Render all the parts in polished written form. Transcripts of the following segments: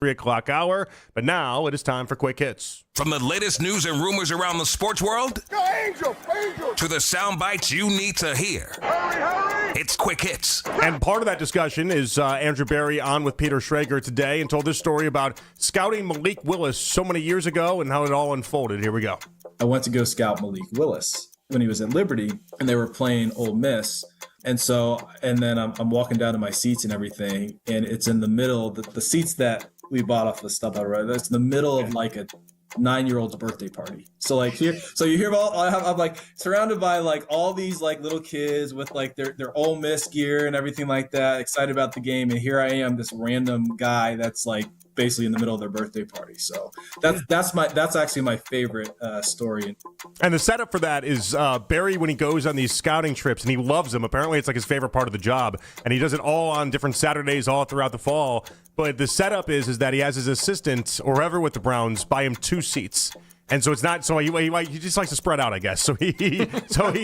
3 o'clock hour. But now it is time for Quick Hits. From the latest news and rumors around the sports world to the sound bites you need to hear. Hurry! It's Quick Hits. And part of that discussion is Andrew Berry on with Peter Schrager today and told this story about scouting Malik Willis so many years ago and how it all unfolded. Here we go. I went to go scout Malik Willis when he was at Liberty, and they were playing Ole Miss. And then I'm walking down to my seats and everything, and it's in the middle, the seats that we bought off the StubHub, right? That's in the middle of like a 9-year-old's birthday party. So you hear about, I'm like surrounded by like all these like little kids with like their Ole Miss gear and everything like that, excited about the game. And here I am, this random guy that's like basically in the middle of their birthday party. So that's actually my favorite story. And the setup for that is Barry, when he goes on these scouting trips, and he loves them. Apparently it's like his favorite part of the job, and he does it all on different Saturdays all throughout the fall. But the setup is that he has his assistant, or whoever with the Browns, buy him 2 seats. And so it's not, so he just likes to spread out, I guess. So he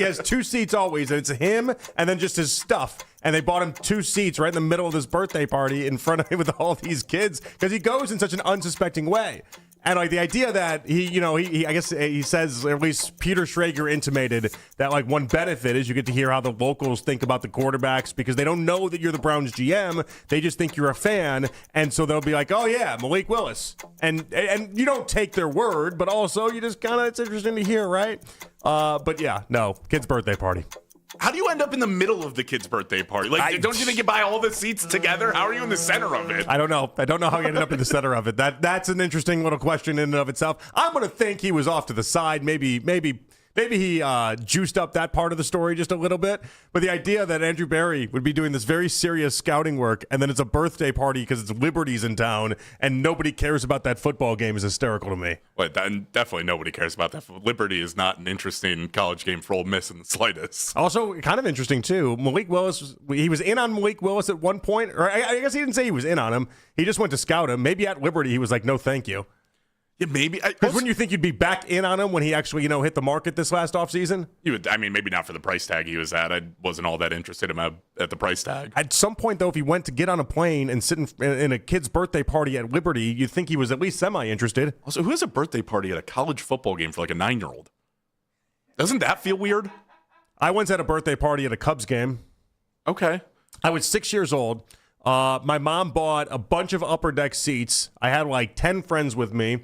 has 2 seats always, and it's him and then just his stuff. And they bought him 2 seats right in the middle of this birthday party in front of him with all these kids, because he goes in such an unsuspecting way. And like the idea that he I guess he says, or at least Peter Schrager intimated, that like one benefit is you get to hear how the locals think about the quarterbacks, because they don't know that you're the Browns GM. They just think you're a fan. And so they'll be like, oh yeah, Malik Willis. And you don't take their word, but also you just kind of, it's interesting to hear, right? But yeah, no, kid's birthday party. How do you end up in the middle of the kid's birthday party? Like, don't you think you buy all the seats together? How are you in the center of it? I don't know. I don't know how he ended up in the center of it. That's an interesting little question in and of itself. I'm going to think he was off to the side. Maybe he juiced up that part of the story just a little bit. But the idea that Andrew Berry would be doing this very serious scouting work, and then it's a birthday party because it's Liberty's in town, and nobody cares about that football game is hysterical to me. Well, definitely nobody cares about that. Liberty is not an interesting college game for Ole Miss in the slightest. Also, kind of interesting, too, Malik Willis, he was in on Malik Willis at one point. Or I guess he didn't say he was in on him. He just went to scout him. Maybe at Liberty he was like, no, thank you. Yeah, maybe. Because wouldn't you think you'd be back in on him when he actually, hit the market this last offseason? You would. I mean, maybe not for the price tag he was at. I wasn't all that interested in him at the price tag. At some point, though, if he went to get on a plane and sit in a kid's birthday party at Liberty, you'd think he was at least semi-interested. Also, who has a birthday party at a college football game for like a 9-year-old? Doesn't that feel weird? I once had a birthday party at a Cubs game. Okay. I was 6 years old. My mom bought a bunch of upper deck seats. I had like 10 friends with me.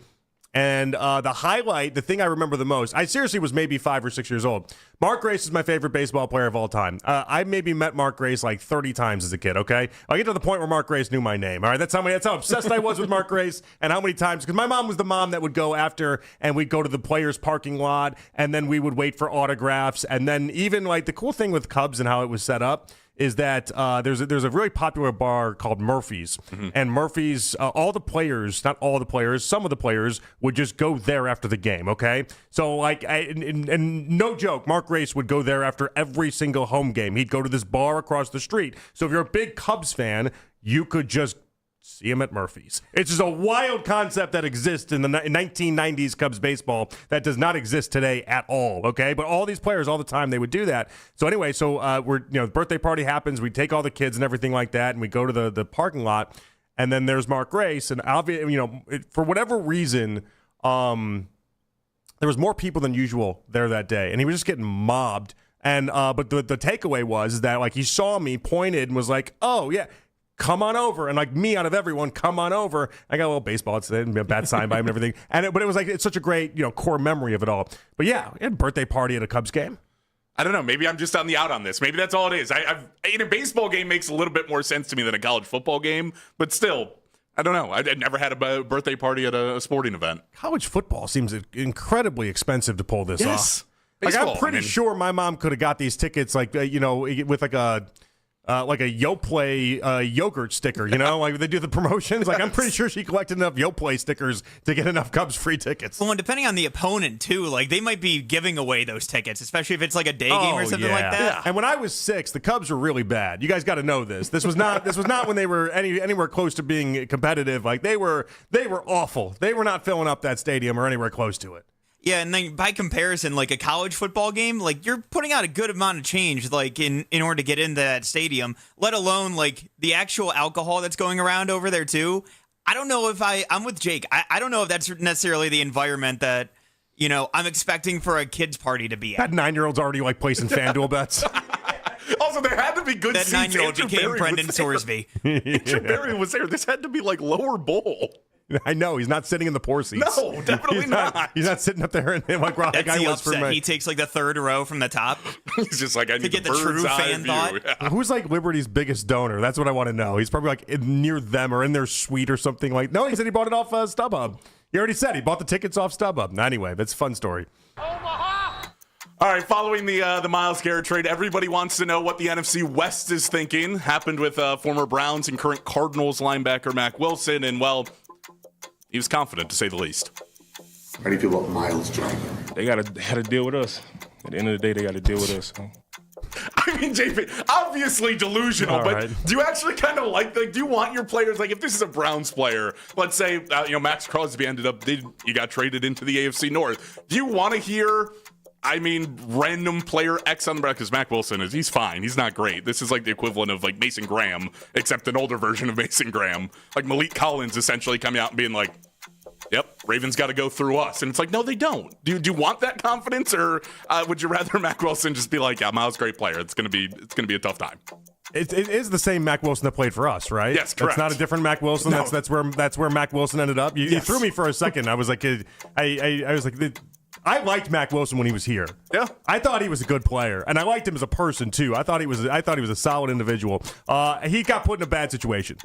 And the thing I remember the most, I seriously was maybe 5 or 6 years old. Mark Grace is my favorite baseball player of all time. I maybe met Mark Grace like 30 times as a kid, okay? I get to the point where Mark Grace knew my name, all right? That's how obsessed I was with Mark Grace, and how many times, because my mom was the mom that would go after, and we'd go to the players' parking lot, and then we would wait for autographs, and then even like the cool thing with Cubs and how it was set up is that there's a really popular bar called Murphy's. Mm-hmm. And Murphy's, all the players, not all the players, some of the players would just go there after the game, okay? So, like, and no joke, Mark Grace would go there after every single home game. He'd go to this bar across the street. So if you're a big Cubs fan, you could just see him at Murphy's. It's just a wild concept that exists in the 1990s Cubs baseball that does not exist today at all, okay? But all these players, all the time, they would do that. So anyway, the birthday party happens. We take all the kids and everything like that, and we go to the parking lot, and then there's Mark Grace. And for whatever reason, there was more people than usual there that day, and he was just getting mobbed. And but the takeaway was that like he saw me, pointed, and was like, "Oh yeah, come on over." And like me out of everyone, come on over. I got a little baseball, it's a bad sign by him and everything. But it was like, it's such a great, core memory of it all. But yeah, we had a birthday party at a Cubs game. I don't know. Maybe I'm just on the out on this. Maybe that's all it is. In a baseball game makes a little bit more sense to me than a college football game. But still, I don't know. I'd never had a birthday party at a sporting event. College football seems incredibly expensive to pull this off. Baseball, like I'm pretty sure my mom could have got these tickets with like a Yoplait yogurt sticker, like they do the promotions. Like I'm pretty sure she collected enough Yoplait stickers to get enough Cubs free tickets. Well, and depending on the opponent too, like they might be giving away those tickets, especially if it's like a day game or something like that. Yeah. And when I was 6, the Cubs were really bad. You guys got to know this. This was not when they were anywhere close to being competitive. Like they were awful. They were not filling up that stadium or anywhere close to it. Yeah, and then by comparison, like a college football game, like you're putting out a good amount of change, like in order to get into that stadium, let alone like the actual alcohol that's going around over there too. I don't know if I'm with Jake. I don't know if that's necessarily the environment that, I'm expecting for a kid's party to be at. That 9-year-old's already like placing FanDuel bets. Also, there had to be good That seats. 9-year-old Andrew became Berry Brendan was there. Sorsby. Andrew Berry was there. This had to be like lower bowl. I know he's not sitting in the poor seats. No, definitely not. He's not sitting up there and like That's I the was for upset. me. He takes like the third row from the top. He's just like, I need get the the true bird's eye fan view. thought. Yeah. Who's like Liberty's biggest donor? That's what I want to know. He's probably like near them or in their suite or something like. No, he said he bought it off StubHub. He already said he bought the tickets off StubHub. Anyway, that's a fun story. All right, following the Myles Garrett trade, everybody wants to know what the NFC West is thinking. Happened with former Browns and current Cardinals linebacker Mack Wilson, and well, he was confident to say the least. How do you feel about Myles joining? They had to deal with us. At the end of the day, they got to deal with us. So. I mean, JP, obviously delusional, All but right. do you actually kind of do you want your players, like if this is a Browns player, let's say, Max Crosby he got traded into the AFC North. Do you want to hear, random player X on the bracket? Because Mack Wilson he's fine. He's not great. This is like the equivalent of like Mason Graham, except an older version of Mason Graham. Like Malik Collins essentially coming out and being like, yep, Ravens got to go through us. And it's like, no, they don't. Do you want that confidence, or would you rather Mack Wilson just be like, yeah, Myles, great player. It's gonna be a tough time. It is the same Mack Wilson that played for us, right? Yes, correct. It's not a different Mack Wilson. No. That's where Mack Wilson ended up. You threw me for a second. I was like, I liked Mack Wilson when he was here. Yeah, I thought he was a good player, and I liked him as a person too. I thought he was a solid individual. He got put in a bad situation.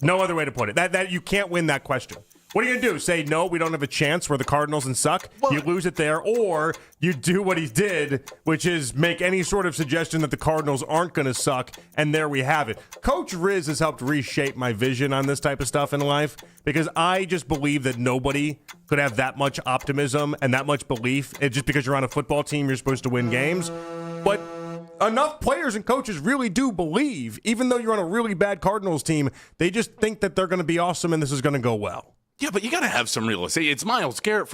No other way to put it. That you can't win that question. What are you going to do? Say, no, we don't have a chance, we're the Cardinals and suck? Well, you lose it there, or you do what he did, which is make any sort of suggestion that the Cardinals aren't going to suck, and there we have it. Coach Riz has helped reshape my vision on this type of stuff in life, because I just believe that nobody could have that much optimism and that much belief. It's just because you're on a football team, you're supposed to win games. But enough players and coaches really do believe, even though you're on a really bad Cardinals team, they just think that they're going to be awesome and this is going to go well. Yeah, but you got to have some realism. It's Myles Garrett.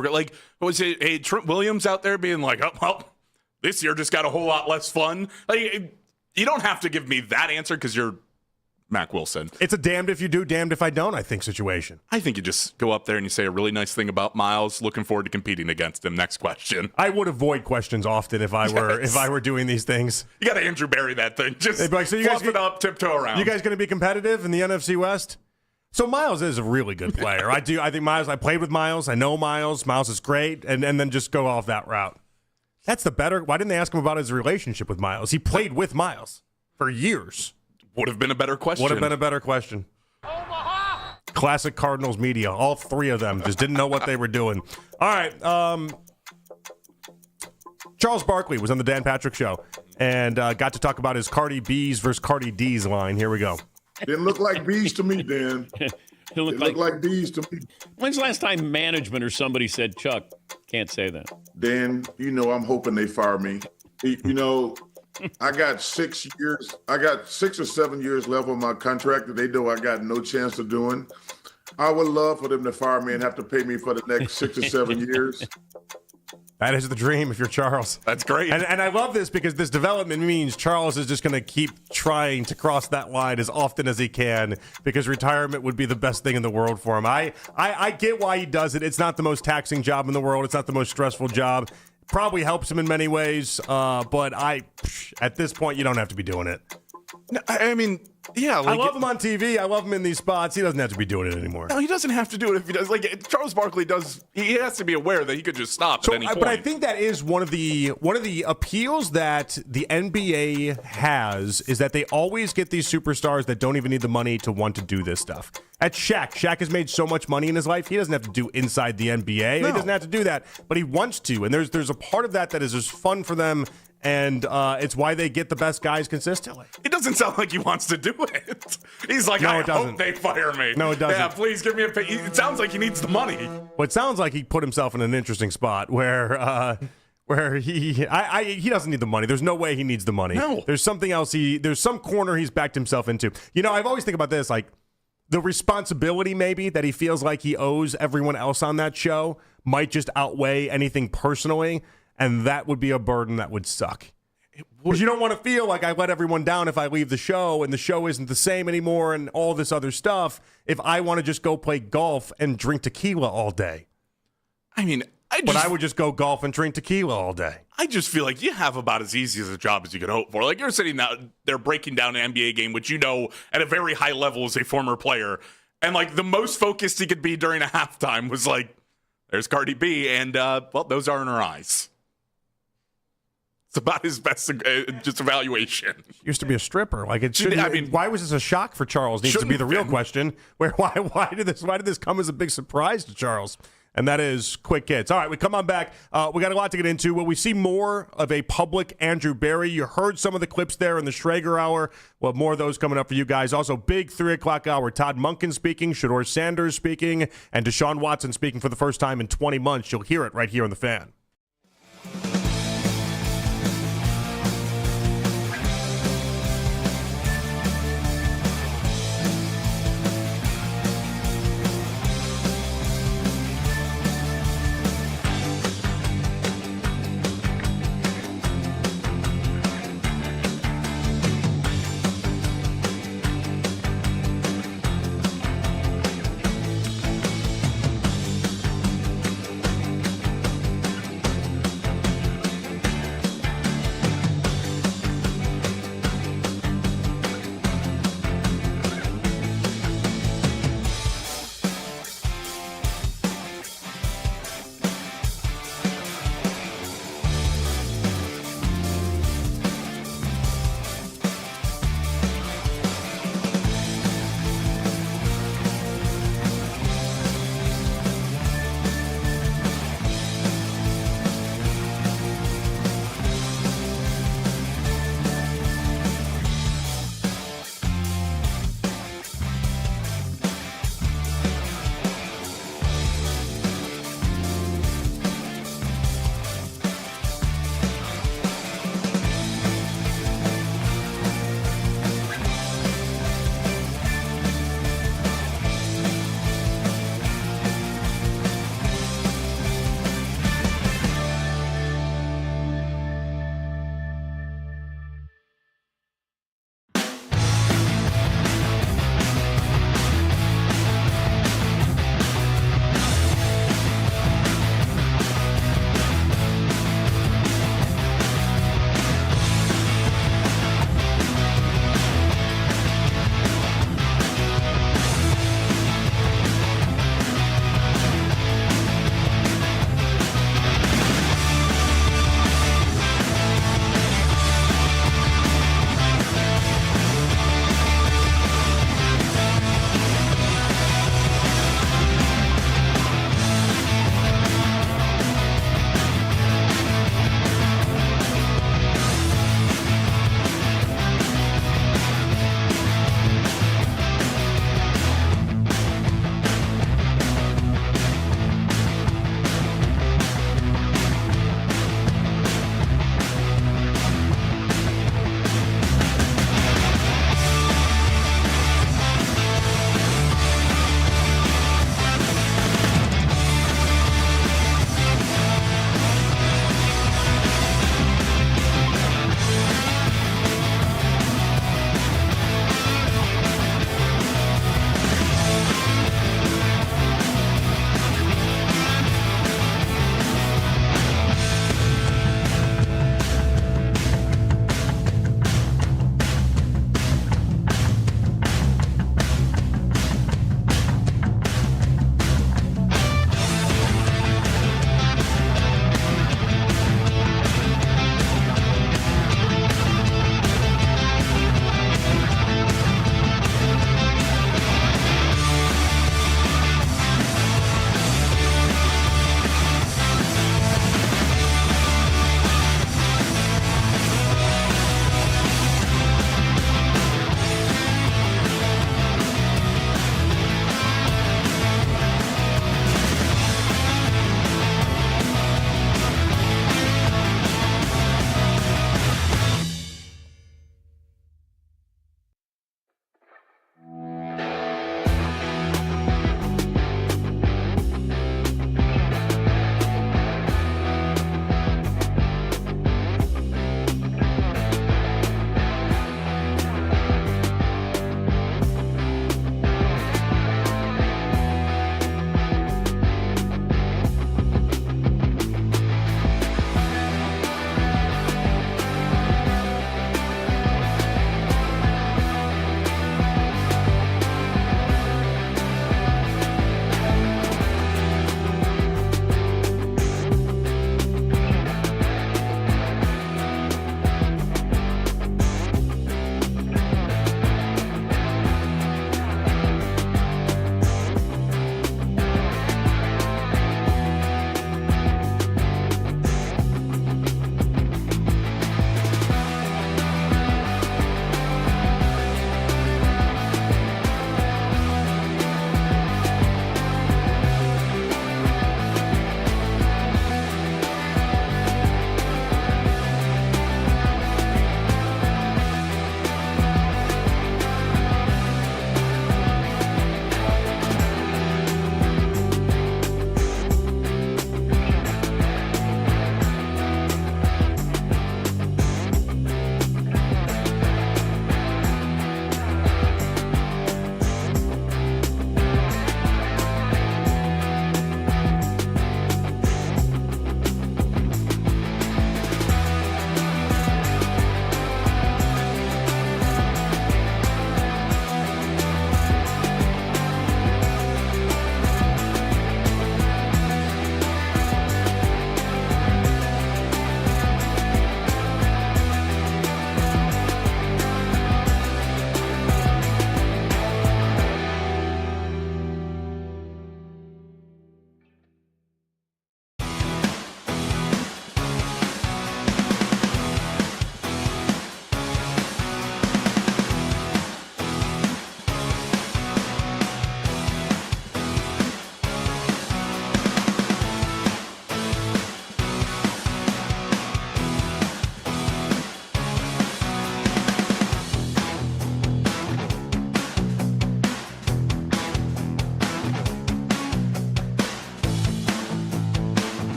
Was it Trent Williams out there being like, oh, well, this year just got a whole lot less fun? Like, you don't have to give me that answer because you're Mack Wilson. It's a damned if you do, damned if I don't, I think, situation. I think you just go up there and you say a really nice thing about Myles. Looking forward to competing against him. Next question. I would avoid questions often if I were doing these things. You got to Andrew Berry that thing. Just They'd be like, so you fluff guys it up, tiptoe around. You guys going to be competitive in the NFC West? So Myles is a really good player. I think Myles, I played with Myles. I know Myles. Myles is great. And then just go off that route. That's the better. Why didn't they ask him about his relationship with Myles? He played with Myles for years. Would have been a better question. Would have been a better question. Classic Cardinals media. All three of them just didn't know what they were doing. All right. Charles Barkley was on the Dan Patrick Show and got to talk about his Cardi B's versus Cardi D's line. Here we go. Didn't look like bees to me, Dan. It It looked like bees to me. When's the last time management or somebody said, Chuck, can't say that? Dan, I'm hoping they fire me. I got 6 years. I got 6 or 7 years left on my contract that they know I got no chance of doing. I would love for them to fire me and have to pay me for the next 6 or 7 years. That is the dream if you're Charles. That's great. And I love this because this development means Charles is just going to keep trying to cross that line as often as he can because retirement would be the best thing in the world for him. I get why he does it. It's not the most taxing job in the world. It's not the most stressful job. Probably helps him in many ways. But at this point, you don't have to be doing it. No, I mean, yeah. I love him on TV. I love him in these spots. He doesn't have to be doing it anymore. No, he doesn't have to do it if he does. Like Charles Barkley does, he has to be aware that he could just stop at any point. But I think that is one of the appeals that the NBA has is that they always get these superstars that don't even need the money to want to do this stuff. At Shaq. Shaq has made so much money in his life. He doesn't have to do inside the NBA. No. He doesn't have to do that, but he wants to. And there's a part of that is just fun for them. And it's why they get the best guys consistently. It doesn't sound like he wants to do it. He's like, No, I it doesn't. hope they fire me. No, it doesn't. Yeah, please give me a pay. It sounds like he needs the money. Well, it sounds like he put himself in an interesting spot where he doesn't need the money. There's no way he needs the money. No. There's something else. There's some corner he's backed himself into. I've always think about this, like the responsibility maybe that he feels like he owes everyone else on that show might just outweigh anything personally, and that would be a burden that would suck. Because you don't want to feel like I let everyone down if I leave the show and the show isn't the same anymore and all this other stuff if I want to just go play golf and drink tequila all day. I mean, But I would just go golf and drink tequila all day. I just feel like you have about as easy as a job as you could hope for. Like, you're sitting there breaking down an NBA game, which you know at a very high level as a former player. And, like, the most focused he could be during a halftime was like, there's Cardi B, and, well, those are in her eyes. It's about his best just evaluation. She used to be a stripper. Like, it shouldn't. I mean, why was this a shock for Charles? Needs to be the real question. Why did this come as a big surprise to Charles? And that is quick hits. All right, we come on back. We got a lot to get into. Will we see more of a public Andrew Berry? You heard some of the clips there in the Schrager Hour. Well, more of those coming up for you guys. Also, big 3 o'clock hour. Todd Monken speaking, Shedeur Sanders speaking, and Deshaun Watson speaking for the first time in 20 months. You'll hear it right here on The Fan.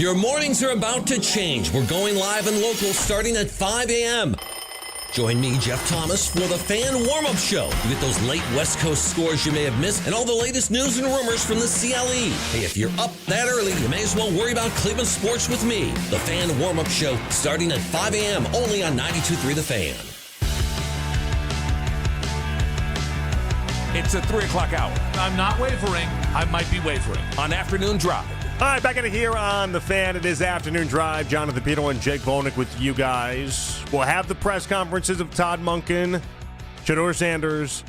Your mornings are about to change. We're going live and local starting at 5 a.m. Join me, Jeff Thomas, for the Fan Warm-Up Show. You get those late West Coast scores you may have missed and all the latest news and rumors from the CLE. Hey, if you're up that early, you may as well worry about Cleveland sports with me. The Fan Warm-Up Show starting at 5 a.m. only on 92.3 The Fan. It's a 3 o'clock hour I'm not wavering. I might be wavering. on Afternoon Drive. All right, back in here on The Fan. It is Afternoon Drive. Jonathan Peterlin, Jake Volnick with you guys. We'll have the press conferences of Todd Monken, Shedeur Sanders,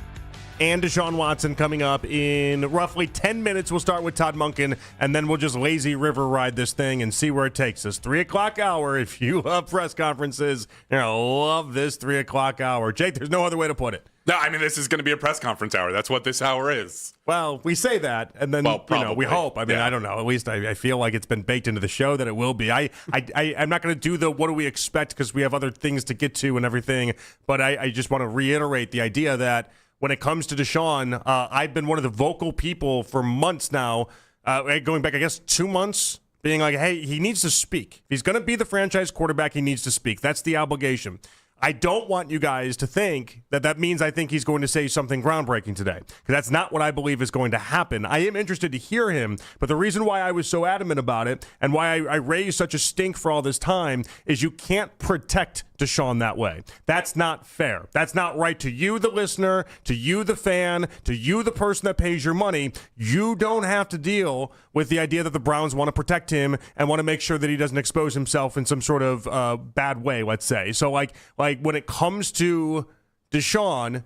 and Deshaun Watson coming up in roughly 10 minutes. We'll start with Todd Monken, and then we'll just lazy river ride this thing and see where it takes us. 3 o'clock hour. If you love press conferences, you're going to love this 3 o'clock hour. Jake, there's no other way to put it. No, I mean, this is going to be a press conference hour. That's what this hour is. Well, we say that, and then we hope. I mean, I don't know. At least I feel like it's been baked into the show that it will be. I'm not going to do the what do we expect because we have other things to get to and everything. But I just want to reiterate the idea that when it comes to Deshaun, I've been one of the vocal people for months now, going back, I guess, 2 months, being like, hey, he needs to speak. If he's going to be the franchise quarterback, he needs to speak. That's the obligation. I don't want you guys to think that means I think he's going to say something groundbreaking today, because that's not what I believe is going to happen. I am interested to hear him, but the reason why I was so adamant about it and why I raised such a stink for all this time is you can't protect Deshaun that way. That's not fair. That's not right to you, the listener, to you, the fan, to you, the person that pays your money. You don't have to deal with the idea that the Browns want to protect him and want to make sure that he doesn't expose himself in some sort of bad way, let's say. So like when it comes to Deshaun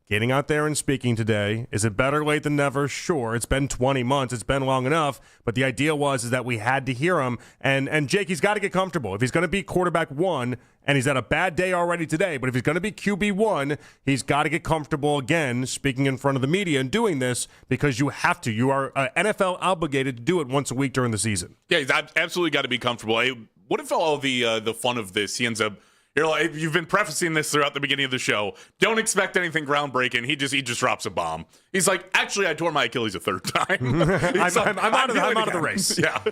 getting out there and speaking today, is it better late than never? Sure. It's been 20 months. It's been long enough. But the idea is that we had to hear him. And Jake, he's got to get comfortable. If he's going to be quarterback one, and he's had a bad day already today, but if he's going to be QB1, he's got to get comfortable again speaking in front of the media and doing this because you have to. You are NFL obligated to do it once a week during the season. Yeah, he's absolutely got to be comfortable. What if all the fun of this, he ends up, you've been prefacing this throughout the beginning of the show. Don't expect anything groundbreaking. He just drops a bomb. He's like, actually, I tore my Achilles a third time. I'm out of the race. Yeah.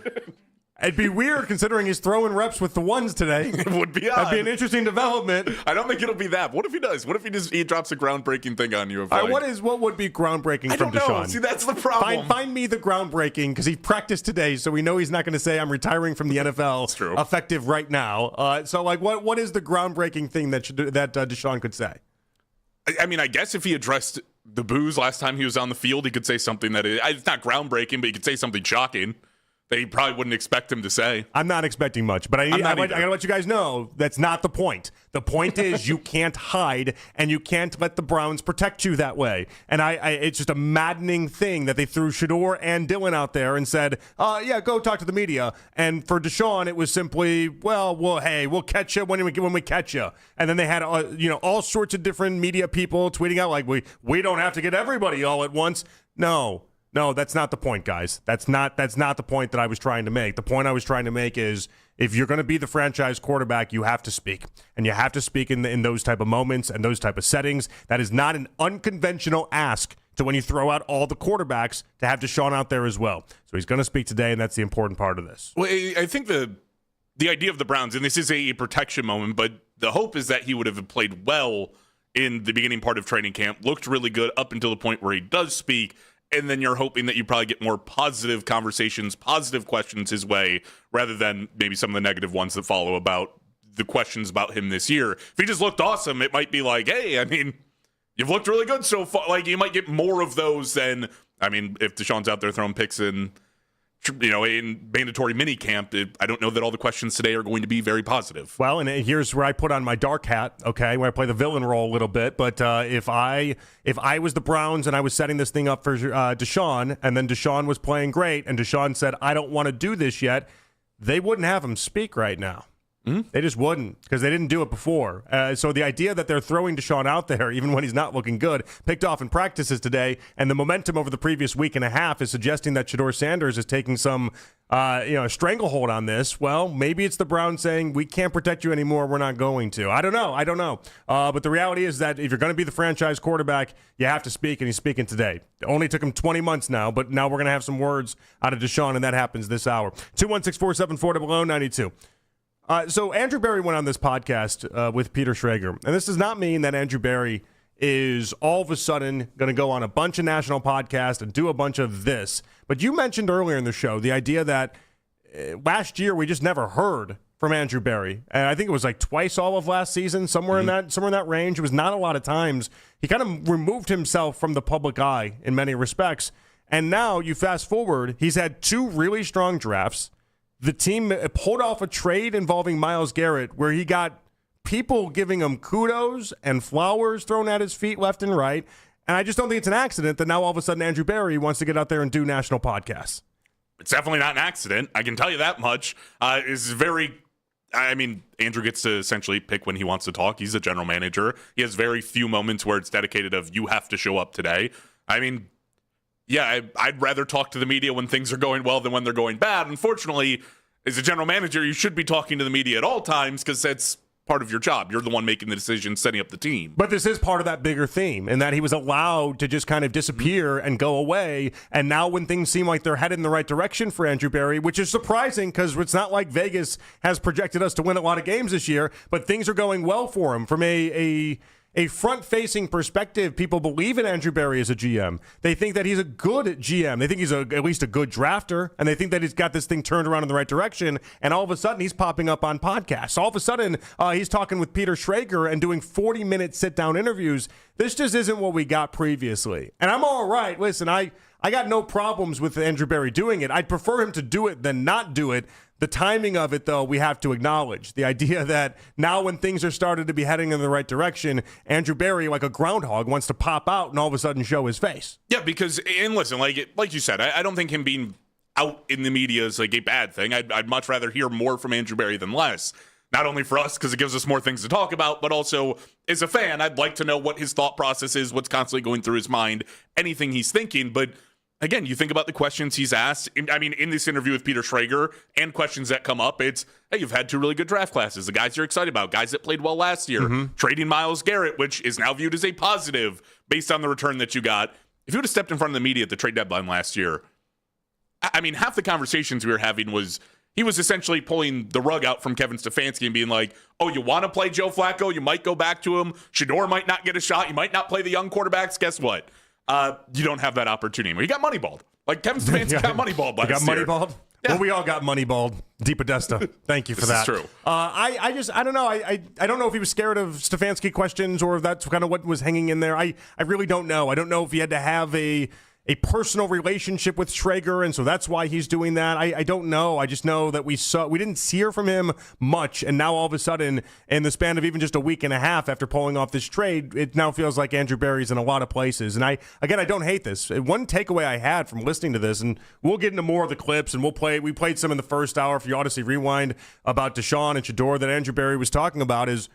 It'd be weird considering he's throwing reps with the ones today. It would be odd. That'd be an interesting development. I don't think it'll be that. What if he does? What if he drops a groundbreaking thing on you? What would be groundbreaking from Deshaun? I don't know. See, that's the problem. Find me the groundbreaking, because he practiced today, so we know he's not going to say I'm retiring from the NFL. That's true. Effective right now. So what is the groundbreaking thing that Deshaun could say? I mean, I guess if he addressed the booze last time he was on the field, he could say something that it's not groundbreaking, but he could say something shocking that he probably wouldn't expect him to say. I'm not expecting much, but I got to let you guys know that's not the point. The point is you can't hide and you can't let the Browns protect you that way. And it's just a maddening thing that they threw Shedeur and Dylan out there and said, yeah, go talk to the media. And for Deshaun, it was simply, hey, we'll catch you when we catch you. And then they had all sorts of different media people tweeting out like, we don't have to get everybody all at once. No, that's not the point, guys. That's not the point that I was trying to make. The point I was trying to make is if you're going to be the franchise quarterback, you have to speak. And you have to speak in those type of moments and those type of settings. That is not an unconventional ask to when you throw out all the quarterbacks to have Deshaun out there as well. So he's going to speak today, and that's the important part of this. Well, I think the idea of the Browns, and this is a protection moment, but the hope is that he would have played well in the beginning part of training camp, looked really good up until the point where he does speak, and then you're hoping that you probably get more positive conversations, positive questions his way, rather than maybe some of the negative ones that follow about the questions about him this year. If he just looked awesome, it might be like, hey, I mean, you've looked really good so far. Like, you might get more of those than, I mean, if Deshaun's out there throwing picks in mandatory mini camp, I don't know that all the questions today are going to be very positive. Well, and here's where I put on my dark hat, okay, where I play the villain role a little bit. But if I was the Browns and I was setting this thing up for Deshaun, and then Deshaun was playing great, and Deshaun said, I don't want to do this yet, they wouldn't have him speak right now. They just wouldn't because they didn't do it before. So the idea that they're throwing Deshaun out there, even when he's not looking good, picked off in practices today, and the momentum over the previous week and a half is suggesting that Shedeur Sanders is taking some stranglehold on this. Well, maybe it's the Browns saying, we can't protect you anymore. We're not going to. I don't know. But the reality is that if you're going to be the franchise quarterback, you have to speak, and he's speaking today. It only took him 20 months now, but now we're going to have some words out of Deshaun, and that happens this hour. 216-474-0092. So Andrew Berry went on this podcast with Peter Schrager, and this does not mean that Andrew Berry is all of a sudden going to go on a bunch of national podcasts and do a bunch of this. But you mentioned earlier in the show the idea that last year we just never heard from Andrew Berry, and I think it was like twice all of last season, somewhere in that range. It was not a lot of times. He kind of removed himself from the public eye in many respects, and now you fast forward, he's had 2 really strong drafts. The team pulled off a trade involving Myles Garrett where he got people giving him kudos and flowers thrown at his feet left and right. And I just don't think it's an accident that now all of a sudden Andrew Berry wants to get out there and do national podcasts. It's definitely not an accident. I can tell you that much. Andrew gets to essentially pick when he wants to talk. He's a general manager. He has very few moments where it's dedicated of you have to show up today. I'd rather talk to the media when things are going well than when they're going bad. Unfortunately, as a general manager, you should be talking to the media at all times because that's part of your job. You're the one making the decision, setting up the team. But this is part of that bigger theme in that he was allowed to just kind of disappear and go away. And now when things seem like they're headed in the right direction for Andrew Berry, which is surprising because it's not like Vegas has projected us to win a lot of games this year, but things are going well for him from a front-facing perspective. People believe in Andrew Berry as a GM. They think that he's a good GM. They think he's at least a good drafter, and they think that he's got this thing turned around in the right direction, and all of a sudden he's popping up on podcasts. All of a sudden he's talking with Peter Schrager and doing 40-minute sit-down interviews. This just isn't what we got previously. And I'm all right. Listen, I got no problems with Andrew Berry doing it. I'd prefer him to do it than not do it. The timing of it, though, we have to acknowledge. The idea that now when things are started to be heading in the right direction, Andrew Berry, like a groundhog, wants to pop out and all of a sudden show his face. Yeah, because, and listen, like you said, I don't think him being out in the media is like a bad thing. I'd much rather hear more from Andrew Berry than less. Not only for us, because it gives us more things to talk about, but also as a fan, I'd like to know what his thought process is, what's constantly going through his mind, anything he's thinking. But again, you think about the questions he's asked. In this interview with Peter Schrager and questions that come up, it's, hey, you've had 2 really good draft classes. The guys you're excited about, guys that played well last year, trading Myles Garrett, which is now viewed as a positive based on the return that you got. If you would have stepped in front of the media at the trade deadline last year, half the conversations we were having was he was essentially pulling the rug out from Kevin Stefanski and being like, oh, you want to play Joe Flacco? You might go back to him. Shedeur might not get a shot. You might not play the young quarterbacks. Guess what? You don't have that opportunity anymore. You got moneyballed. Like Kevin Stefanski got moneyballed last year. You got moneyballed? Yeah. Well, we all got moneyballed. Deep Podesta. Thank you for that. This is true. I don't know. I don't know if he was scared of Stefanski questions or if that's kind of what was hanging in there. I really don't know. I don't know if he had to have a personal relationship with Schrager, and so that's why he's doing that. I don't know. I just know that we didn't hear from him much, and now all of a sudden, in the span of even just a week and a half after pulling off this trade, it now feels like Andrew Berry's in a lot of places. And I don't hate this. One takeaway I had from listening to this, and we'll get into more of the clips, and we played some in the first hour for the Odyssey Rewind about Deshaun and Shedeur that Andrew Berry was talking about, is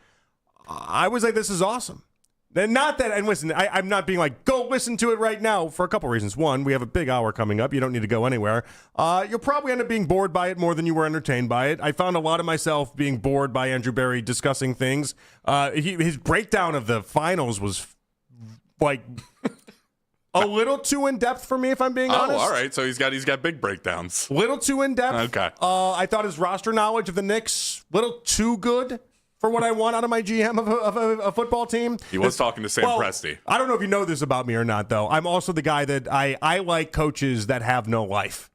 I was like, this is awesome. Not that, and listen, I'm not being like, go listen to it right now for a couple reasons. One, we have a big hour coming up. You don't need to go anywhere. You'll probably end up being bored by it more than you were entertained by it. I found a lot of myself being bored by Andrew Berry discussing things. His breakdown of the finals was like a little too in-depth for me, if I'm being honest. Oh, all right. So he's got big breakdowns. Little too in-depth. Okay. I thought his roster knowledge of the Knicks, little too good for what I want out of my GM of a football team. He was talking to Sam Presti. I don't know if you know this about me or not, though. I'm also the guy that I like coaches that have no life.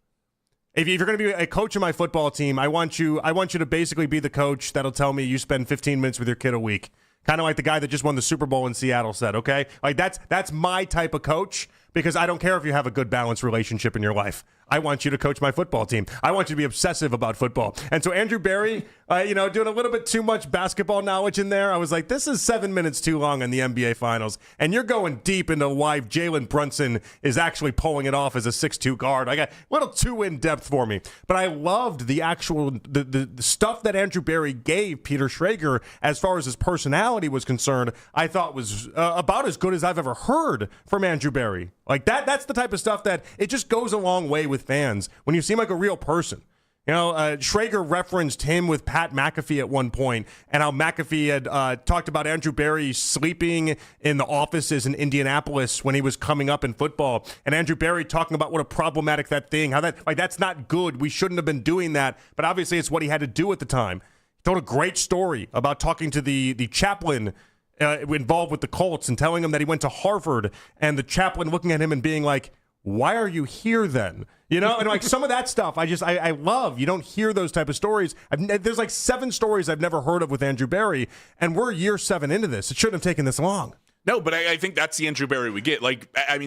If you're going to be a coach of my football team, I want you to basically be the coach that'll tell me you spend 15 minutes with your kid a week. Kind of like the guy that just won the Super Bowl in Seattle said, okay? Like that's my type of coach. because I don't care if you have a good balanced relationship in your life. I want you to coach my football team. I want you to be obsessive about football. And so Andrew Berry, doing a little bit too much basketball knowledge in there. I was like, this is 7 minutes too long in the NBA Finals. And you're going deep into why Jalen Brunson is actually pulling it off as a 6'2 guard. I got a little too in-depth for me. But I loved the actual the stuff that Andrew Berry gave Peter Schrager as far as his personality was concerned. I thought was about as good as I've ever heard from Andrew Berry. Like that's the type of stuff that it just goes a long way with fans when you seem like a real person. Schrager referenced him with Pat McAfee at one point, and how McAfee had talked about Andrew Berry sleeping in the offices in Indianapolis when he was coming up in football, and Andrew Berry talking about what a problematic that's not good. We shouldn't have been doing that, but obviously it's what he had to do at the time. He told a great story about talking to the chaplain involved with the Colts and telling him that he went to Harvard, and the chaplain looking at him and being like, why are you here then? And like some of that stuff, I love. You don't hear those type of stories. There's like 7 stories I've never heard of with Andrew Berry, and we're year 7 into this. It shouldn't have taken this long. No, but I think that's the Andrew Berry we get.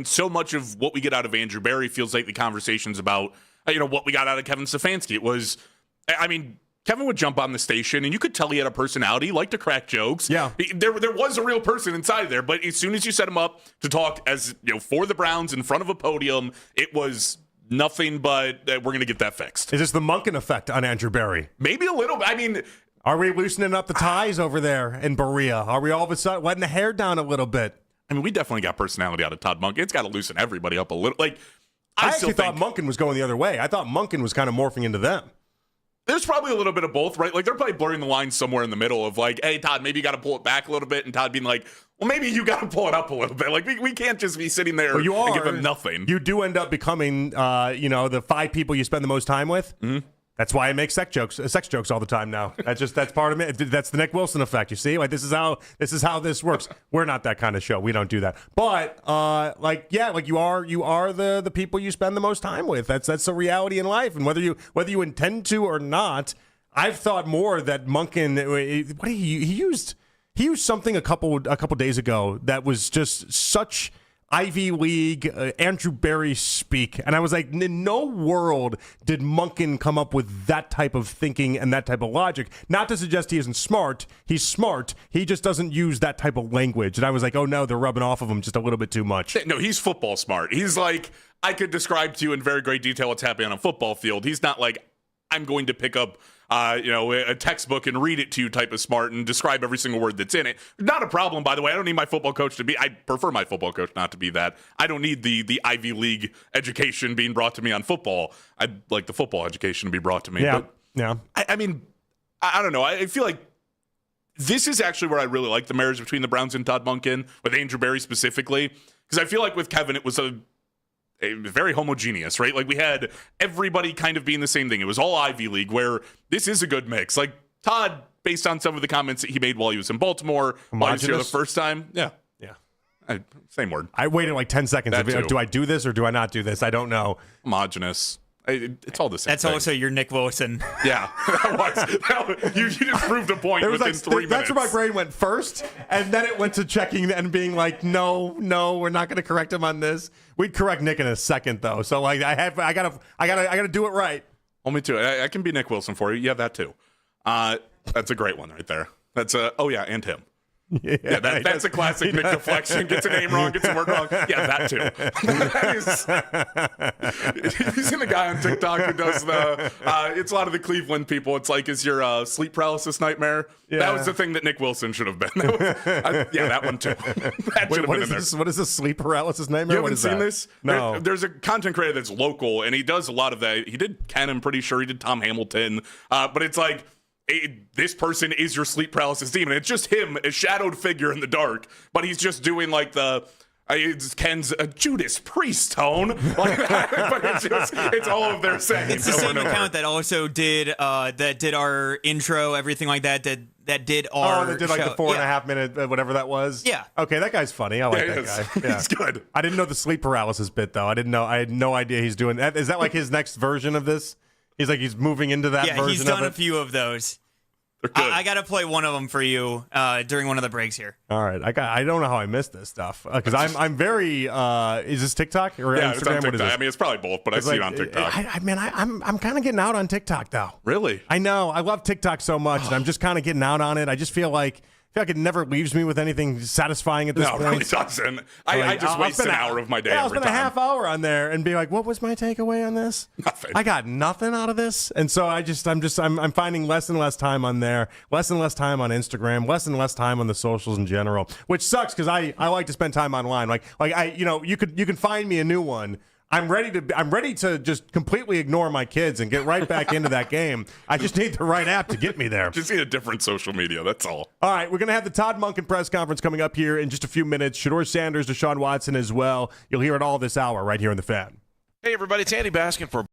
So much of what we get out of Andrew Berry feels like the conversations about, what we got out of Kevin Stefanski. It was, Kevin would jump on the station, and you could tell he had a personality. He liked to crack jokes. Yeah. There was a real person inside there, but as soon as you set him up to talk for the Browns in front of a podium, it was nothing but we're going to get that fixed. Is this the Monken effect on Andrew Berry? Maybe a little bit. Are we loosening up the ties over there in Berea? Are we all of a sudden letting the hair down a little bit? We definitely got personality out of Todd Monken. It's got to loosen everybody up a little. I actually thought Monken was going the other way. I thought Monken was kind of morphing into them. There's probably a little bit of both, right? They're probably blurring the lines somewhere in the middle of hey, Todd, maybe you got to pull it back a little bit. And Todd being like, well, maybe you got to pull it up a little bit. We can't just be sitting there and give them nothing. You do end up becoming, the 5 people you spend the most time with. Mm-hmm. That's why I make sex jokes all the time now. That's part of it. That's the Nick Wilson effect. You see, this is how this works. We're not that kind of show. We don't do that. But you are the people you spend the most time with. That's the reality in life. And whether you intend to or not, I've thought more that Monken. What he used something a couple days ago that was just such Ivy League, Andrew Berry speak. And I was like, in no world did Monken come up with that type of thinking and that type of logic. Not to suggest he isn't smart. He's smart. He just doesn't use that type of language. And I was like, oh no, they're rubbing off of him just a little bit too much. No, he's football smart. He's like, I could describe to you in very great detail what's happening on a football field. He's not like, I'm going to pick up a textbook and read it to you type of smart and describe every single word that's in it. Not a problem, by the way. I don't need my football coach to be. I prefer my football coach not to be that. I don't need the Ivy League education being brought to me on football. I'd like the football education to be brought to me. Yeah. But yeah. I don't know. I feel like this is actually where I really like the marriage between the Browns and Todd Monken, with Andrew Berry specifically, because I feel like with Kevin, it was a very homogeneous, right? We had everybody kind of being the same thing. It was all Ivy League, where this is a good mix. Todd, based on some of the comments that he made while he was in Baltimore, while he was here the first time. Yeah. Yeah. Same word. I waited 10 seconds. Do I do this or do I not do this? I don't know. Homogenous. It's all the same. That's thing. Also your Nick Wilson. Yeah, you just proved a point within 3 minutes. That's where my brain went first, and then it went to checking and being like, no, we're not going to correct him on this. We'd correct Nick in a second though. So I gotta do it right. Oh, me too. I can be Nick Wilson for you. You have that too. That's a great one right there. That's and him. Yeah, that's a classic Nick deflection. Gets a name wrong, gets a word wrong. Yeah, that too. You've seen the guy on TikTok who does it's a lot of the Cleveland people. It's like, is your sleep paralysis nightmare? Yeah. That was the thing that Nick Wilson should have been. That one too. That should have been in there. What is this sleep paralysis nightmare? You haven't seen this? No. There's a content creator that's local, and he does a lot of that. He did Ken, I'm pretty sure. He did Tom Hamilton. But it's like, this person is your sleep paralysis demon. It's just him, a shadowed figure in the dark, but he's just doing it's Ken's Judas Priest tone, but it's all of their saying. It's the same account that also did our intro, everything like that. That did our that did show. The 4.5 minute whatever that was. Yeah. Okay, that guy's funny. I like that guy. Yeah. He's good. I didn't know the sleep paralysis bit though. I had no idea he's doing that. Is that his next version of this? He's moving into that version of it? Yeah, he's done a few of those. They're good. I got to play one of them for you during one of the breaks here. All right, I don't know how I missed this stuff because I'm very. Is this TikTok or yeah, Instagram? it's on What is TikTok. this? I mean, it's probably both, but I see it on TikTok. I'm kind of getting out on TikTok though. Really? I know. I love TikTok so much, and I'm just kind of getting out on it. I just feel like it never leaves me with anything satisfying at this point. No, it really doesn't. I just waste an hour of my day I'll every spend time. a half hour on there and be like, "What was my takeaway on this? Nothing. I got nothing out of this." And so I'm finding less and less time on there, less and less time on Instagram, less and less time on the socials in general, which sucks because I like to spend time online. You can find me a new one. I'm ready to just completely ignore my kids and get right back into that game. I just need the right app to get me there. Just need a different social media. That's all. All right, we're going to have the Todd Monken press conference coming up here in just a few minutes. Shedeur Sanders, Deshaun Watson as well. You'll hear it all this hour right here in The Fan. Hey, everybody. It's Andy Baskin for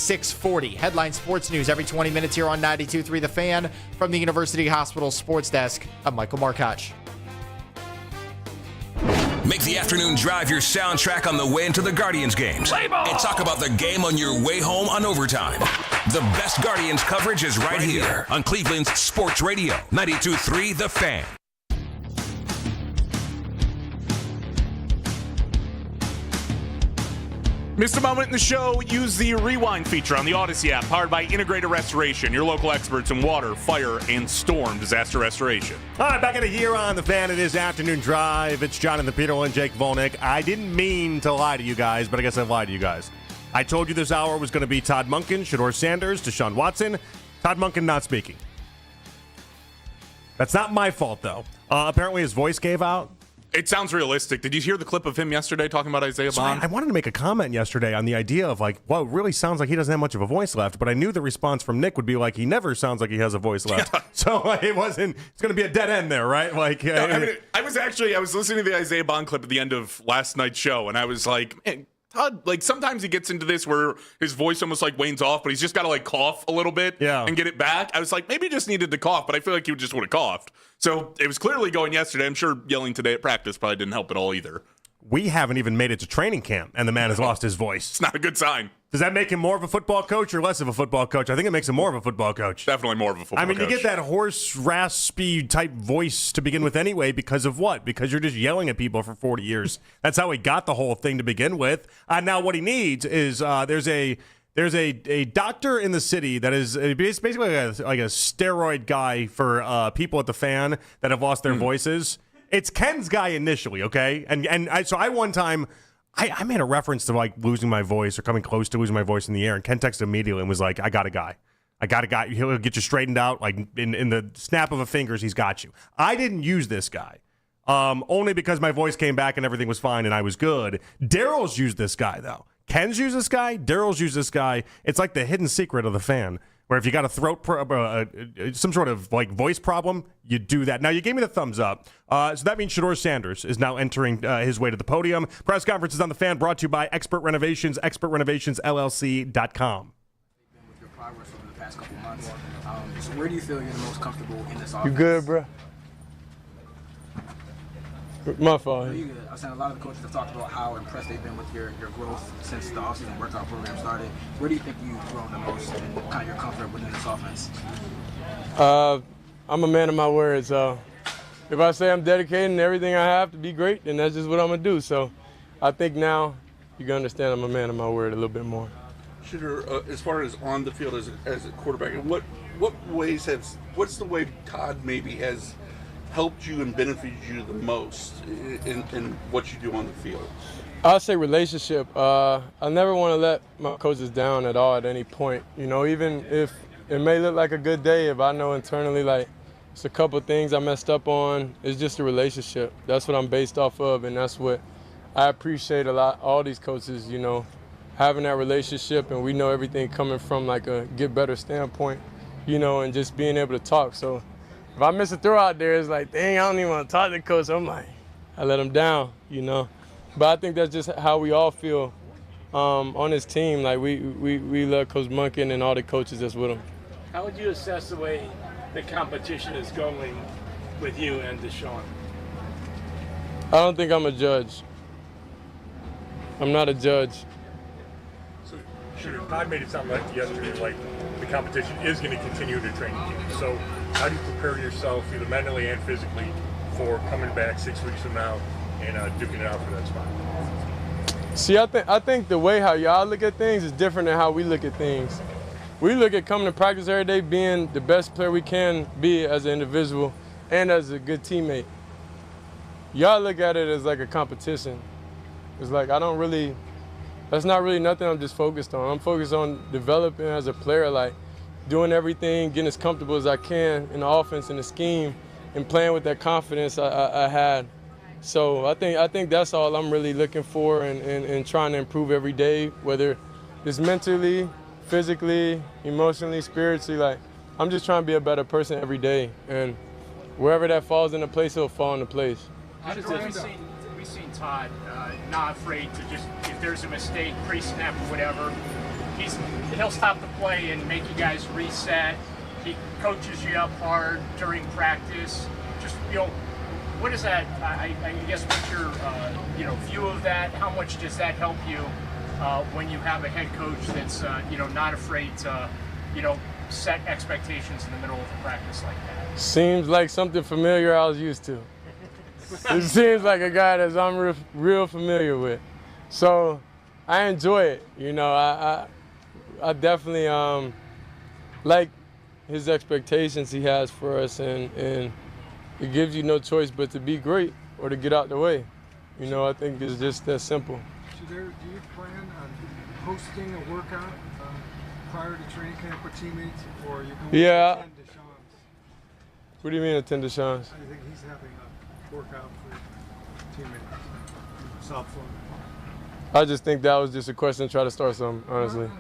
640. Headline Sports News every 20 minutes here on 92.3 The Fan. From the University Hospital Sports Desk, I'm Michael Markoch. Make the afternoon drive your soundtrack on the way into the Guardians games. And talk about the game on your way home on overtime. The best Guardians coverage is right here on Cleveland's Sports Radio, 92.3 The Fan. Missed a moment in the show? Use the rewind feature on the Odyssey app, powered by Integrated Restoration, your local experts in water, fire, and storm disaster restoration. All right, back at it here on The Fan. It is Afternoon Drive. It's Jonathan Peterlin, Jake Volnick. I didn't mean to lie to you guys, but I guess I lied to you guys. I told you this hour was going to be Todd Monken, Shedeur Sanders, Deshaun Watson. Todd Monken not speaking. That's not my fault, though. Apparently his voice gave out. It sounds realistic. Did you hear the clip of him yesterday talking about Isaiah Bond? I wanted to make a comment yesterday on the idea of like, well, it really sounds like he doesn't have much of a voice left, but I knew the response from Nick would be like, he never sounds like he has a voice left. Yeah. So it wasn't, it's going to be a dead end there, right? Like, no, I was listening to the Isaiah Bond clip at the end of last night's show, and I was like, man, Todd, like sometimes he gets into this where his voice almost like wanes off, but he's just got to like cough a little bit and get it back. I was like, maybe he just needed to cough, but I feel like he just would have coughed. So it was clearly going yesterday. I'm sure yelling today at practice probably didn't help at all either. We haven't even made it to training camp, and the man has lost his voice. It's not a good sign. Does that make him more of a football coach or less of a football coach? I think it makes him more of a football coach. Definitely more of a football coach. I mean, you get that hoarse, raspy type voice to begin with anyway because of what? Because you're just yelling at people for 40 years. That's how he got the whole thing to begin with. Now what he needs is there's a doctor in the city that is basically like a steroid guy for people at the Fan that have lost their voices. It's Ken's guy initially, okay? So I one time, I made a reference to like losing my voice or coming close to losing my voice in the air, and Ken texted immediately and was like, I got a guy. He'll get you straightened out. Like in the snap of a fingers, he's got you. I didn't use this guy. Only because my voice came back and everything was fine and I was good. Daryl's used this guy, though. Ken's used this guy. Daryl's used this guy. It's like the hidden secret of the Fan, where if you got a throat, some sort of like voice problem, you do that. Now, you gave me the thumbs up. So that means Shedeur Sanders is now entering his way to the podium. Press conference is on the Fan, brought to you by Expert Renovations, expertrenovationsllc.com. With your progress over the past couple months, so where do you feel you're the most comfortable in this offense? You good, bro? My fault. You good. I was saying a lot of the coaches have talked about how impressed they've been with your growth since the offseason workout program started. Where do you think you've grown the most and kind of your comfort within this offense? I'm a man of my word, so if I say I'm dedicating everything I have to be great, then that's just what I'm going to do. So I think now you can understand I'm a man of my word a little bit more. Shedeur, as far as on the field as a quarterback, what's the way Todd maybe has helped you and benefited you the most in what you do on the field? I'll say relationship. I never want to let my coaches down at all at any point. You know, even if it may look like a good day, if I know internally like it's a couple things I messed up on, it's just a relationship. That's what I'm based off of, and that's what I appreciate a lot. All these coaches, you know, having that relationship, and we know everything coming from like a get better standpoint, you know, and just being able to talk. So if I miss a throw out there, it's like, dang, I don't even want to talk to the coach. I'm like, I let him down, you know. But I think that's just how we all feel on this team. Like we love Coach Monken and all the coaches that's with him. How would you assess the way the competition is going with you and Deshaun? I don't think I'm a judge. I'm not a judge. So, Todd made it sound like yesterday like the competition is going to continue to training camp. So how do you prepare yourself, either mentally and physically, for coming back 6 weeks from now and duking it out for that spot? See, I think the way how y'all look at things is different than how we look at things. We look at coming to practice every day, being the best player we can be as an individual and as a good teammate. Y'all look at it as like a competition. It's like that's not really nothing I'm just focused on. I'm focused on developing as a player, like doing everything, getting as comfortable as I can in the offense and the scheme, and playing with that confidence I had. So I think that's all I'm really looking for and trying to improve every day, whether it's mentally, physically, emotionally, spiritually. Like I'm just trying to be a better person every day, and wherever that falls into place, it'll fall into place. We've seen Todd not afraid to just, if there's a mistake, pre-snap or whatever, he'll stop the play and make you guys reset. He coaches you up hard during practice. Just, what is that? I guess what's your view of that? How much does that help you when you have a head coach that's not afraid to set expectations in the middle of a practice like that? Seems like something familiar I was used to. It seems like a guy that I'm real familiar with. So I enjoy it. I definitely like his expectations he has for us, and it gives you no choice but to be great or to get out the way. I think it's just that simple. Do you plan on hosting a workout prior to training camp with teammates, or are you going to attend Deshaun's? What do you mean attend Deshaun's? I think he's having a workout for teammates in South Florida. I just think that was just a question to try to start something, honestly. It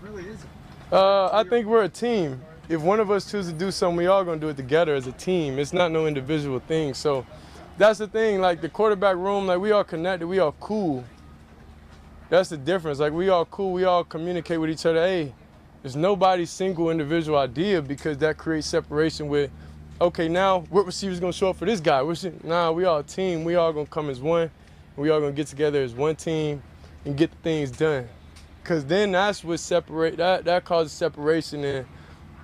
really isn't. I think we're a team. If one of us chooses to do something, we all gonna do it together as a team. It's not no individual thing. So that's the thing, like the quarterback room, like we all connected, we all cool. That's the difference. Like we all cool, we all communicate with each other. Hey, there's nobody's single individual idea, because that creates separation with, okay, now what receiver's gonna show up for this guy? Nah, we all a team. We all gonna come as one. We all gonna get together as one team and get the things done. Cause then that's what that causes separation and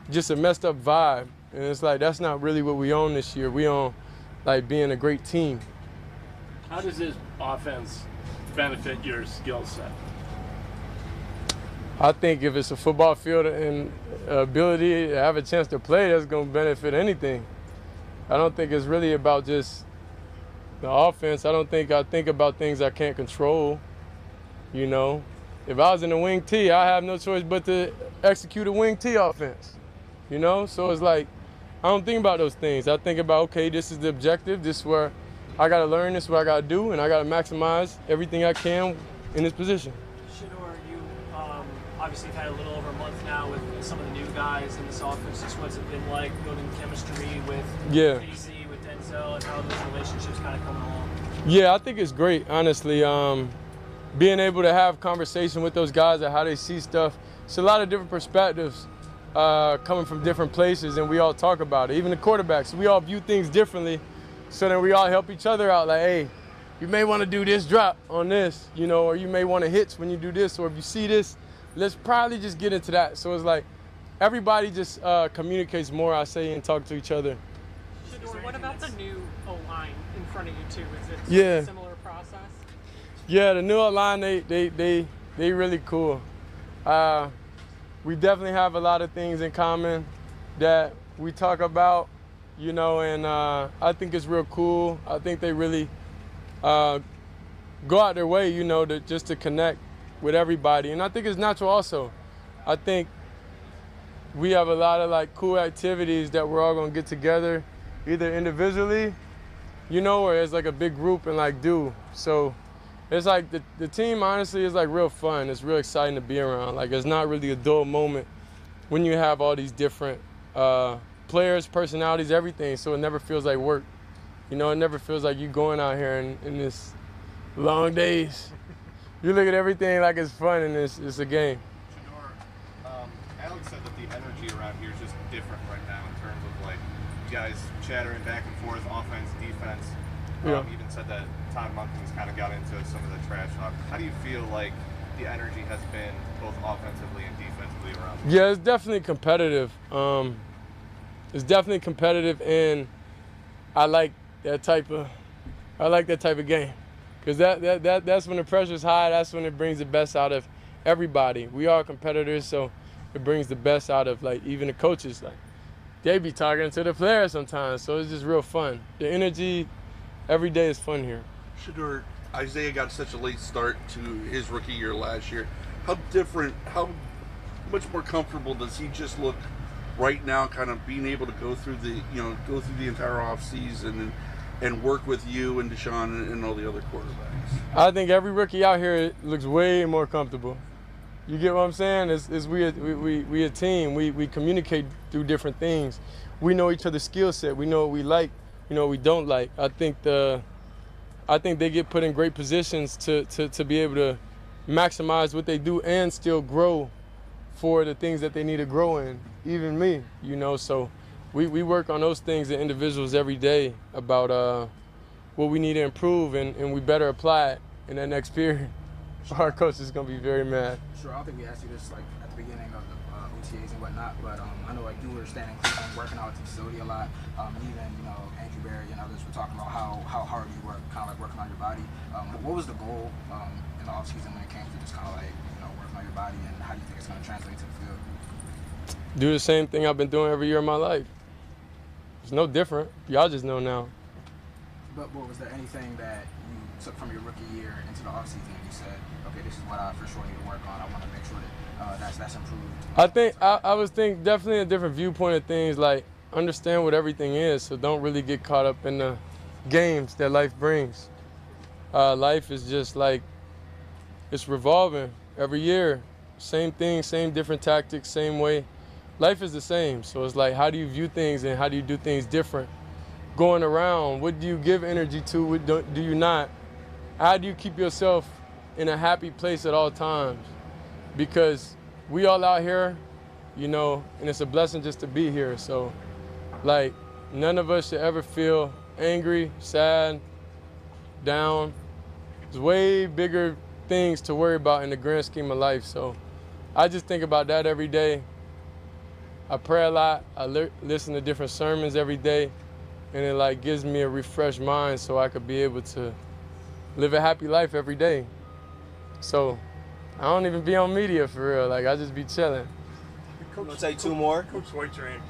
just a messed up vibe. And it's like, that's not really what we own this year. We own like being a great team. How does this offense benefit your skill set? I think if it's a football field and ability to have a chance to play, that's going to benefit anything. I don't think it's really about just the offense. I think about things I can't control. If I was in the wing T, I have no choice but to execute a wing T offense. So it's like, I don't think about those things. I think about, okay, this is the objective. This is where I got to learn. This is what I got to do, and I got to maximize everything I can in this position. Shador, you obviously have had a little over a month now with some of the new guys in this offense. Just what's it been like building chemistry with Casey, with Denzel, and how those relationships kind of coming along? Yeah, I think it's great, honestly. Being able to have conversation with those guys and how they see stuff. It's a lot of different perspectives coming from different places, and we all talk about it. Even the quarterbacks, we all view things differently, so then we all help each other out. Like, hey, you may want to do this drop on this, or you may want to hit when you do this, or if you see this, let's probably just get into that. So it's like everybody just communicates more, I say, and talk to each other. Shador, what about the new O-line in front of you too? Is it a similar process? Yeah, the new O-line, they really cool. We definitely have a lot of things in common that we talk about, and I think it's real cool. I think they really go out their way, to connect with everybody. And I think it's natural also. I think we have a lot of cool activities that we're all gonna get together, either individually, or as a big group and do. So it's like the team honestly is real fun. It's real exciting to be around. It's not really a dull moment when you have all these different players, personalities, everything. So it never feels like work. It never feels like you going out here in this long days. You look at everything like it's fun and it's a game. Shador, Alex said that the energy around here is just different right now in terms of guys chattering back and forth, offense, defense. Even said that Todd Monken's kind of got into some of the trash talk. How do you feel like the energy has been both offensively and defensively around here? Yeah, it's definitely competitive. And I like that type of game. Because that's when the pressure's high, that's when it brings the best out of everybody. We are competitors, so it brings the best out of even the coaches. They be talking to the players sometimes, so it's just real fun. The energy, every day is fun here. Shador, Isaiah got such a late start to his rookie year last year. How much more comfortable does he just look right now, kind of being able to go through the entire offseason and work with you and Deshaun and all the other quarterbacks? I think every rookie out here looks way more comfortable. You get what I'm saying? We a team. We communicate through different things. We know each other's skill set. We know what we like. We know what we don't like. I think they get put in great positions to be able to maximize what they do and still grow for the things that they need to grow in, even me, you know. So we work on those things in individuals every day about what we need to improve, and we better apply it in that next period. Our coach is going to be very mad. Sure, I don't think we asked you this like at the beginning of the OTAs and whatnot, but I know like you were standing Cleveland, working out at the facility a lot. Even Andrew Barry and others were talking about how hard you work, kind of like working on your body. What was the goal in the offseason when it came to just kind of like working on your body, and how do you think it's going to translate to the field? Do the same thing I've been doing every year of my life. It's no different. Y'all just know now. But was there anything that you took from your rookie year into the offseason and you said, okay, this is what I for sure need to work on. I want to make sure that that's improved? I think I was thinking definitely a different viewpoint of things, like understand what everything is, so don't really get caught up in the games that life brings. Life is just like, it's revolving every year. Same thing, same different tactics, same way. Life is the same, so it's like, how do you view things and how do you do things different? Going around, what do you give energy to, what do you not? How do you keep yourself in a happy place at all times? Because we all out here, and it's a blessing just to be here. So, like, none of us should ever feel angry, sad, down. There's way bigger things to worry about in the grand scheme of life. So I just think about that every day. I pray a lot. I listen to different sermons every day. And it like gives me a refreshed mind so I could be able to live a happy life every day. So I don't even be on media for real. Like, I just be chilling. Coach, take two more. Coach Schweitzer and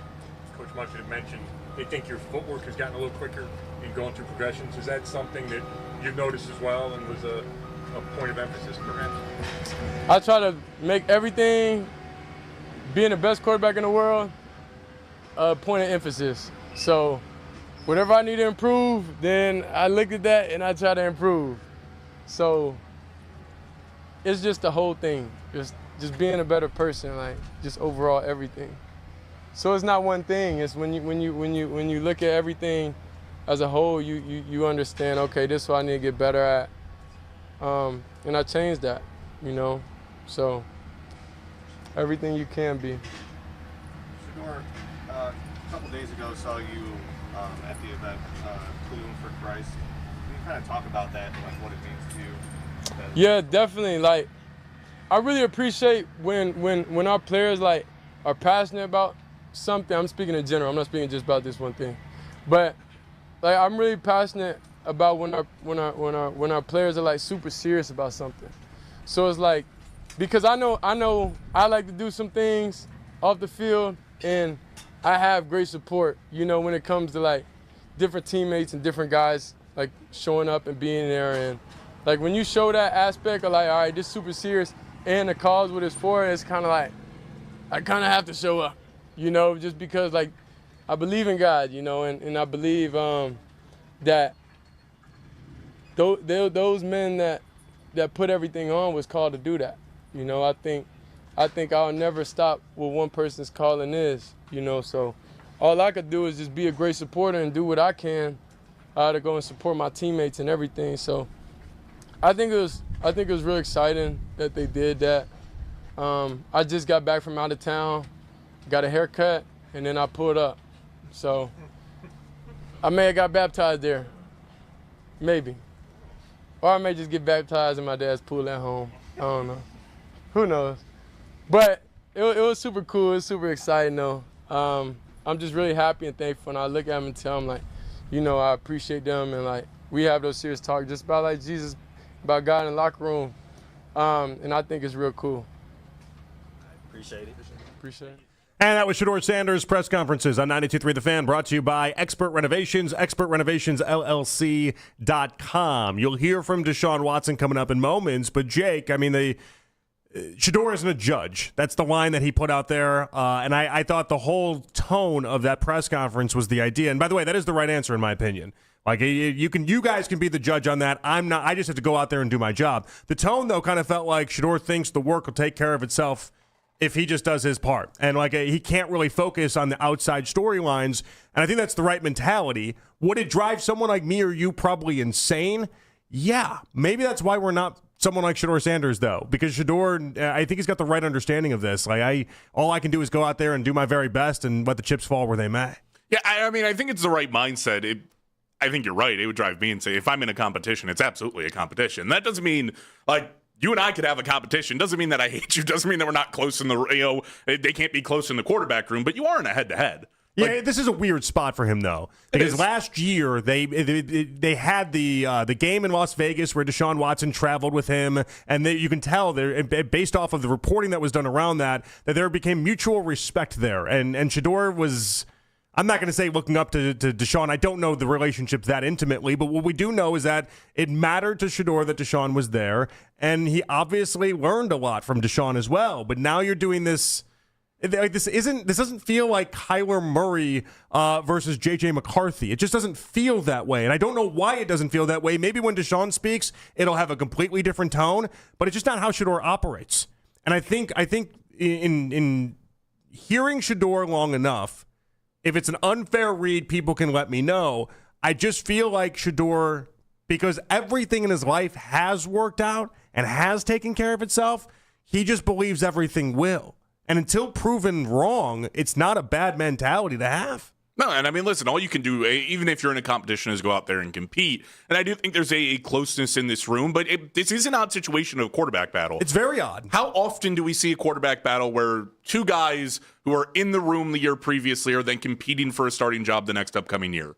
Coach Munson had mentioned they think your footwork has gotten a little quicker in going through progressions. Is that something that you've noticed as well and was a point of emphasis perhaps? I try to make everything, being the best quarterback in the world, a point of emphasis. So whatever I need to improve, then I look at that and I try to improve. So it's just the whole thing, just being a better person, like just overall everything. So it's not one thing. It's when you look at everything as a whole, you understand. Okay, this is what I need to get better at, and I changed that, So everything you can be. Shador, a couple days ago, saw you at the event, Cleveland for Christ. Can you kind of talk about that, like what it means to you? Yeah, definitely. Like, I really appreciate when our players like are passionate about something. I'm speaking in general. I'm not speaking just about this one thing, but like I'm really passionate about when our players are like super serious about something. So it's like, because I know I like to do some things off the field, and I have great support, when it comes to like different teammates and different guys like showing up and being there. And like when you show that aspect of like, all right, this is super serious and the cause what it's for, it's kind of like, I kind of have to show up, just because like I believe in God, and I believe that those men that put everything on was called to do that. I think I'll never stop what one person's calling is, so all I could do is just be a great supporter and do what I can to go and support my teammates and everything. So I think it was really exciting that they did that. I just got back from out of town, got a haircut, and then I pulled up. So I may have got baptized there, maybe. Or I may just get baptized in my dad's pool at home. I don't know. Who knows? But it was super cool. It was super exciting, though. I'm just really happy and thankful, and I look at them and tell them, like, I appreciate them, and, like, we have those serious talks just about, like, Jesus, about God in the locker room, and I think it's real cool. Appreciate it. Appreciate it. And that was Shador Sanders' press conferences on 92.3 The Fan, brought to you by Expert Renovations, expertrenovationsllc.com. You'll hear from Deshaun Watson coming up in moments, but Jake, Shador isn't a judge. That's the line that he put out there, and I thought the whole tone of that press conference was the idea. And by the way, that is the right answer in my opinion. Like, you guys can be the judge on that. I'm not. I just have to go out there and do my job. The tone, though, kind of felt like Shador thinks the work will take care of itself if he just does his part. And, like, he can't really focus on the outside storylines. And I think that's the right mentality. Would it drive someone like me or you probably insane? Yeah. Maybe that's why we're not someone like Shedeur Sanders, though, because Shedeur, I think he's got the right understanding of this. Like, all I can do is go out there and do my very best and let the chips fall where they may. Yeah, I mean, I think it's the right mindset. I think you're right. It would drive me insane. If I'm in a competition, it's absolutely a competition. That doesn't mean, like, you and I could have a competition. Doesn't mean that I hate you. Doesn't mean that we're not close in the, they can't be close in the quarterback room, but you are in a head-to-head. Yeah, this is a weird spot for him, though, because last year they had the game in Las Vegas where Deshaun Watson traveled with him, and you can tell based off of the reporting that was done around that there became mutual respect there, and Shedeur was. I'm not going to say looking up to Deshaun. I don't know the relationship that intimately, but what we do know is that it mattered to Shedeur that Deshaun was there, and he obviously learned a lot from Deshaun as well. But now you're doing this. Like this doesn't feel like Kyler Murray versus J.J. McCarthy. It just doesn't feel that way, and I don't know why it doesn't feel that way. Maybe when Deshaun speaks, it'll have a completely different tone, but it's just not how Shedeur operates. And I think in hearing Shedeur long enough, if it's an unfair read, people can let me know. I just feel like Shedeur, because everything in his life has worked out and has taken care of itself, he just believes everything will. And until proven wrong, it's not a bad mentality to have. No, and I mean, listen, all you can do, even if you're in a competition, is go out there and compete. And I do think there's a closeness in this room, but this is an odd situation of a quarterback battle. It's very odd. How often do we see a quarterback battle where two guys who are in the room the year previously are then competing for a starting job the next upcoming year?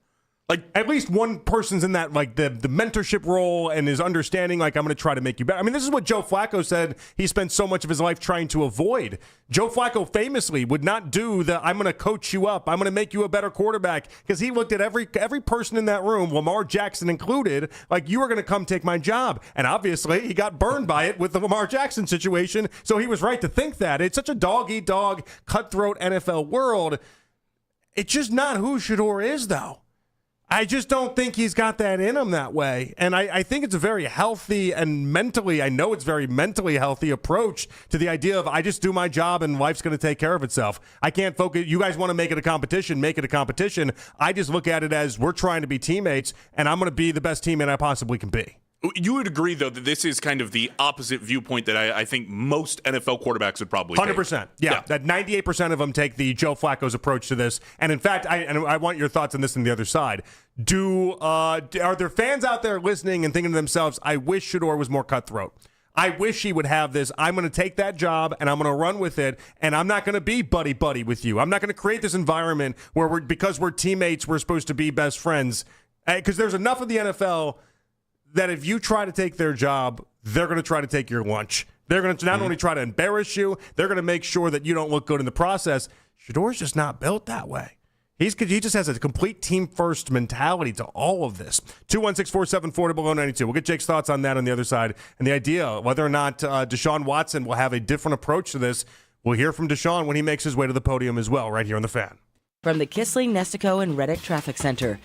Like, at least one person's in that, like, the mentorship role and is understanding, like, I'm going to try to make you better. I mean, this is what Joe Flacco said he spent so much of his life trying to avoid. Joe Flacco famously would not do the, I'm going to coach you up, I'm going to make you a better quarterback, because he looked at every person in that room, Lamar Jackson included, like, you are going to come take my job. And obviously, he got burned by it with the Lamar Jackson situation, so he was right to think that. It's such a dog-eat-dog, cutthroat NFL world. It's just not who Shedeur is, though. I just don't think he's got that in him that way. And I think it's a very healthy and mentally, I know it's very mentally healthy approach to the idea of I just do my job and life's going to take care of itself. I can't focus. You guys want to make it a competition, make it a competition. I just look at it as we're trying to be teammates and I'm going to be the best teammate I possibly can be. You would agree, though, that this is kind of the opposite viewpoint that I think most NFL quarterbacks would probably 100%. take. Yeah, that 98% of them take the Joe Flacco's approach to this. And in fact, I want your thoughts on this on the other side. Are there fans out there listening and thinking to themselves, I wish Shedeur was more cutthroat? I wish he would have this. I'm going to take that job and I'm going to run with it. And I'm not going to be buddy-buddy with you. I'm not going to create this environment where because we're teammates, we're supposed to be best friends. Because there's enough of the NFL that if you try to take their job, they're going to try to take your lunch. They're going to not only try to embarrass you, they're going to make sure that you don't look good in the process. Shedeur's just not built that way. He just has a complete team-first mentality to all of this. 216-474-0092. We'll get Jake's thoughts on that on the other side. And the idea, whether or not Deshaun Watson will have a different approach to this, we'll hear from Deshaun when he makes his way to the podium as well, right here on The Fan. From the Kissling, Nestico, and Reddick Traffic Center.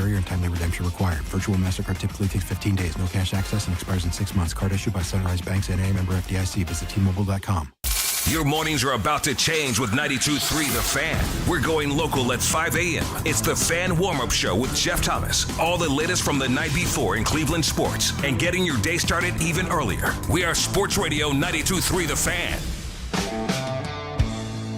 carrier and timely redemption required. Virtual MasterCard typically takes 15 days. No cash access and expires in 6 months. Card issued by Sunrise Banks N.A. member FDIC. Visit T-Mobile.com. Your mornings are about to change with 92.3 The Fan. We're going local at 5 a.m. It's The Fan Warm-Up Show with Jeff Thomas. All the latest from the night before in Cleveland sports and getting your day started even earlier. We are Sports Radio 92.3 The Fan.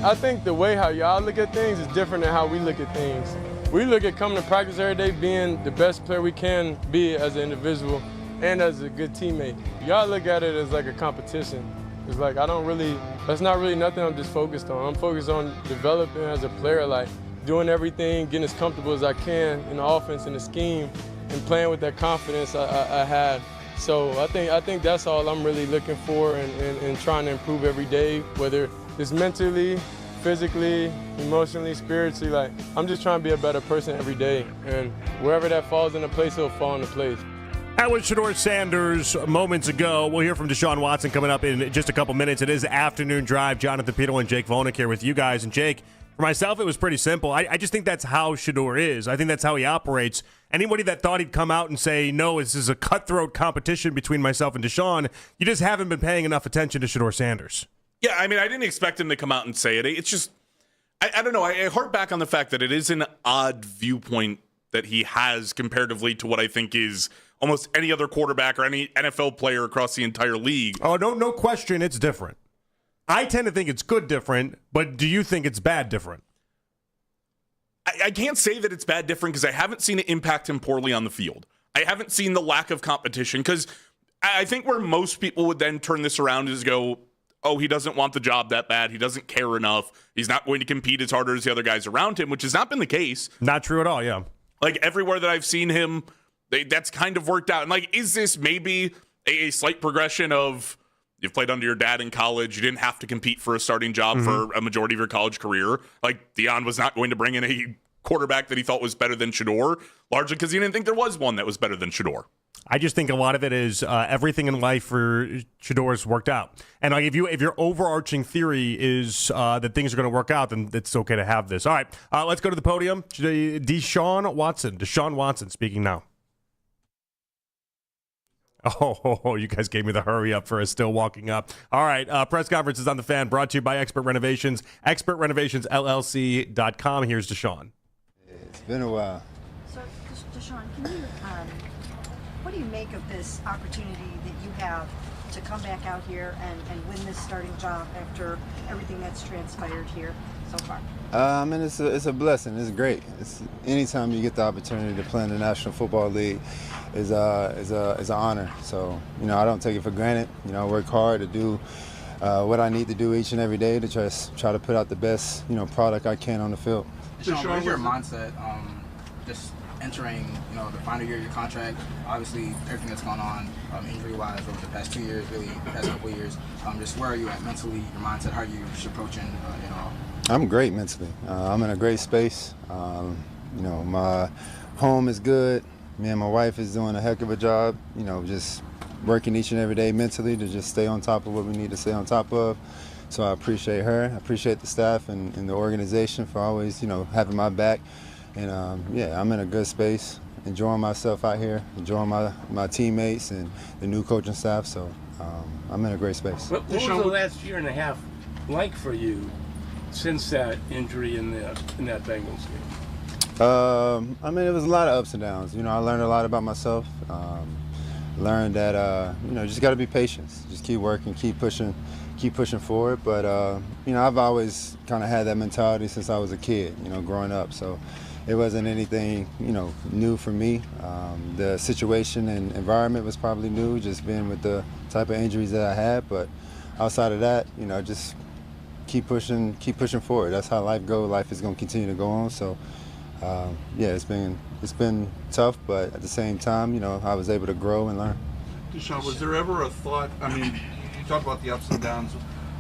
I think the way how y'all look at things is different than how we look at things. We look at coming to practice every day being the best player we can be as an individual and as a good teammate. Y'all look at it as like a competition. It's like that's not really nothing I'm just focused on. I'm focused on developing as a player, like doing everything, getting as comfortable as I can in the offense and the scheme and playing with that confidence I had. So I think that's all I'm really looking for and trying to improve every day, whether it's mentally, physically, emotionally, spiritually. Like, I'm just trying to be a better person every day. And wherever that falls into place, it'll fall into place. That was Shedeur Sanders moments ago. We'll hear from Deshaun Watson coming up in just a couple minutes. It is Afternoon Drive. Jonathan Peterlin, Jake Volnick here with you guys. And Jake, for myself, it was pretty simple. I just think that's how Shedeur is. I think that's how he operates. Anybody that thought he'd come out and say, no, this is a cutthroat competition between myself and Deshaun, you just haven't been paying enough attention to Shedeur Sanders. Yeah, I mean, I didn't expect him to come out and say it. It's just, I don't know. I harp back on the fact that it is an odd viewpoint that he has comparatively to what I think is almost any other quarterback or any NFL player across the entire league. Oh, no question, it's different. I tend to think it's good different, but do you think it's bad different? I can't say that it's bad different because I haven't seen it impact him poorly on the field. I haven't seen the lack of competition because I think where most people would then turn this around is go, oh, he doesn't want the job that bad. He doesn't care enough. He's not going to compete as hard as the other guys around him, which has not been the case. Not true at all, yeah. Like everywhere that I've seen him, that's kind of worked out. And like, is this maybe a slight progression of you've played under your dad in college, you didn't have to compete for a starting job for a majority of your college career? Like Deion was not going to bring in a quarterback that he thought was better than Shedeur, largely because he didn't think there was one that was better than Shedeur. I just think a lot of it is everything in life for Shedeur's worked out. And like if your overarching theory is that things are going to work out, then it's okay to have this. All right, let's go to the podium. Deshaun Watson speaking now. Oh, you guys gave me the hurry up for us still walking up. All right, press conference is on the Fan, brought to you by Expert Renovations, expertrenovationsllc.com. Here's Deshaun. It's been a while. So, Deshaun, can you, what do you make of this opportunity that you have to come back out here and win this starting job after everything that's transpired here so far? I mean, it's a blessing. It's great. It's anytime you get the opportunity to play in the National Football League is an honor. So, I don't take it for granted. I work hard to do what I need to do each and every day to try to put out the best, product I can on the field. Deshaun, what is your mindset just entering, the final year of your contract? Obviously, everything that's gone on injury-wise over the past 2 years, really the past couple of years. Just where are you at mentally, your mindset, how are you approaching it all? I'm great mentally. I'm in a great space. My home is good. Me and my wife is doing a heck of a job, just working each and every day mentally to just stay on top of what we need to stay on top of. So I appreciate her. I appreciate the staff and the organization for always, having my back. And I'm in a good space, enjoying myself out here, enjoying my teammates and the new coaching staff. So I'm in a great space. What was the last year and a half like for you since that injury in that Bengals game? I mean, it was a lot of ups and downs. I learned a lot about myself. Learned that, just got to be patient. Just keep working, keep pushing forward. But, I've always kind of had that mentality since I was a kid, growing up. So it wasn't anything, new for me. The situation and environment was probably new, just being with the type of injuries that I had. But outside of that, just keep pushing forward. That's how life goes. Life is going to continue to go on. So, it's been tough, but at the same time, I was able to grow and learn. Deshaun, was there ever a thought? I mean, you talked about the ups and downs.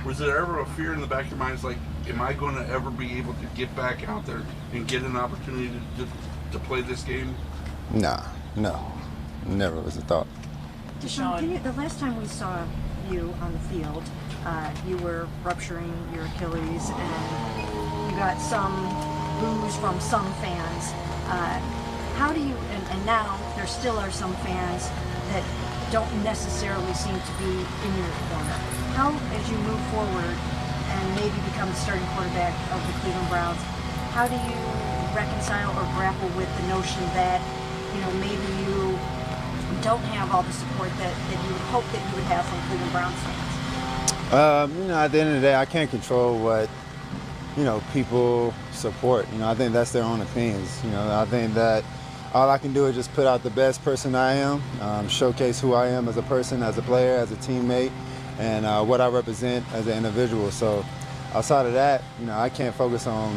Was there ever a fear in the back of your mind? It's like, am I going to ever be able to get back out there and get an opportunity to play this game? No, never was a thought. Deshaun, the last time we saw you on the field, you were rupturing your Achilles, and you got some boos from some fans. How do you, and now there still are some fans that don't necessarily seem to be in your corner. How, as you move forward and maybe become the starting quarterback of the Cleveland Browns, how do you reconcile or grapple with the notion that, maybe you don't have all the support that you would hope that you would have from Cleveland Browns fans? At the end of the day, I can't control what, people support. I think that's their own opinions. I think that all I can do is just put out the best person I am, showcase who I am as a person, as a player, as a teammate, and what I represent as an individual. So outside of that, I can't focus on,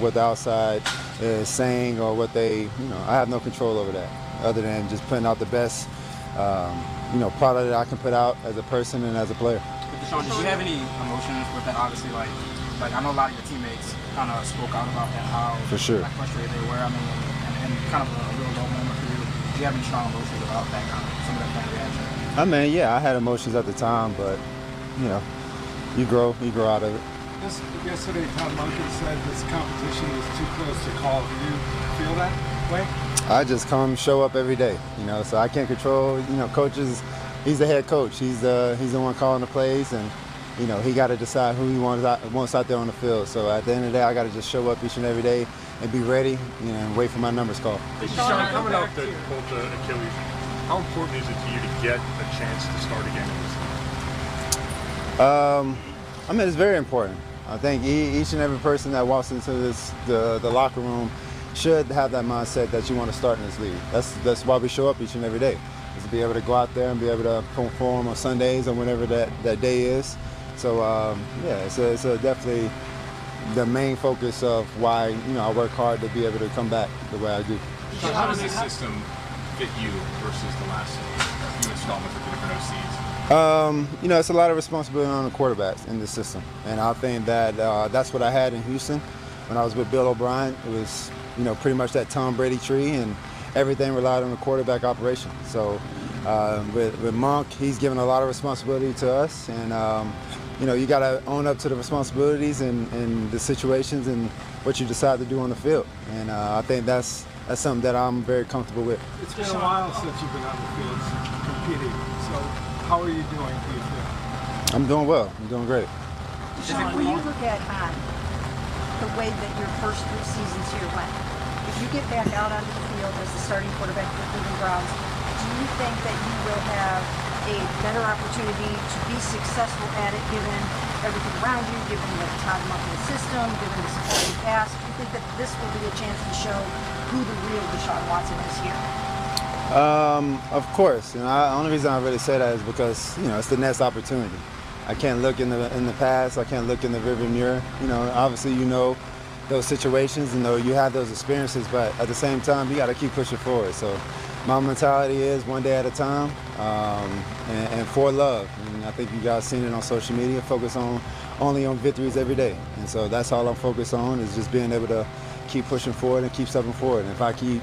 what the outside is saying or what they, I have no control over that other than just putting out the best, product that I can put out as a person and as a player. Deshaun, did you have any emotions with that? Obviously, like I know a lot of your teammates kind of spoke out about that, how For sure. Frustrated they were. And kind of a real low moment for you. Do you have any strong emotions about that kind of some of that kind of reaction? Yeah, I had emotions at the time, but you grow out of it. Yesterday, Todd Monken said this competition is too close to call. Do you feel that way? I just show up every day, so I can't control, coaches. He's the head coach. He's the one calling the plays, and he got to decide who he wants out there on the field. So at the end of the day, I got to just show up each and every day and be ready, and wait for my numbers called. Sean, coming off the Achilles, how important is it to you to get a chance to start again in this? It's very important. I think each and every person that walks into the locker room should have that mindset that you want to start in this league. That's why we show up each and every day, is to be able to go out there and be able to perform on Sundays or whenever that day is. So it's definitely the main focus of why I work hard to be able to come back the way I do. So how does this system fit you versus the last few installments with the different OCs? It's a lot of responsibility on the quarterbacks in the system, and I think that that's what I had in Houston when I was with Bill O'Brien. It was pretty much that Tom Brady tree, and everything relied on the quarterback operation. So with Monk, he's given a lot of responsibility to us, and you got to own up to the responsibilities and the situations and what you decide to do on the field. And I think that's something that I'm very comfortable with. It's been a while since you've been on the field competing. So how are you doing, do you feel? I'm doing well. I'm doing great. Sean, when you look at the way that your first 3 seasons here went, if you get back out onto the field as the starting quarterback for the Cleveland Browns, do you think that you will have a better opportunity to be successful at it, given everything around you, given the Todd Monken system, given the supporting cast? Do you think that this will be a chance to show who the real Deshaun Watson is here? Of course. The only reason I really say that is because it's the next opportunity. I can't look in the past. I can't look in the rearview mirror. Obviously those situations and you have those experiences, but at the same time you got to keep pushing forward. So my mentality is one day at a time, and for love. And I think you guys seen it on social media. Focus only on victories every day, and so that's all I'm focused on, is just being able to keep pushing forward and keep stepping forward. And if I keep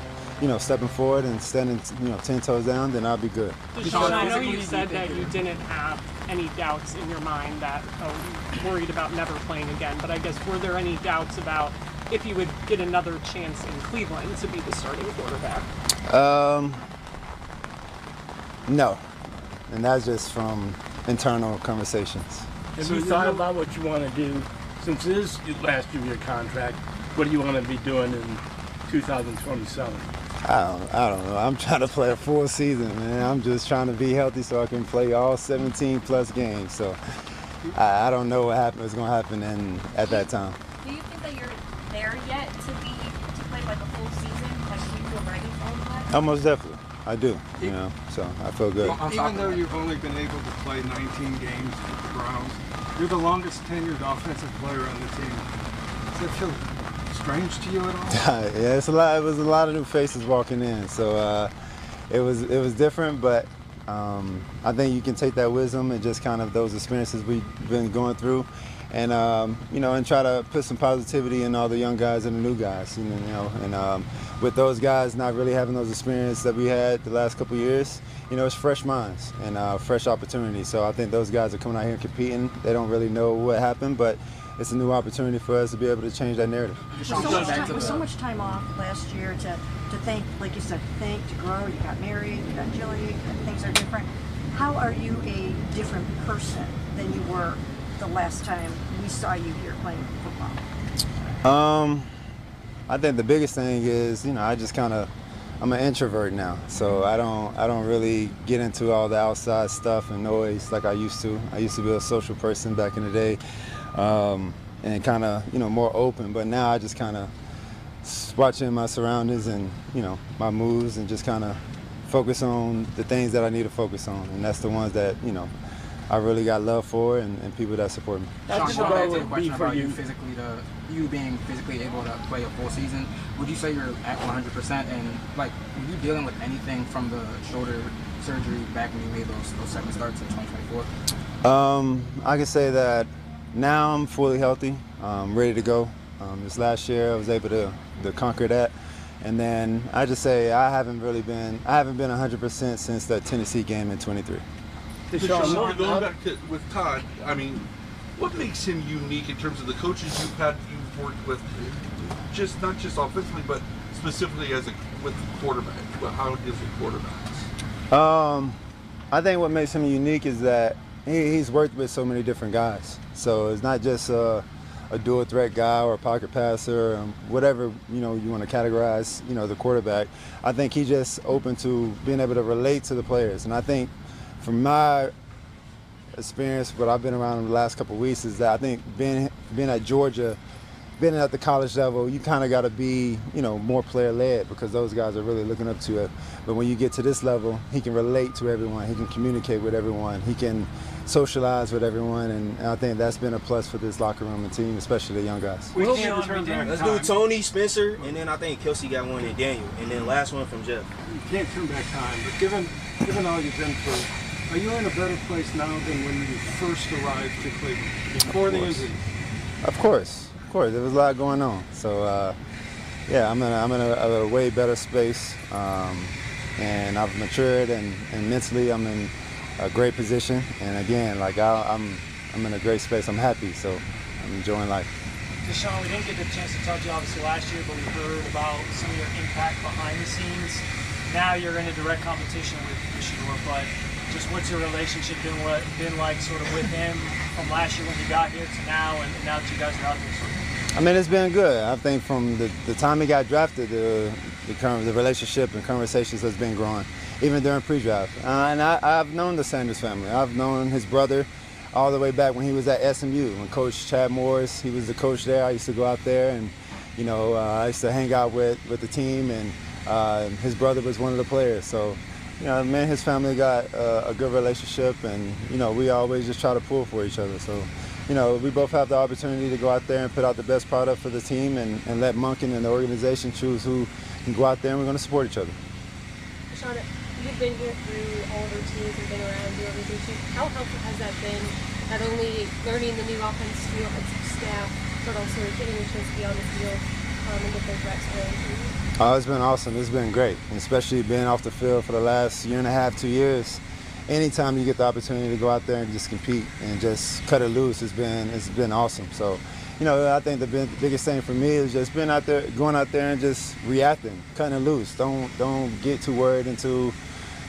stepping forward and standing 10 toes down, then I'll be good. Deshaun, I know you said that you didn't have any doubts in your mind that you worried about never playing again, but I guess were there any doubts about if you would get another chance in Cleveland to be the starting quarterback? No, and that's just from internal conversations. Have you thought about what you want to do, since it is the last year of your contract? What do you want to be doing in 2027? I don't know. I'm trying to play a full season, man. I'm just trying to be healthy so I can play all 17 plus games. So I don't know what's going to happen at that time. Do you think that you're there yet to play like a full season? Like, do you feel ready for all of that? Oh, most definitely. I do. So I feel good. Even though you've only been able to play 19 games with the Browns, you're the longest tenured offensive player on the team. Does that feel strange to you at all? Yeah, it was a lot of new faces walking in, so it was different. But I think you can take that wisdom and just kind of those experiences we've been going through, and and try to put some positivity in all the young guys and the new guys. And with those guys not really having those experiences that we had the last couple of years, it's fresh minds and fresh opportunities. So I think those guys are coming out here and competing. They don't really know what happened, but it's a new opportunity for us to be able to change that narrative. With so much time off last year to think, like you said, to grow. You got married, you got Jilly, things are different. How are you a different person than you were the last time we saw you here playing football? I think the biggest thing is, I just I'm an introvert now, so I don't really get into all the outside stuff and noise like I used to. I used to be a social person back in the day, and kind of, more open. But now I just kind of watching my surroundings and, my moves, and just kind of focus on the things that I need to focus on, and that's the ones that, I really got love for, and people that support me. Sean, back to the question about you being physically able to play a full season. Would you say you're at 100%? And were you dealing with anything from the shoulder surgery back when you made those 7 starts in 2024? I can say that now I'm fully healthy, ready to go. This last year I was able to conquer that. And then I just say I haven't been 100% since that Tennessee game in 23. Sean, going back to with Todd, I mean, what makes him unique in terms of the coaches you've worked with, not just offensively, but specifically with quarterback? How is the quarterbacks? I think what makes him unique is that he's worked with so many different guys. So it's not just a dual threat guy or a pocket passer, whatever you want to categorize the quarterback. I think he's just open to being able to relate to the players, and I think from my experience, what I've been around in the last couple of weeks, is that I think being at Georgia, being at the college level, you kind of got to be, more player-led, because those guys are really looking up to it. But when you get to this level, he can relate to everyone. He can communicate with everyone. He can socialize with everyone, and I think that's been a plus for this locker room and team, especially the young guys. Let's do Tony, Spencer, and then I think Kelsey got one, and Daniel, and then last one from Jeff. You can't turn back time, but given all you've been through, are you in a better place now than when you first arrived to Cleveland, before the injury? Of course. There was a lot going on. So, I'm in a way better space, and I've matured, and mentally I'm in a great position. And again, I'm in a great space. I'm happy, so I'm enjoying life. Deshaun, we didn't get the chance to talk to you obviously last year, but we heard about some of your impact behind the scenes. Now you're in a direct competition with Shedeur, but just what's your relationship been like sort of with him from last year when you got here to now, and now that you guys are out there? Sort of? I mean, it's been good. I think from the time he got drafted, the relationship and conversations has been growing, even during pre-draft. And I've known the Sanders family. I've known his brother all the way back when he was at SMU, when Coach Chad Morris, he was the coach there. I used to go out there, and I used to hang out with the team, and his brother was one of the players. So, me and his family got a good relationship, and we always just try to pull for each other. So, we both have the opportunity to go out there and put out the best product for the team, and let Monken and the organization choose who can go out there, and we're going to support each other. Sean, you've been here through all the routines and been around the organization. How helpful has that been, not only learning the new offensive staff, but also getting a chance to be on the field and get those reps early? Oh, it's been awesome. It's been great, especially being off the field for the last 1.5 to 2 years. Anytime you get the opportunity to go out there and just compete and just cut it loose, it's been awesome. So, I think the biggest thing for me is just going out there and just reacting, cutting it loose. Don't get too worried into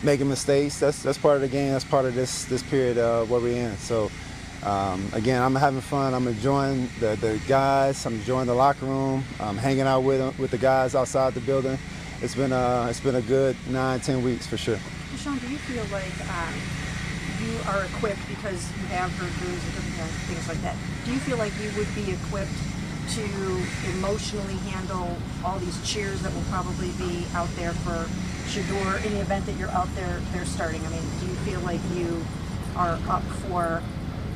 making mistakes. That's part of the game. That's part of this period where we're in. So, again, I'm having fun. I'm enjoying the guys. I'm enjoying the locker room. I'm hanging out with the guys outside the building. It's been a good 9-10 weeks for sure. Deshaun, do you feel like you are equipped, because you have surgeries and different things like that? Do you feel like you would be equipped to emotionally handle all these cheers that will probably be out there for Shedeur in the event that you're out there they're starting? I mean, do you feel like you are up for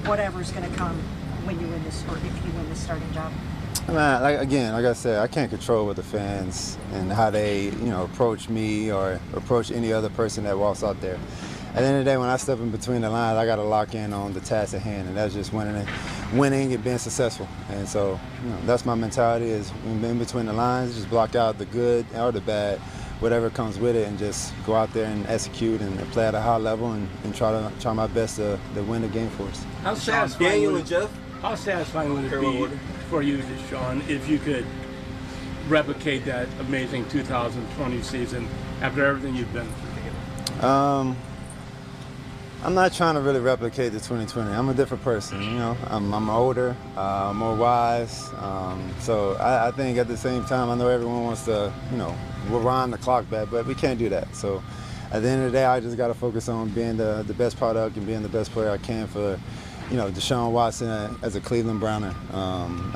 whatever's going to come when you win this, or if you win this starting job? Man, like I said, I can't control what the fans and how they, approach me or approach any other person that walks out there. At the end of the day, when I step in between the lines, I got to lock in on the task at hand, and that's just winning and being successful. And so, that's my mentality: is in between the lines, just block out the good or the bad, whatever comes with it, and just go out there and execute and play at a high level and try my best to win the game for us. How sad, Daniel and Jeff? How satisfying would it be for you, Deshaun, if you could replicate that amazing 2020 season after everything you've been through? I'm not trying to really replicate the 2020. I'm a different person, you know. I'm older, more wise. So I think at the same time, I know everyone wants to, you know, rewind the clock back, but we can't do that. So at the end of the day, I just got to focus on being the best product and being the best player I can for, you know, Deshaun Watson as a Cleveland Browner,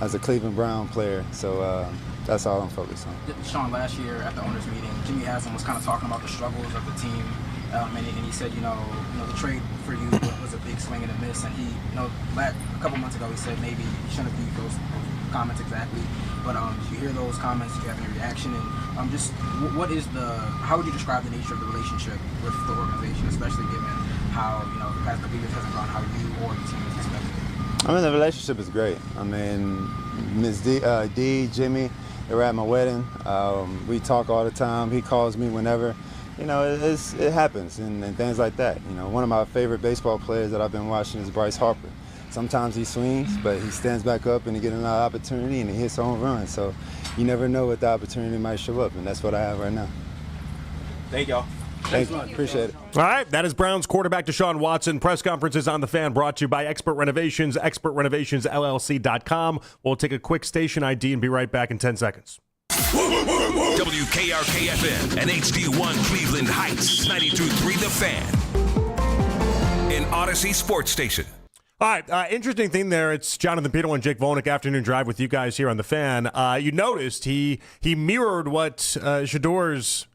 as a Cleveland Brown player. So that's all I'm focused on. Deshaun, last year at the owners' meeting, Jimmy Haslam was kind of talking about the struggles of the team. And he said, you know, the trade for you was a big swing and a miss. And he, you know, a couple months ago, he said maybe he shouldn't have used those comments exactly. But did you hear those comments? Did you have any reaction? And just how would you describe the nature of the relationship with the organization, especially given how, you know, the past couple years hasn't gone how you or the team is expected? I mean, the relationship is great. I mean, Ms. D, Jimmy, they were at my wedding. We talk all the time. He calls me whenever. You know, it happens and things like that. You know, one of my favorite baseball players that I've been watching is Bryce Harper. Sometimes he swings, but he stands back up and he gets another opportunity and he hits home run. So you never know what the opportunity might show up, and that's what I have right now. Thank y'all. Thank you. Appreciate it. All right, that is Browns quarterback Deshaun Watson. Press conferences on the Fan brought to you by Expert Renovations, expertrenovationsllc.com. We'll take a quick station ID and be right back in 10 seconds. WKRK-FM and HD1 Cleveland Heights, 92.3 The Fan. An Odyssey Sports Station. All right, interesting thing there. It's Jonathan Peterlin and Jake Volnick, Afternoon Drive with you guys here on The Fan. You noticed he mirrored what Shador's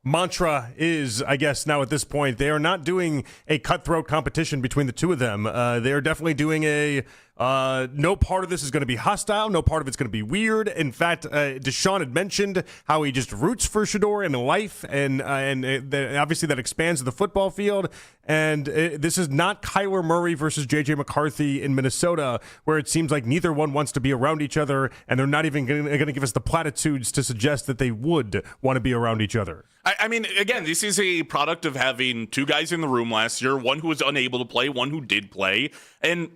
mantra is, I guess, now at this point. They are not doing a cutthroat competition between the two of them. They are definitely doing no part of this is going to be hostile. No part of it's going to be weird. In fact, Deshaun had mentioned how he just roots for Shador in life, and obviously that expands the football field. And this is not Kyler Murray versus J.J. McCarthy in Minnesota, where it seems like neither one wants to be around each other, and they're not even going to give us the platitudes to suggest that they would want to be around each other. I mean, again, this is a product of having two guys in the room last year, one who was unable to play, one who did play. And,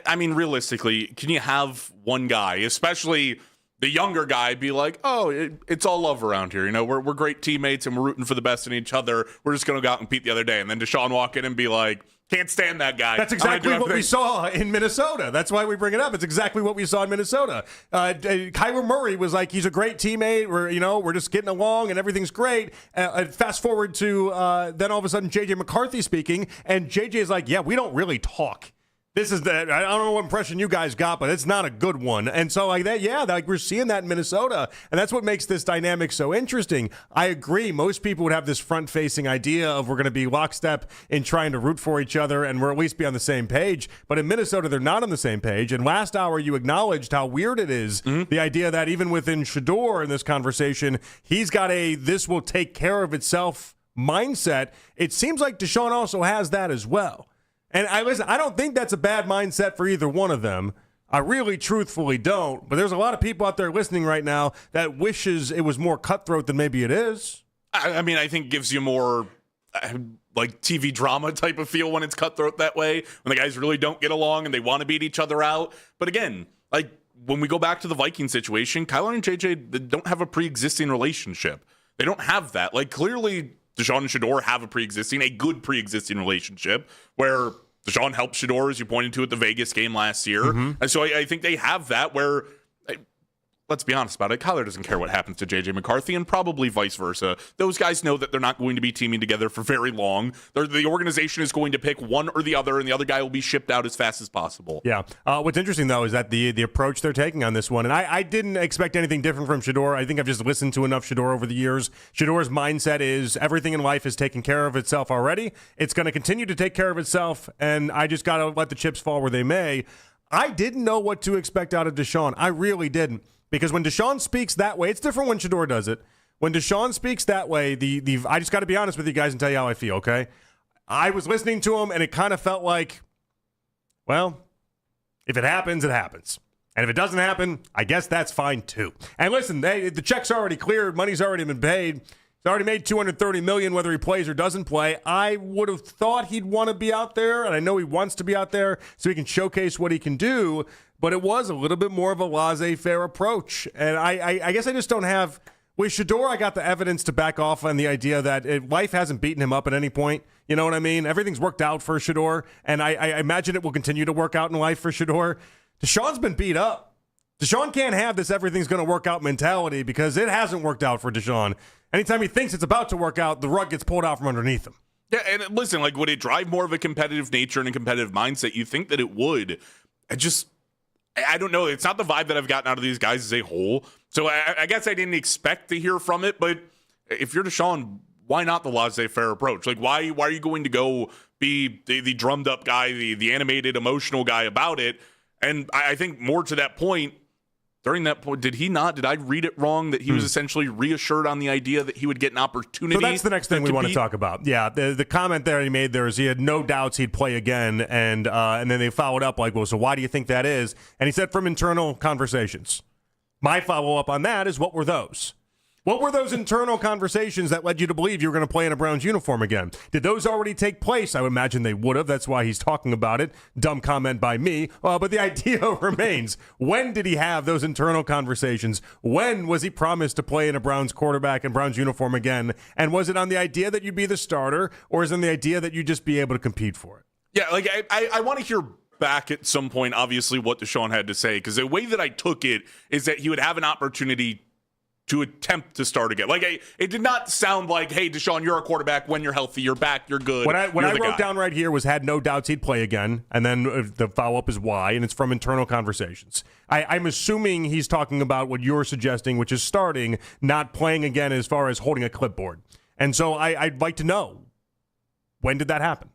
I mean, realistically, can you have one guy, especially the younger guy, be like, oh, it's all love around here. You know, we're great teammates and we're rooting for the best in each other. We're just going to go out and compete the other day. And then Deshaun walk in and be like, can't stand that guy. That's exactly what we saw in Minnesota. That's why we bring it up. It's exactly what we saw in Minnesota. Kyler Murray was like, he's a great teammate. We're just getting along and everything's great. Fast forward to then all of a sudden J.J. McCarthy speaking, and J.J. is like, yeah, we don't really talk. This is I don't know what impression you guys got, but it's not a good one. And so like that, yeah, like we're seeing that in Minnesota. And that's what makes this dynamic so interesting. I agree. Most people would have this front-facing idea of we're going to be lockstep in trying to root for each other and we're at least be on the same page. But in Minnesota, they're not on the same page. And last hour, you acknowledged how weird it is, the idea that even within Shador in this conversation, he's got a this will take care of itself mindset. It seems like Deshaun also has that as well. And I don't think that's a bad mindset for either one of them. I really truthfully don't. But there's a lot of people out there listening right now that wishes it was more cutthroat than maybe it is. I mean, I think it gives you more like TV drama type of feel when it's cutthroat that way, when the guys really don't get along and they want to beat each other out. But again, like when we go back to the Viking situation, Kyler and JJ, they don't have a pre-existing relationship. They don't have that. Like clearly Deshaun and Shador have a good pre-existing relationship where Deshaun helped Shador, as you pointed to at the Vegas game last year. And so I think they have that where, let's be honest about it, Kyler doesn't care what happens to J.J. McCarthy and probably vice versa. Those guys know that they're not going to be teaming together for very long. The organization is going to pick one or the other, and the other guy will be shipped out as fast as possible. Yeah. What's interesting, though, is that the approach they're taking on this one, and I didn't expect anything different from Shador. I think I've just listened to enough Shador over the years. Shador's mindset is everything in life is taking care of itself already. It's going to continue to take care of itself, and I just got to let the chips fall where they may. I didn't know what to expect out of Deshaun. I really didn't. Because when Deshaun speaks that way, it's different when Shador does it. When Deshaun speaks that way, I just got to be honest with you guys and tell you how I feel, okay? I was listening to him, and it kind of felt like, well, if it happens, it happens. And if it doesn't happen, I guess that's fine too. And listen, the check's already cleared. Money's already been paid. He's already made $230 million whether he plays or doesn't play. I would have thought he'd want to be out there, and I know he wants to be out there so he can showcase what he can do, but it was a little bit more of a laissez-faire approach. And I guess I just don't have – with Shedeur, I got the evidence to back off on the idea that life hasn't beaten him up at any point. You know what I mean? Everything's worked out for Shedeur, and I imagine it will continue to work out in life for Shedeur. Deshaun's been beat up. Deshaun can't have this everything's going to work out mentality because it hasn't worked out for Deshaun. Anytime he thinks it's about to work out, the rug gets pulled out from underneath him. Yeah, and listen, like, would it drive more of a competitive nature and a competitive mindset? You think that it would. I don't know. It's not the vibe that I've gotten out of these guys as a whole. So I guess I didn't expect to hear from it. But if you're Deshaun, why not the laissez-faire approach? Like, why are you going to go be the drummed up guy, the animated, emotional guy about it? And I think more to that point, during that point, did I read it wrong that he was essentially reassured on the idea that he would get an opportunity? So that's the next thing we want to talk about. Yeah, the comment there he made there is he had no doubts he'd play again, and then they followed up like, well, so why do you think that is? And he said from internal conversations. My follow-up on that is, what were those? What were those internal conversations that led you to believe you were going to play in a Browns uniform again? Did those already take place? I would imagine they would have. That's why he's talking about it. Dumb comment by me. But the idea remains. When did he have those internal conversations? When was he promised to play in a Browns quarterback and Browns uniform again? And was it on the idea that you'd be the starter, or is it on the idea that you'd just be able to compete for it? Yeah, like I want to hear back at some point, obviously, what Deshaun had to say, because the way that I took it is that he would have an opportunity to attempt to start again. Like, it did not sound like, hey, Deshaun, you're a quarterback. When you're healthy, you're back, you're good. What I wrote down right here was had no doubts he'd play again, and then the follow-up is why, and it's from internal conversations. I'm assuming he's talking about what you're suggesting, which is starting, not playing again as far as holding a clipboard. And so I'd like to know, when did that happen?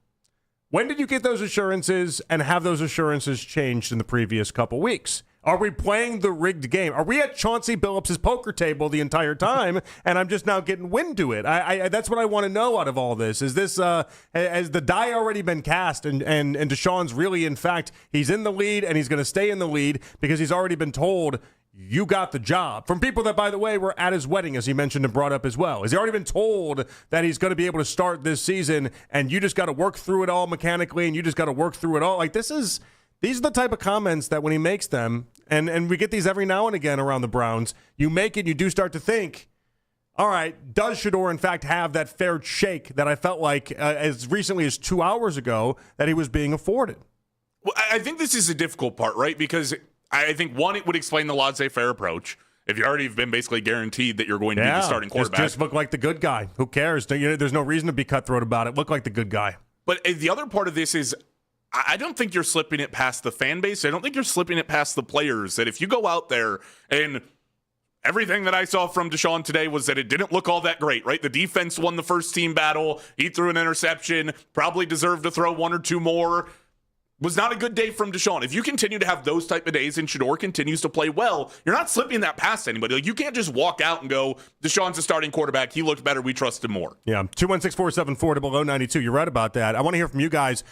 When did you get those assurances, and have those assurances changed in the previous couple weeks? Are we playing the rigged game? Are we at Chauncey Billups' poker table the entire time, and I'm just now getting wind to it? That's what I want to know out of all this. Is this has the die already been cast, and Deshaun's really, in fact, he's in the lead, and he's going to stay in the lead because he's already been told, you got the job. From people that, by the way, were at his wedding, as he mentioned and brought up as well. Has he already been told that he's going to be able to start this season, and you just got to work through it all mechanically, and you just got to work through it all? Like, these are the type of comments that when he makes them, and we get these every now and again around the Browns, you make it, you do start to think, all right, does Shedeur in fact have that fair shake that I felt like as recently as 2 hours ago that he was being afforded? Well, I think this is a difficult part, right? Because I think, one, it would explain the laissez-faire approach. If you already have been basically guaranteed that you're going to be the starting quarterback. Just look like the good guy. Who cares? There's no reason to be cutthroat about it. Look like the good guy. But the other part of this is, I don't think you're slipping it past the fan base. I don't think you're slipping it past the players. That if you go out there and everything that I saw from Deshaun today was that it didn't look all that great, right? The defense won the first team battle. He threw an interception, probably deserved to throw one or two more. Was not a good day from Deshaun. If you continue to have those type of days and Shedeur continues to play well, you're not slipping that past anybody. Like, you can't just walk out and go, Deshaun's a starting quarterback. He looked better. We trust him more. Yeah, 216-474-0092. You're right about that. I want to hear from you guys.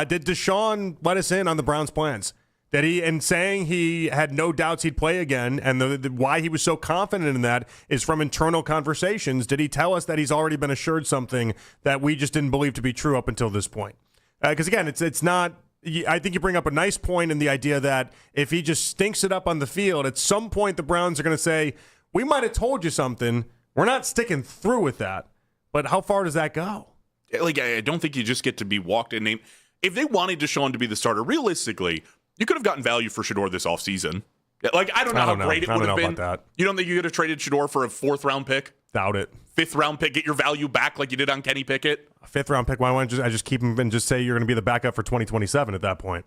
Did Deshaun let us in on the Browns' plans? That he, in saying he had no doubts he'd play again, and why he was so confident in that is from internal conversations. Did he tell us that he's already been assured something that we just didn't believe to be true up until this point? Because, again, it's not... I think you bring up a nice point in the idea that if he just stinks it up on the field, at some point the Browns are going to say, we might have told you something. We're not sticking through with that. But how far does that go? Like, I don't think you just get to be walked in. If they wanted Deshaun to be the starter, realistically, you could have gotten value for Shedeur this offseason. Like, I don't know how great it would have been. About that. You don't think you could have traded Shedeur for a 4th-round pick? Doubt it. 5th-round pick, get your value back like you did on Kenny Pickett? A 5th-round pick, why don't I just keep him and just say you're going to be the backup for 2027 at that point?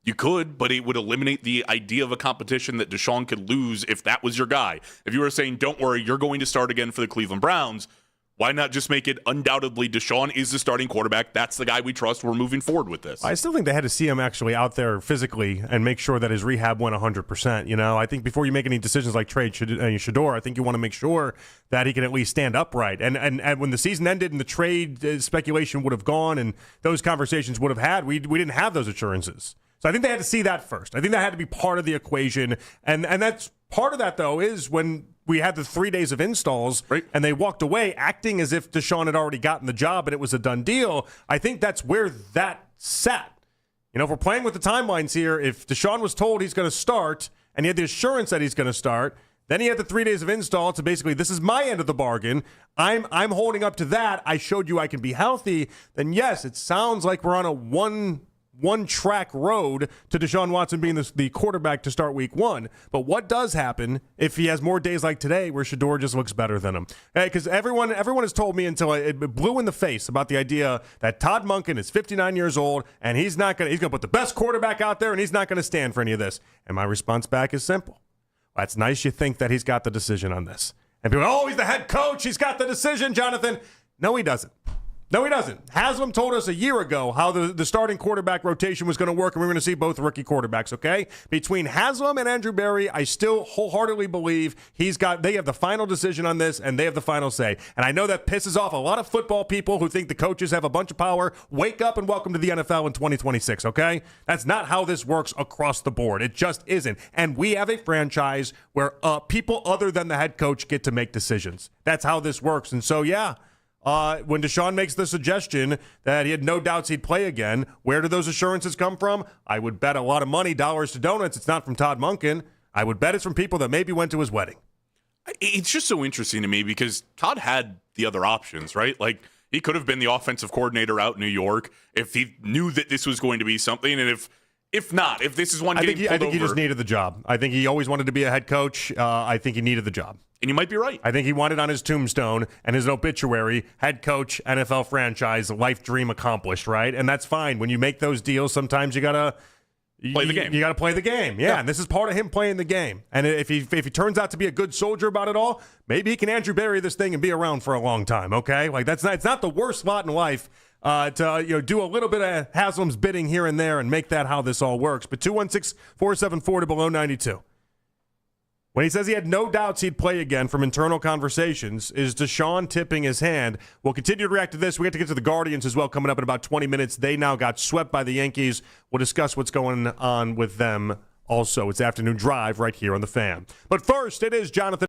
You could, but it would eliminate the idea of a competition that Deshaun could lose if that was your guy. If you were saying, don't worry, you're going to start again for the Cleveland Browns, why not just make it undoubtedly Deshaun is the starting quarterback? That's the guy we trust. We're moving forward with this. I still think they had to see him actually out there physically and make sure that his rehab went 100%. I think before you make any decisions like trade Shedeur, I think you want to make sure that he can at least stand upright. And when the season ended and the trade speculation would have gone and those conversations would have had, we didn't have those assurances. So I think they had to see that first. I think that had to be part of the equation. And that's part of that, though, is when we had the 3 days of installs, and they walked away acting as if Deshaun had already gotten the job and it was a done deal. I think that's where that sat. You know, if we're playing with the timelines here, if Deshaun was told he's going to start and he had the assurance that he's going to start, then he had the 3 days of install to basically, this is my end of the bargain. I'm holding up to that. I showed you I can be healthy. Then yes, it sounds like we're on a one-track road to Deshaun Watson being the quarterback to start week 1. But what does happen if he has more days like today where Shedeur just looks better than him? Because everyone has told me until it blew in the face about the idea that Todd Monken is 59 years old and he's going to put the best quarterback out there and he's not going to stand for any of this. And my response back is simple. That's nice you think that he's got the decision on this. And people go, he's the head coach. He's got the decision, Jonathan. No, he doesn't. No, he doesn't. Haslam told us a year ago how the starting quarterback rotation was going to work, and we're going to see both rookie quarterbacks, okay? Between Haslam and Andrew Berry, I still wholeheartedly believe they have the final decision on this, and they have the final say. And I know that pisses off a lot of football people who think the coaches have a bunch of power. Wake up and welcome to the NFL in 2026, okay? That's not how this works across the board. It just isn't. And we have a franchise where people other than the head coach get to make decisions. That's how this works. And so, yeah. When Deshaun makes the suggestion that he had no doubts he'd play again, where do those assurances come from? I would bet a lot of money, dollars to donuts, it's not from Todd Monken. I would bet it's from people that maybe went to his wedding. It's just so interesting to me because Todd had the other options, right? Like, he could have been the offensive coordinator out in New York if he knew that this was going to be something. And if not, if this is one getting pulled over. I think he just needed the job. I think he always wanted to be a head coach. I think he needed the job. And you might be right. I think he wanted on his tombstone and his obituary, head coach, NFL franchise, life dream accomplished, right? And that's fine. When you make those deals, sometimes you got to play the game. You got to play the game. Yeah, and this is part of him playing the game. And if he turns out to be a good soldier about it all, maybe he can Andrew Berry this thing and be around for a long time, okay? Like it's not the worst lot in life to do a little bit of Haslam's bidding here and there and make that how this all works. But 216-474 to below 92. When he says he had no doubts he'd play again from internal conversations, is Deshaun tipping his hand? We'll continue to react to this. We get to get to the Guardians as well coming up in about 20 minutes. They now got swept by the Yankees. We'll discuss what's going on with them also. It's Afternoon Drive right here on The Fan. But first, it is Jonathan.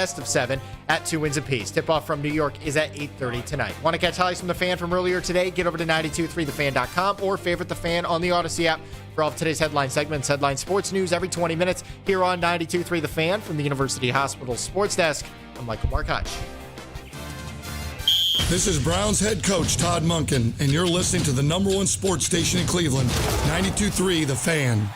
best of 7 at 2 wins apiece. Tip-off from New York is at 8:30 tonight. Want to catch highlights from The Fan from earlier today? Get over to 923thefan.com or favorite The Fan on the Odyssey app for all of today's headline segments. Headline sports news every 20 minutes here on 92.3 The Fan from the University Hospital Sports Desk. I'm Michael Markoch. This is Browns head coach Todd Monken, and you're listening to the number one sports station in Cleveland, 92.3 The Fan.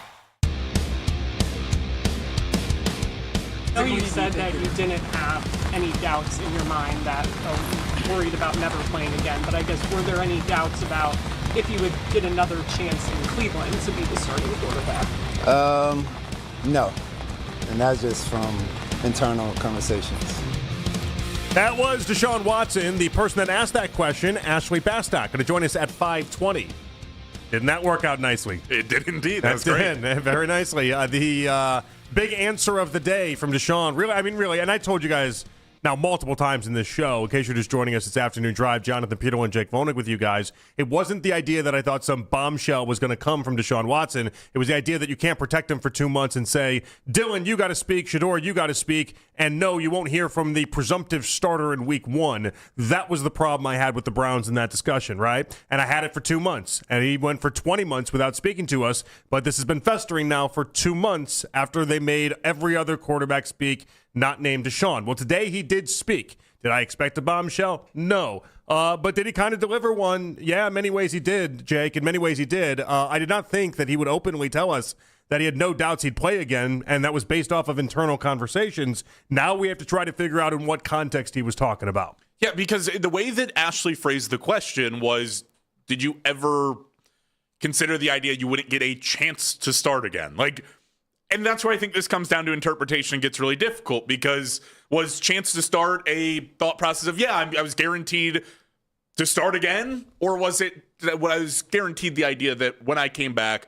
I know you said that you didn't have any doubts in your mind that you worried about never playing again, but I guess were there any doubts about if you would get another chance in Cleveland to be the starting quarterback? No. And that's just from internal conversations. That was Deshaun Watson. The person that asked that question, Ashley Bastock, going to join us at 5:20. Didn't that work out nicely? It did indeed. That's great. Very nicely. The big answer of the day from Deshaun. Really, and I told you guys now multiple times in this show, in case you're just joining us, it's Afternoon Drive, Jonathan Peterlin, Jake Vonig with you guys. It wasn't the idea that I thought some bombshell was going to come from Deshaun Watson. It was the idea that you can't protect him for 2 months and say, Dylan, you got to speak, Shedeur, you got to speak, and no, you won't hear from the presumptive starter in week 1. That was the problem I had with the Browns in that discussion, right? And I had it for 2 months, and he went for 20 months without speaking to us, but this has been festering now for 2 months after they made every other quarterback speak, not named Deshaun. Well, today he did speak. Did I expect a bombshell? No. But did he kind of deliver one? Yeah, in many ways he did, Jake. In many ways he did. I did not think that he would openly tell us that he had no doubts he'd play again, and that was based off of internal conversations. Now we have to try to figure out in what context he was talking about. Yeah, because the way that Ashley phrased the question was, did you ever consider the idea you wouldn't get a chance to start again? And that's where I think this comes down to interpretation and gets really difficult, because was chance to start a thought process of, I was guaranteed to start again? Or was it that I was guaranteed the idea that when I came back,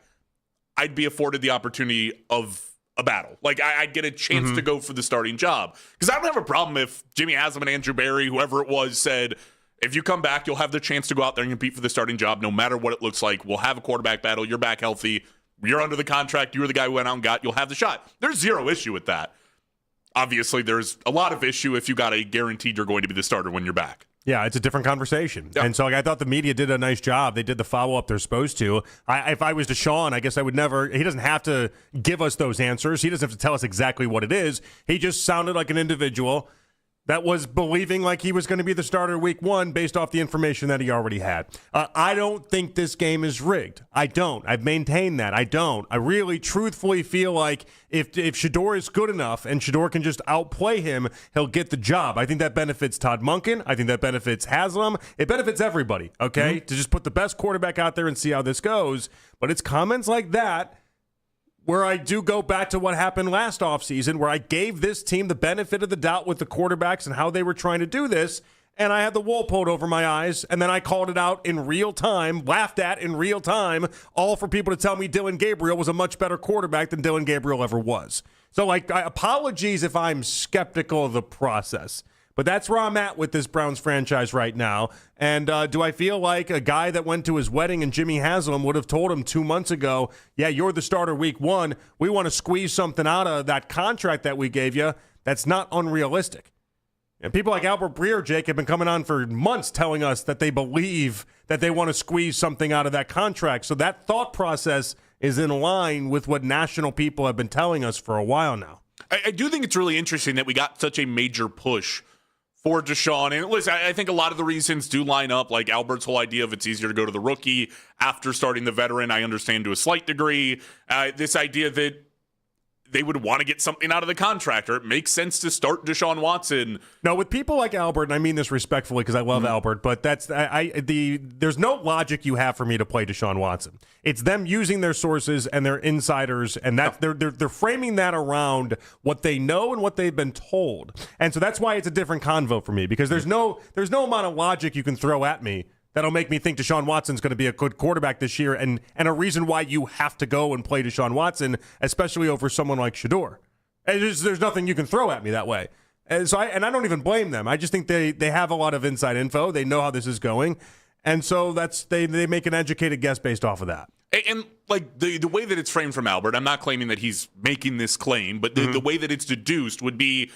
I'd be afforded the opportunity of a battle? I'd get a chance to go for the starting job. Because I don't have a problem if Jimmy Haslam and Andrew Berry, whoever it was, said, if you come back, you'll have the chance to go out there and compete for the starting job no matter what it looks like. We'll have a quarterback battle. You're back healthy. You're under the contract. You were the guy who went out and got. You'll have the shot. There's zero issue with that. Obviously, there's a lot of issue if you got a guaranteed you're going to be the starter when you're back. Yeah, it's a different conversation. Yep. And so I thought the media did a nice job. They did the follow-up they're supposed to. If I was Deshaun, I guess I would never – he doesn't have to give us those answers. He doesn't have to tell us exactly what it is. He just sounded like an individual that was believing like he was going to be the starter week 1 based off the information that he already had. I don't think this game is rigged. I don't. I've maintained that. I don't. I really truthfully feel like if Shedeur is good enough and Shedeur can just outplay him, he'll get the job. I think that benefits Todd Monken. I think that benefits Haslam. It benefits everybody, okay, to just put the best quarterback out there and see how this goes. But it's comments like that where I do go back to what happened last offseason, where I gave this team the benefit of the doubt with the quarterbacks and how they were trying to do this, and I had the wool pulled over my eyes, and then I called it out in real time, laughed at in real time, all for people to tell me Dylan Gabriel was a much better quarterback than Dylan Gabriel ever was. So, apologies if I'm skeptical of the process. But that's where I'm at with this Browns franchise right now. And do I feel like a guy that went to his wedding and Jimmy Haslam would have told him 2 months ago, yeah, you're the starter week 1. We want to squeeze something out of that contract that we gave you. That's not unrealistic. And people like Albert Breer, Jake, have been coming on for months telling us that they believe that they want to squeeze something out of that contract. So that thought process is in line with what national people have been telling us for a while now. I do think it's really interesting that we got such a major push for Deshaun. And listen, I think a lot of the reasons do line up, like Albert's whole idea of it's easier to go to the rookie after starting the veteran. I understand to a slight degree. This idea that they would want to get something out of the contract, or it makes sense to start Deshaun Watson. No, with people like Albert, and I mean this respectfully because I love Albert, but there's no logic you have for me to play Deshaun Watson. It's them using their sources and their insiders, and they're framing that around what they know and what they've been told. And so that's why it's a different convo for me, because there's no amount of logic you can throw at me that'll make me think Deshaun Watson's going to be a good quarterback this year, and a reason why you have to go and play Deshaun Watson, especially over someone like Shedeur. There's nothing you can throw at me that way. And so I don't even blame them. I just think they have a lot of inside info. They know how this is going. And so they make an educated guess based off of that. And like the way that it's framed from Albert, I'm not claiming that he's making this claim, but the way that it's deduced would be,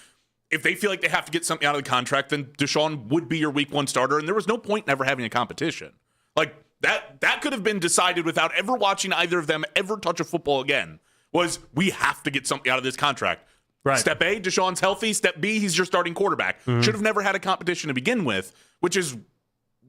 if they feel like they have to get something out of the contract, then Deshaun would be your week 1 starter, and there was no point in ever having a competition. Like, that could have been decided without ever watching either of them ever touch a football again, was we have to get something out of this contract. Right. Step A, Deshaun's healthy. Step B, he's your starting quarterback. Mm-hmm. Should have never had a competition to begin with, which is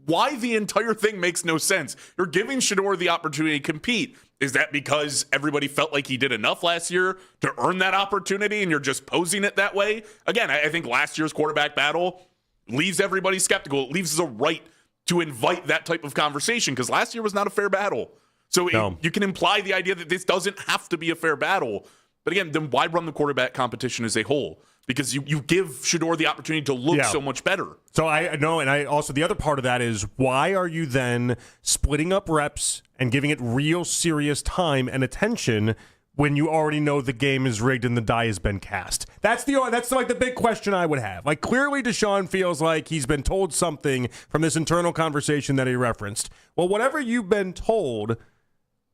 why the entire thing makes no sense. You're giving Shedeur the opportunity to compete. Is that because everybody felt like he did enough last year to earn that opportunity and you're just posing it that way? Again, I think last year's quarterback battle leaves everybody skeptical. It leaves us a right to invite that type of conversation because last year was not a fair battle. So you can imply the idea that this doesn't have to be a fair battle. But again, then why run the quarterback competition as a whole? Because you give Shedeur the opportunity to look so much better. So I know, and I also, the other part of that is, why are you then splitting up reps and giving it real serious time and attention when you already know the game is rigged and the die has been cast? That's like the big question I would have. Like, clearly Deshaun feels like he's been told something from this internal conversation that he referenced. Well, whatever you've been told,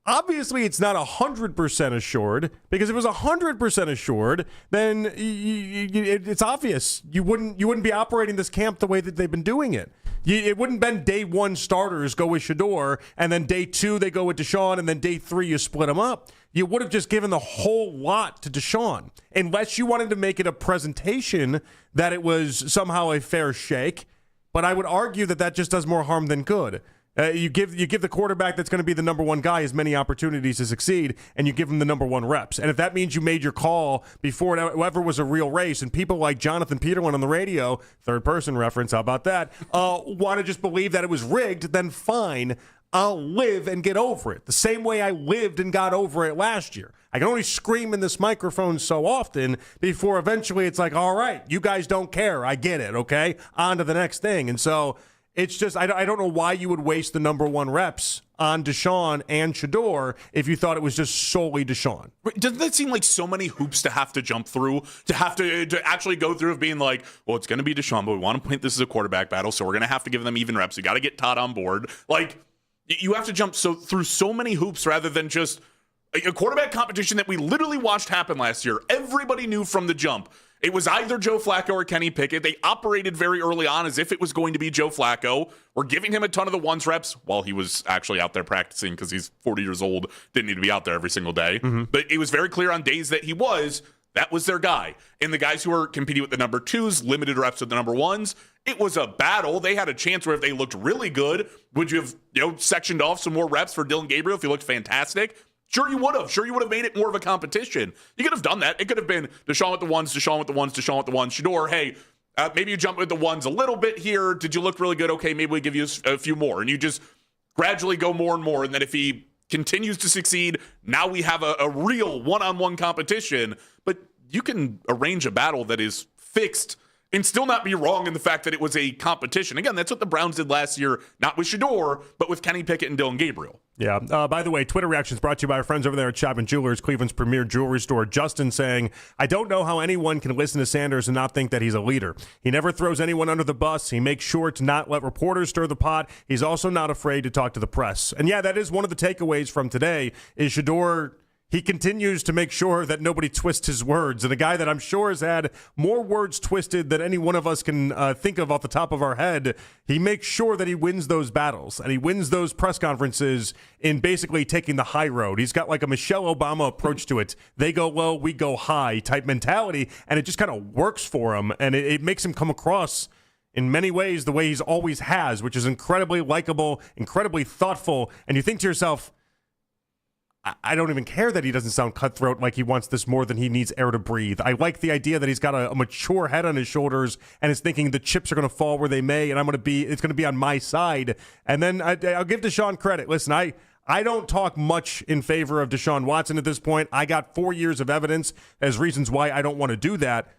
obviously, it's not 100% assured, because if it was 100% assured, then it's obvious you wouldn't be operating this camp the way that they've been doing it. It wouldn't have been day 1 starters go with Shedeur, and then day 2 they go with Deshaun, and then day 3 you split them up. You would have just given the whole lot to Deshaun, unless you wanted to make it a presentation that it was somehow a fair shake. But I would argue that just does more harm than good. You give the quarterback that's going to be the number 1 guy as many opportunities to succeed, and you give him the number 1 reps. And if that means you made your call before it ever was a real race, and people like Jonathan Peterlin on the radio, third-person reference, how about that, want to just believe that it was rigged, then fine, I'll live and get over it. The same way I lived and got over it last year. I can only scream in this microphone so often before eventually it's like, all right, you guys don't care. I get it, okay? On to the next thing. And so it's just, I don't know why you would waste the number 1 reps on Deshaun and Shedeur if you thought it was just solely Deshaun. Doesn't that seem like so many hoops to have to jump through, to actually go through of being like, well, it's going to be Deshaun, but we want to paint this as a quarterback battle, so we're going to have to give them even reps. You got to get Todd on board. Like, you have to jump through so many hoops rather than just a quarterback competition that we literally watched happen last year. Everybody knew from the jump it was either Joe Flacco or Kenny Pickett. They operated very early on as if it was going to be Joe Flacco. We're giving him a ton of the 1s reps while he was actually out there practicing because he's 40 years old, didn't need to be out there every single day. Mm-hmm. But it was very clear on days that that was their guy. And the guys who were competing with the number 2s, limited reps with the number 1s, it was a battle. They had a chance where if they looked really good, would you have sectioned off some more reps for Dylan Gabriel if he looked fantastic? Sure you would have. Sure you would have made it more of a competition. You could have done that. It could have been Deshaun with the 1s, Deshaun with the 1s, Deshaun with the 1s. Shedeur, hey, maybe you jump with the 1s a little bit here. Did you look really good? Okay, maybe we give you a few more. And you just gradually go more and more. And then if he continues to succeed, now we have a real one-on-one competition. But you can arrange a battle that is fixed and still not be wrong in the fact that it was a competition. Again, that's what the Browns did last year, not with Shedeur, but with Kenny Pickett and Dylan Gabriel. Yeah. By the way, Twitter reactions brought to you by our friends over there at Chapman Jewelers, Cleveland's premier jewelry store. Justin saying, I don't know how anyone can listen to Sanders and not think that he's a leader. He never throws anyone under the bus. He makes sure to not let reporters stir the pot. He's also not afraid to talk to the press. And yeah, that is one of the takeaways from today is Shedeur. He continues to make sure that nobody twists his words. And a guy that I'm sure has had more words twisted than any one of us can think of off the top of our head, he makes sure that he wins those battles. And he wins those press conferences in basically taking the high road. He's got like a Michelle Obama approach to it. They go low, we go high type mentality. And it just kind of works for him. And it makes him come across in many ways the way he's always has, which is incredibly likable, incredibly thoughtful. And you think to yourself, I don't even care that he doesn't sound cutthroat like he wants this more than he needs air to breathe. I like the idea that he's got a mature head on his shoulders and is thinking the chips are going to fall where they may, and it's going to be on my side. And then I'll give Deshaun credit. Listen, I don't talk much in favor of Deshaun Watson at this point. I got 4 years of evidence as reasons why I don't want to do that.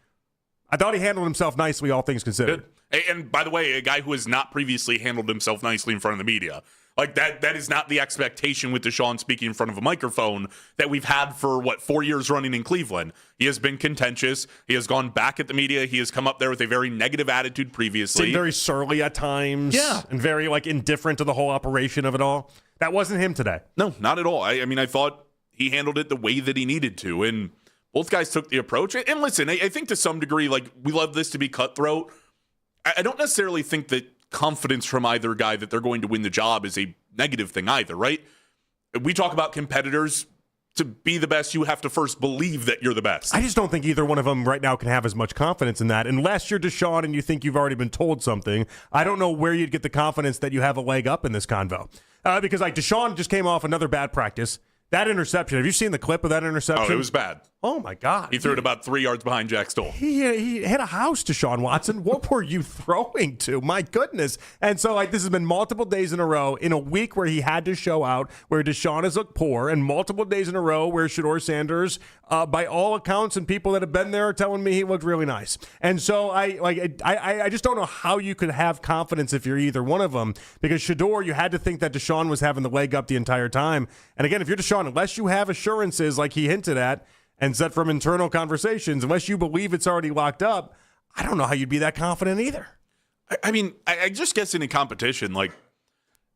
I thought he handled himself nicely, all things considered. Good. And by the way, a guy who has not previously handled himself nicely in front of the media. Like that is not the expectation with Deshaun speaking in front of a microphone that we've had for 4 years running in Cleveland. He has been contentious. He has gone back at the media. He has come up there with a very negative attitude previously. Seemed very surly at times. Yeah. And very indifferent to the whole operation of it all. That wasn't him today. No, not at all. I mean, I thought he handled it the way that he needed to. And both guys took the approach. And listen, I think to some degree, like, we love this to be cutthroat. I don't necessarily think that confidence from either guy that they're going to win the job is a negative thing either, right? We talk about competitors. To be the best, you have to first believe that you're the best. I just don't think either one of them right now can have as much confidence in that. Unless you're Deshaun and you think you've already been told something, I don't know where you'd get the confidence that you have a leg up in this convo. Because like Deshaun just came off another bad practice. That interception, have you seen the clip of that interception? Oh, it was bad. Oh, my God. He threw it about 3 yards behind Jack Stoll. He hit a house, Deshaun Watson. What were you throwing to? My goodness. And so, like, this has been multiple days in a row in a week where he had to show out, where Deshaun has looked poor, and multiple days in a row where Shedeur Sanders, by all accounts and people that have been there are telling me he looked really nice. And so, I just don't know how you could have confidence if you're either one of them, because Shedeur, you had to think that Deshaun was having the leg up the entire time. And again, if you're Deshaun, unless you have assurances like he hinted at, and said from internal conversations, unless you believe it's already locked up, I don't know how you'd be that confident either. I mean, I just guess in a competition, like,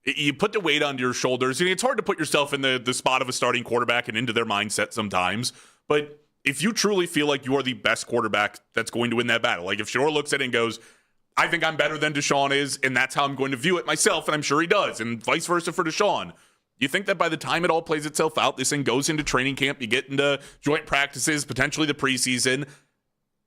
you put the weight onto your shoulders. I mean, it's hard to put yourself in the spot of a starting quarterback and into their mindset sometimes. But if you truly feel like you are the best quarterback that's going to win that battle, like if Shedeur looks at it and goes, I think I'm better than Deshaun is, and that's how I'm going to view it myself, and I'm sure he does, and vice versa for Deshaun. You think that by the time it all plays itself out, this thing goes into training camp, you get into joint practices, potentially the preseason.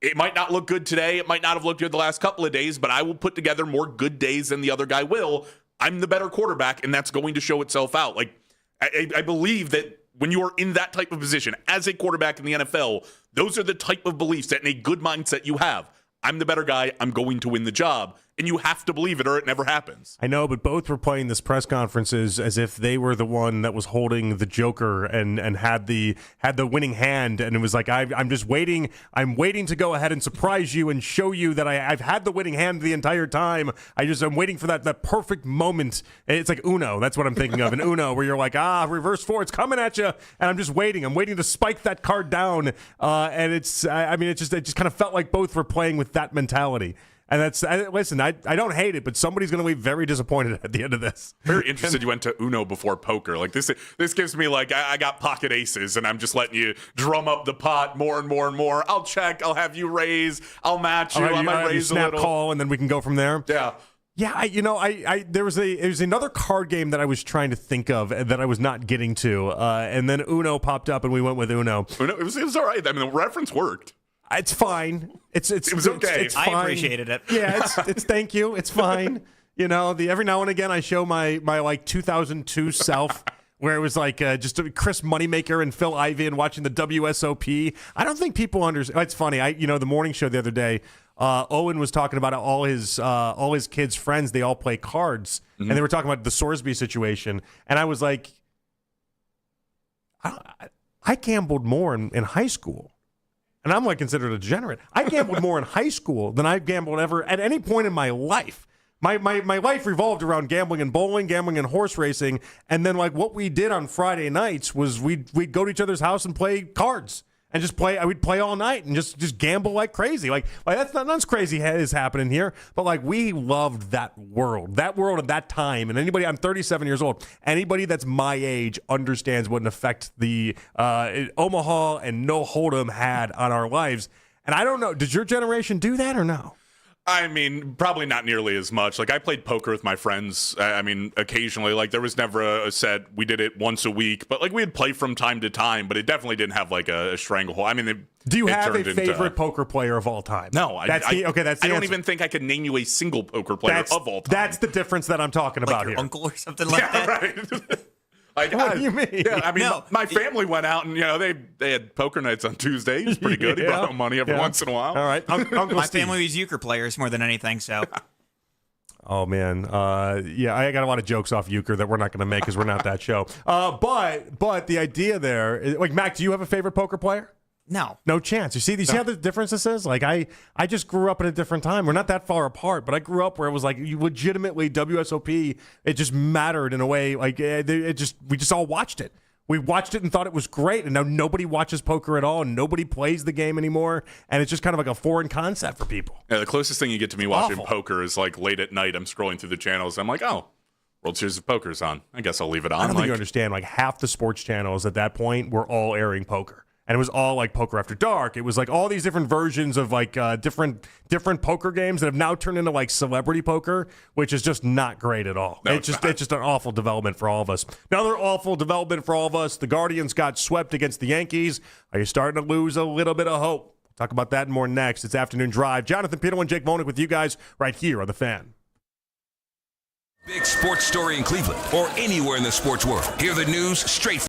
It might not look good today. It might not have looked good the last couple of days, but I will put together more good days than the other guy will. I'm the better quarterback, and that's going to show itself out. Like, I believe that when you are in that type of position as a quarterback in the NFL, those are the type of beliefs that in a good mindset you have. I'm the better guy. I'm going to win the job. And you have to believe it or it never happens. I know, but both were playing this press conferences as if they were the one that was holding the Joker and had the winning hand. And it was like, I'm just waiting. I'm waiting to go ahead and surprise you and show you that I've had the winning hand the entire time. I'm waiting for that perfect moment. It's like Uno. That's what I'm thinking of. In Uno, where you're like, reverse four, it's coming at you. And I'm just waiting. I'm waiting to spike that card down. And it just kind of felt like both were playing with that mentality. And listen, I don't hate it, but somebody's going to leave very disappointed at the end of this. Very interested you went to Uno before poker. Like this gives me like, I got pocket aces and I'm just letting you drum up the pot more and more and more. I'll check. I'll have you raise. I'll match you. I might raise a little. Call, and then we can go from there. Yeah. Yeah, there was another card game that I was trying to think of that I was not getting to, and then Uno popped up and we went with Uno. It was all right. I mean, the reference worked. It's fine. It was okay. It's fine. I appreciated it. Yeah, it's thank you. It's fine. You know, every now and again I show my like 2002 self where it was like just a Chris Moneymaker and Phil Ivey and watching the WSOP. I don't think people understand. It's funny. The morning show the other day, Owen was talking about all his kids' friends. They all play cards, and they were talking about the Sorsby situation. And I was like, I gambled more in high school. And I'm like considered a degenerate. I gambled more in high school than I've gambled ever at any point in my life. My life revolved around gambling and bowling, gambling and horse racing. And then like what we did on Friday nights was we'd go to each other's house and play cards and just play. We'd play all night and just gamble like crazy. Like that's not nothing crazy is happening here. But like we loved that world at that time. And I'm 37 years old. Anybody that's my age understands what an effect the Omaha and No Hold'em had on our lives. And I don't know, did your generation do that or no? I mean, probably not nearly as much. Like, I played poker with my friends. I mean, occasionally. Like, there was never a set. We did it once a week. But, like, we'd play from time to time. But it definitely didn't have, like, a stranglehold. I mean, do you have a favorite poker player of all time? No. I don't even think I could name you a single poker player of all time. That's the difference that I'm talking about your here. Uncle or something like that? Right. What do you mean? Yeah, I mean, my family went out and they had poker nights on Tuesday. It was pretty good. He brought home money every once in a while. All right, Uncle my Steve. family was euchre players more than anything. So, oh man, I got a lot of jokes off euchre that we're not going to make because we're not that show. But the idea there, like Mac, do you have a favorite poker player? No chance. You see how the difference this is? Like I just grew up at a different time. We're not that far apart, but I grew up where it was like you legitimately WSOP. It just mattered in a way. Like we just all watched it. We watched it and thought it was great, and now nobody watches poker at all, and nobody plays the game anymore, and it's just kind of like a foreign concept for people. Yeah, the closest thing you get to me watching poker is like late at night. I'm scrolling through the channels. I'm like, oh, World Series of Poker's on. I guess I'll leave it on. I don't think you understand. Like half the sports channels at that point were all airing poker. and it was all like Poker After Dark. It was like all these different versions of like different poker games that have now turned into like celebrity poker, which is just not great at all. No, it's just an awful development for all of us. Another awful development for all of us. The Guardians got swept against the Yankees. Are you starting to lose a little bit of hope? Talk about that and more next. It's Afternoon Drive. Jonathan Peterlin, Jake Volnick with you guys right here on The Fan. Big sports story in Cleveland or anywhere in the sports world. Hear the news straight from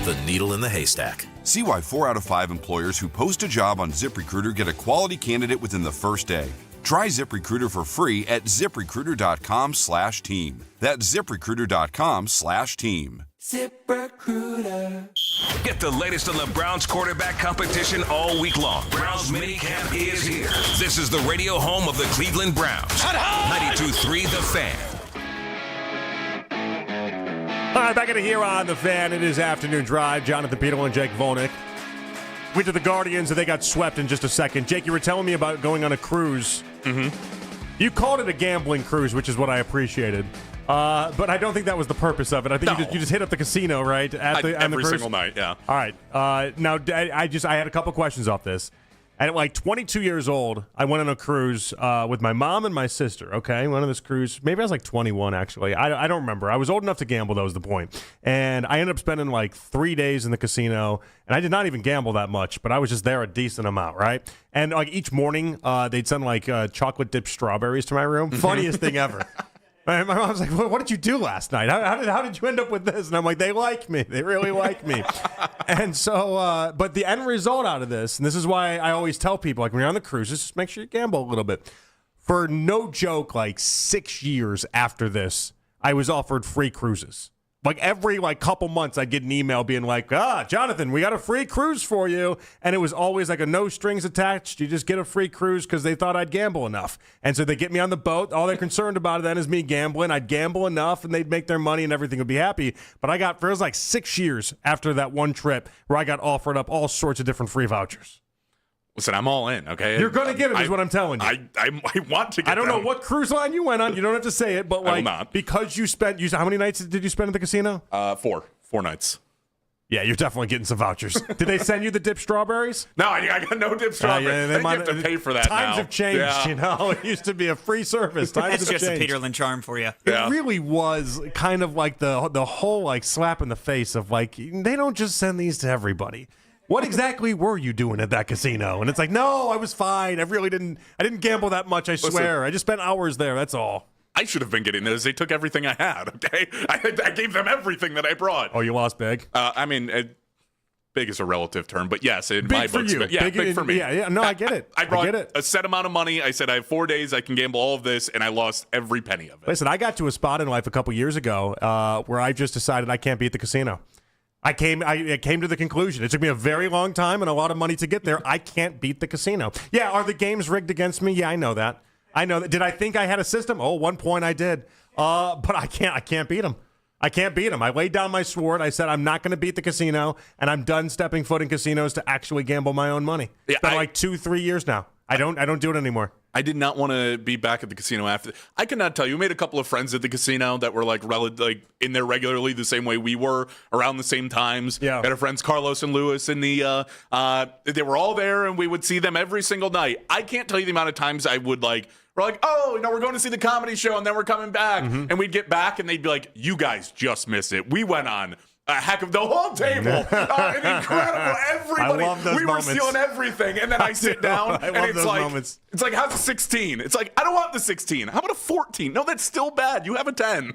the needle in the haystack. See why 4 out of 5 employers who post a job on ZipRecruiter get a quality candidate within the first day. Try ZipRecruiter for free at ZipRecruiter.com/team. That's ZipRecruiter.com/team. ZipRecruiter. Get the latest on the Browns quarterback competition all week long. Browns minicamp is here. This is the radio home of the Cleveland Browns. 92.3 The Fan. All right, back in here on The Fan. It is Afternoon Drive. Jonathan Peterlin, Jake Volnick. Went to the Guardians, and they got swept in just a second. Jake, you were telling me about going on a cruise. Mm-hmm. You called it a gambling cruise, which is what I appreciated. But I don't think that was the purpose of it. I think you just hit up the casino, right? Every single night, yeah. All right. Now, I had a couple questions off this. At like 22 years old, I went on a cruise with my mom and my sister, okay? Went on this cruise. Maybe I was like 21, actually. I don't remember. I was old enough to gamble, that was the point. And I ended up spending like 3 days in the casino, and I did not even gamble that much, but I was just there a decent amount, right? And like each morning, they'd send like chocolate-dipped strawberries to my room. Funniest thing ever. My mom was like, what did you do last night? How did you end up with this? And I'm like, they like me. They really like me. And so, but the end result out of this, and this is why I always tell people, like when you're on the cruises, just make sure you gamble a little bit. For no joke, like 6 years after this, I was offered free cruises. Like every couple months, I'd get an email being like, Jonathan, we got a free cruise for you. And it was always like a no strings attached. You just get a free cruise because they thought I'd gamble enough. And so they get me on the boat. All they're concerned about then is me gambling. I'd gamble enough and they'd make their money and everything would be happy. But it was like 6 years after that one trip where I got offered up all sorts of different free vouchers. Listen, I'm all in, okay? You're going to get it, is what I'm telling you. I want to get I don't know what cruise line you went on. You don't have to say it, but because you spent, how many nights did you spend at the casino? 4 nights. Yeah, you're definitely getting some vouchers. Did they send you the dip strawberries? No, I got no dip strawberries. I think you have to pay for that Times have changed, you know? It used to be a free service. That's just a Peterlin charm for you. It really was kind of like the whole slap in the face of they don't just send these to everybody. What exactly were you doing at that casino? And it's like, no, I was fine. I didn't gamble that much, I swear. I just spent hours there, that's all. I should have been getting those. They took everything I had, okay? I gave them everything that I brought. Oh, you lost big? Big is a relative term, but yes, in big my for books. you. Yeah, big for me. Yeah, no, I get it. I brought a set amount of money. I said I have 4 days. I can gamble all of this, and I lost every penny of it. Listen, I got to a spot in life a couple years ago where I just decided I can't beat the casino. I came to the conclusion. It took me a very long time and a lot of money to get there. I can't beat the casino. Yeah, are the games rigged against me? Yeah, I know that. Did I think I had a system? Oh, 1 point I did. But I can't beat them. I can't beat them. I laid down my sword. I said I'm not going to beat the casino, and I'm done stepping foot in casinos to actually gamble my own money. It's been 2-3 years now. I don't do it anymore. I did not want to be back at the casino after. I cannot tell you. We made a couple of friends at the casino that were in there regularly the same way we were around the same times. Yeah. Had our friends Carlos and Lewis in the they were all there and we would see them every single night. I can't tell you the amount of times I would we're we're going to see the comedy show and then we're coming back. Mm-hmm. And we'd get back and they'd be like, you guys just missed it. We went on a heck of the whole table. An incredible. Everybody. I love those moments. Were stealing everything. And then I sit down and it's moments. It's like, how's a 16? It's like, I don't want the 16. How about a 14? No, that's still bad. You have a 10.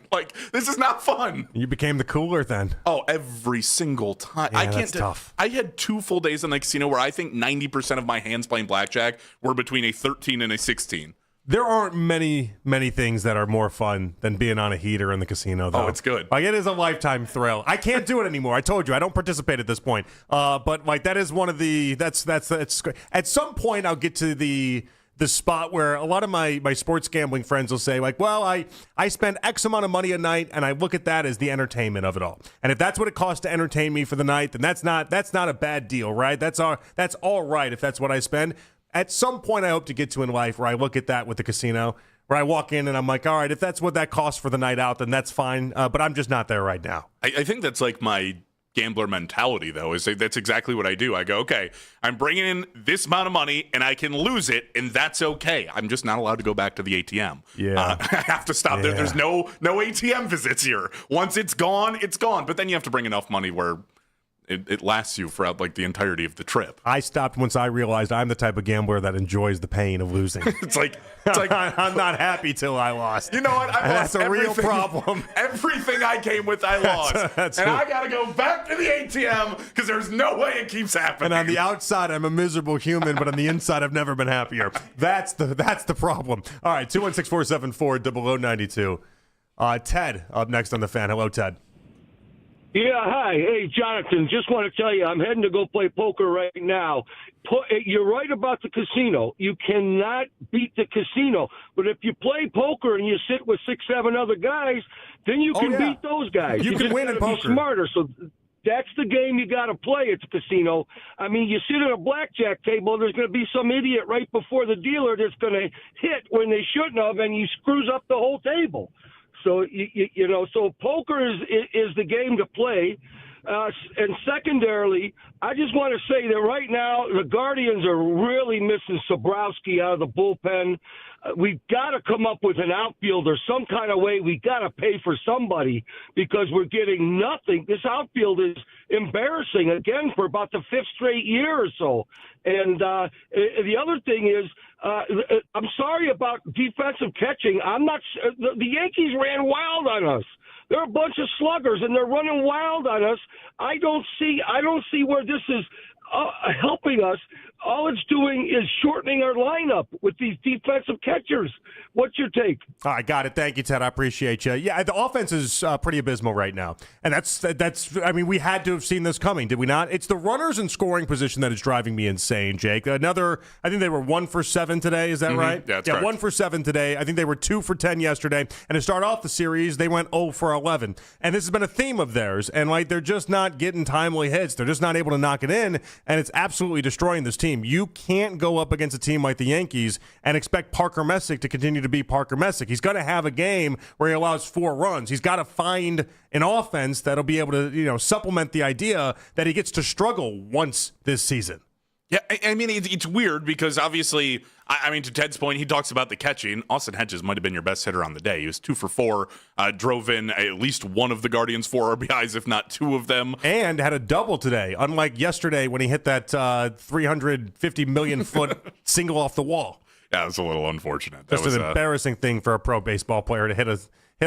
This is not fun. You became the cooler then. Oh, every single time. Yeah, that's tough. I had 2 full days in the casino where I think 90% of my hands playing blackjack were between a 13 and a 16. There aren't many things that are more fun than being on a heater in the casino, though. Oh, it's good. It is a lifetime thrill. I can't do it anymore. I told you, I don't participate at this point. But that is one of the that's great. At some point, I'll get to the spot where a lot of my sports gambling friends will say, I spend X amount of money a night, and I look at that as the entertainment of it all. And if that's what it costs to entertain me for the night, then that's not a bad deal, right? That's all right if that's what I spend. At some point, I hope to get to in life where I look at that with the casino, where I walk in and I'm like, all right, if that's what that costs for the night out, then that's fine. But I'm just not there right now. I think that's my gambler mentality, though, is that's exactly what I do. I go, okay, I'm bringing in this amount of money and I can lose it, and that's okay. I'm just not allowed to go back to the ATM. Yeah. I have to stop there. There's no ATM visits here. Once it's gone, it's gone. But then you have to bring enough money where it lasts you throughout like the entirety of the trip. I stopped once I realized I'm the type of gambler that enjoys the pain of losing. It's like I'm not happy till I lost. You know what? That's a real problem. Everything I came with, I lost. And I got to go back to the ATM because there's no way it keeps happening. And on the outside, I'm a miserable human, but on the inside, I've never been happier. That's the problem. All right, 216-474-0092. Ted up next on the Fan. Hello, Ted. Yeah, hi. Hey, Jonathan, just want to tell you, I'm heading to go play poker right now. You're right about the casino. You cannot beat the casino. But if you play poker and you sit with 6, 7 other guys, then you can beat those guys. You can win in poker. Be smarter. So that's the game you got to play at the casino. I mean, you sit at a blackjack table, there's going to be some idiot right before the dealer that's going to hit when they shouldn't have, and he screws up the whole table. So, you know, so poker is the game to play. And secondarily, I just want to say that right now the Guardians are really missing Sobrowski out of the bullpen. We've got to come up with an outfielder some kind of way. We got to pay for somebody because we're getting nothing. This outfield is embarrassing again for about the 5th straight year or so. And the other thing is, I'm sorry about defensive catching. I'm not. The Yankees ran wild on us. They're a bunch of sluggers, and they're running wild on us. I don't see where this is helping us. All it's doing is shortening our lineup with these defensive catchers. What's your take? All right, got it. Thank you, Ted. I appreciate you. Yeah, the offense is pretty abysmal right now. And that's. I mean, we had to have seen this coming, did we not? It's the runners in scoring position that is driving me insane, Jake. I think they were 1 for 7 today. Is that right? Yeah, that's correct. 1 for 7 today. I think they were 2 for 10 yesterday. And to start off the series, they went 0 for 11. And this has been a theme of theirs. And, like, they're just not getting timely hits. They're just not able to knock it in. And it's absolutely destroying this team. You can't go up against a team like the Yankees and expect Parker Messick to continue to be Parker Messick. He's going to have a game where he allows 4 runs. He's got to find an offense that'll be able to, supplement the idea that he gets to struggle once this season. Yeah, I mean, it's weird because obviously, I mean, to Ted's point, he talks about the catching. Austin Hedges might have been your best hitter on the day. He was 2 for 4, drove in at least one of the Guardians' 4 RBIs, if not 2 of them. And had a double today, unlike yesterday when he hit that 350 million foot single off the wall. Yeah, it was a little unfortunate. Just an embarrassing thing for a pro baseball player to hit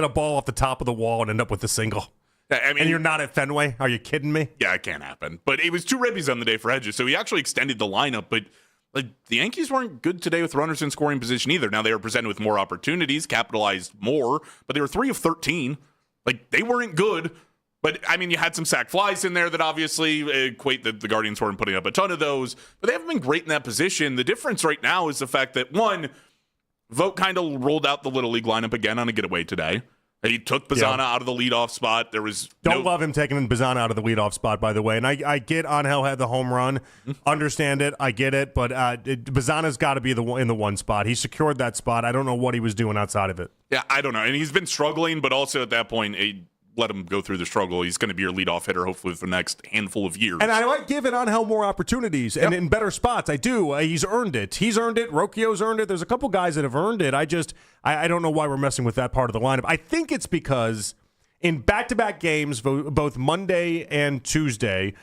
a ball off the top of the wall and end up with a single. I mean, and you're not at Fenway? Are you kidding me? Yeah, it can't happen. But it was 2 ribbies on the day for Hedges, so he actually extended the lineup. But like the Yankees weren't good today with runners in scoring position either. Now they were presented with more opportunities, capitalized more, but they were 3 of 13. Like they weren't good. But I mean, you had some sac flies in there that obviously equate that the Guardians weren't putting up a ton of those. But they haven't been great in that position. The difference right now is the fact that one, Vogt kind of rolled out the Little League lineup again on a getaway today. He took Bazzana out of the leadoff spot. There was Don't love him taking Bazzana out of the leadoff spot, by the way. And I get Angel had the home run. Understand it. I get it. But Bazzana's got to be in the one spot. He secured that spot. I don't know what he was doing outside of it. Yeah, I don't know. And he's been struggling, but also at that point, let him go through the struggle. He's going to be your leadoff hitter, hopefully, for the next handful of years. And I like giving Angel more opportunities and in better spots. I do. He's earned it. He's earned it. Rocchio's earned it. There's a couple guys that have earned it. I don't know why we're messing with that part of the lineup. I think it's because in back-to-back games, both Monday and Tuesday,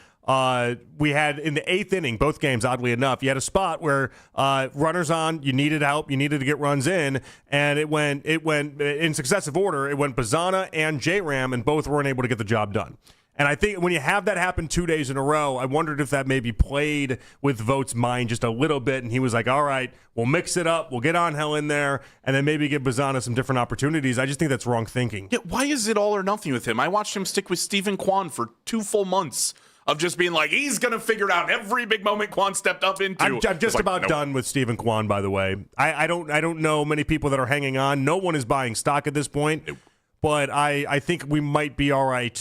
we had in the 8th inning, both games, oddly enough, you had a spot where runners on, you needed help, you needed to get runs in, and it went in successive order. It went Bazzana and J-Ram, and both weren't able to get the job done. And I think when you have that happen 2 days in a row, I wondered if that maybe played with Vogt's mind just a little bit, and he was like, all right, we'll mix it up, we'll get Angel in there, and then maybe give Bazzana some different opportunities. I just think that's wrong thinking. Yeah, why is it all or nothing with him? I watched him stick with Stephen Kwan for 2 full months of just being like, he's going to figure out every big moment Kwan stepped up into. I'm just about done with Stephen Kwan, by the way. I don't know many people that are hanging on. No one is buying stock at this point. Nope. But I think we might be all right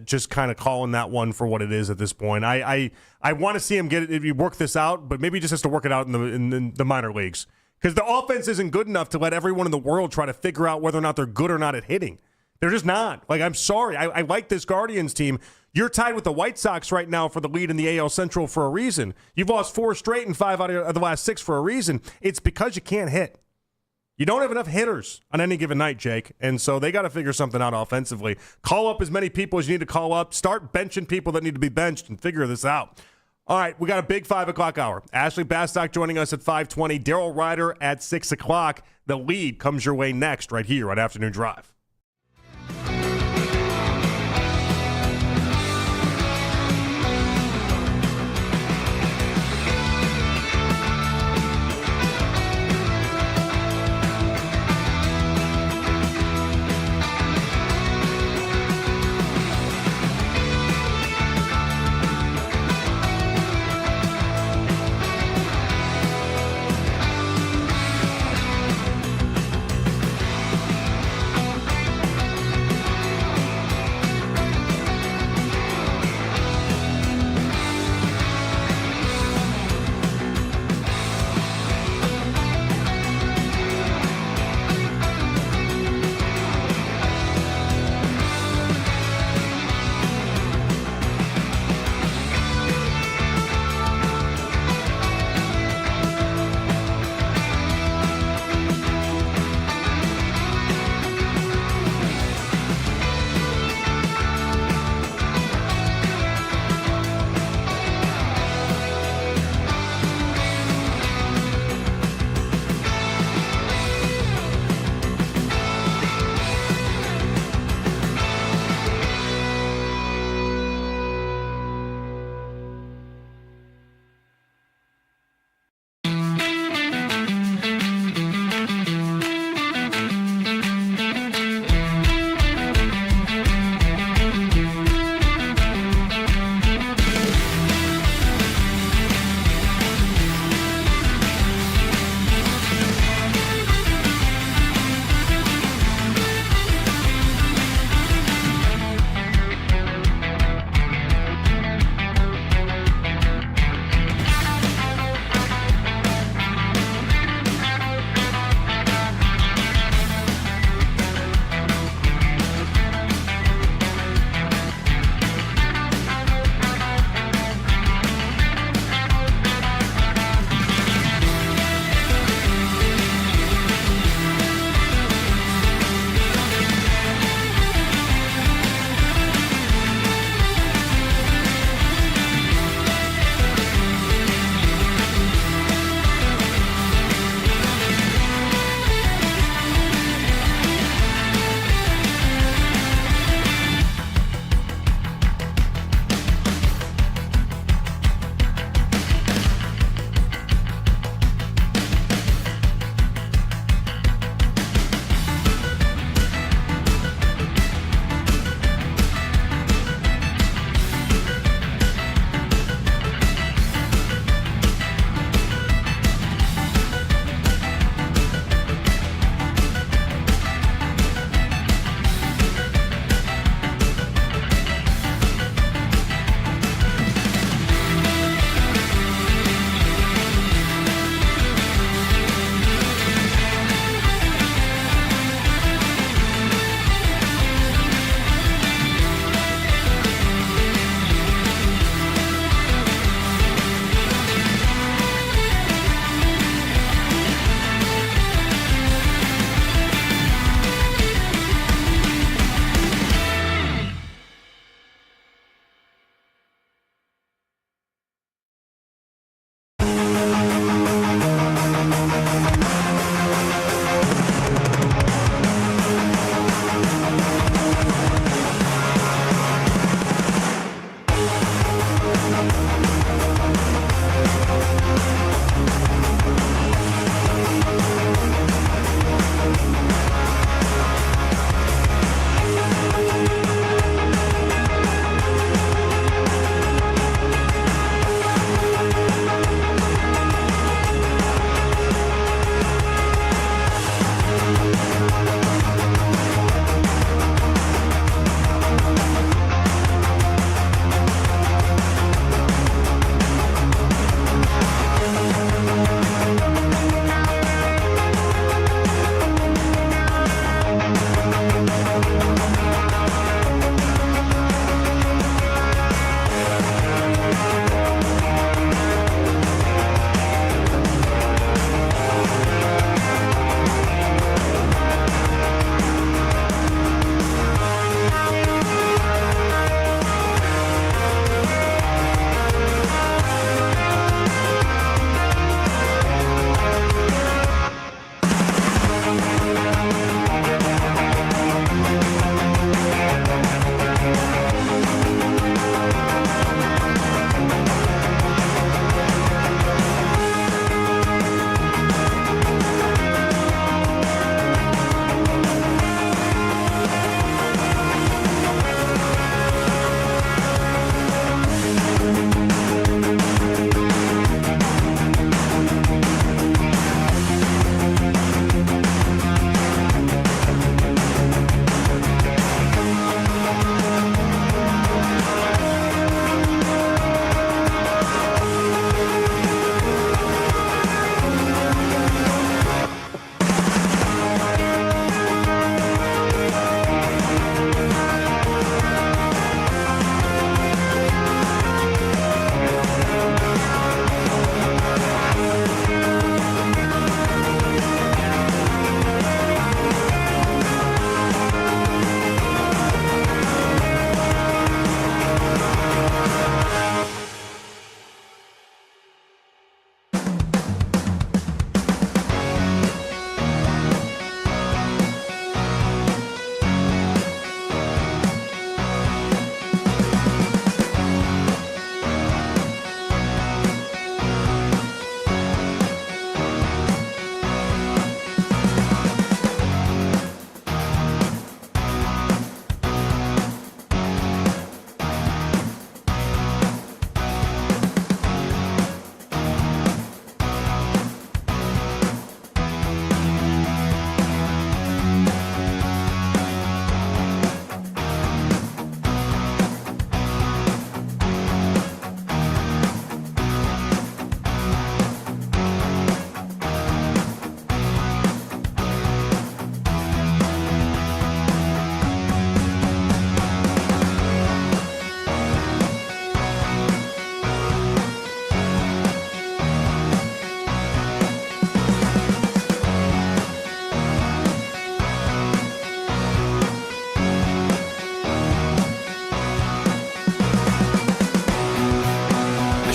just kind of calling that one for what it is at this point. I want to see him work this out, but maybe he just has to work it out in the minor leagues. Because the offense isn't good enough to let everyone in the world try to figure out whether or not they're good or not at hitting. They're just not. Like, I'm sorry. I like this Guardians team. You're tied with the White Sox right now for the lead in the AL Central for a reason. You've lost 4 straight and 5 out of the last 6 for a reason. It's because you can't hit. You don't have enough hitters on any given night, Jake, and so they got to figure something out offensively. Call up as many people as you need to call up. Start benching people that need to be benched and figure this out. All right, we got a big 5 o'clock hour. Ashley Bastock joining us at 5:20. Daryl Ryder at 6 o'clock. The lead comes your way next right here on Afternoon Drive.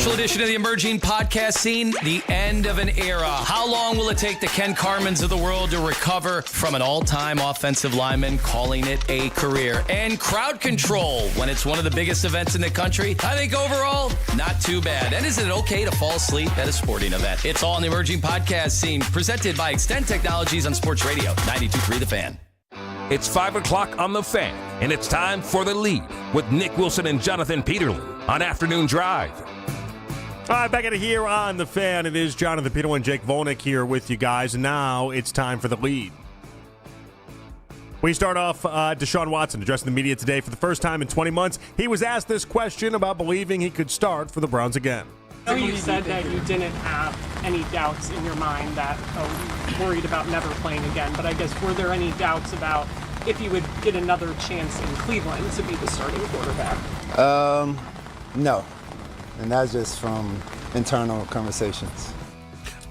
special edition of the emerging podcast scene, the end of an era. How long will it take the Ken Carmans of the world to recover from an all-time offensive lineman calling it a career? And crowd control when it's one of the biggest events in the country? I think overall, not too bad. And is it okay to fall asleep at a sporting event? It's all in the emerging podcast scene, presented by Extend Technologies on Sports Radio 92.3 The Fan. It's 5 o'clock on The Fan, and it's time for The Lead with Nick Wilson and Jonathan Peterlin on Afternoon Drive. All right, back at it here on The Fan. It is Jonathan Peterlin, Jake Volnick here with you guys. And now it's time for The Lead. We start off Deshaun Watson addressing the media today for the first time in 20 months. He was asked this question about believing he could start for the Browns again. I know you said that you didn't have any doubts in your mind that you worried about never playing again, but I guess were there any doubts about if you would get another chance in Cleveland to be the starting quarterback? No. And that's just from internal conversations.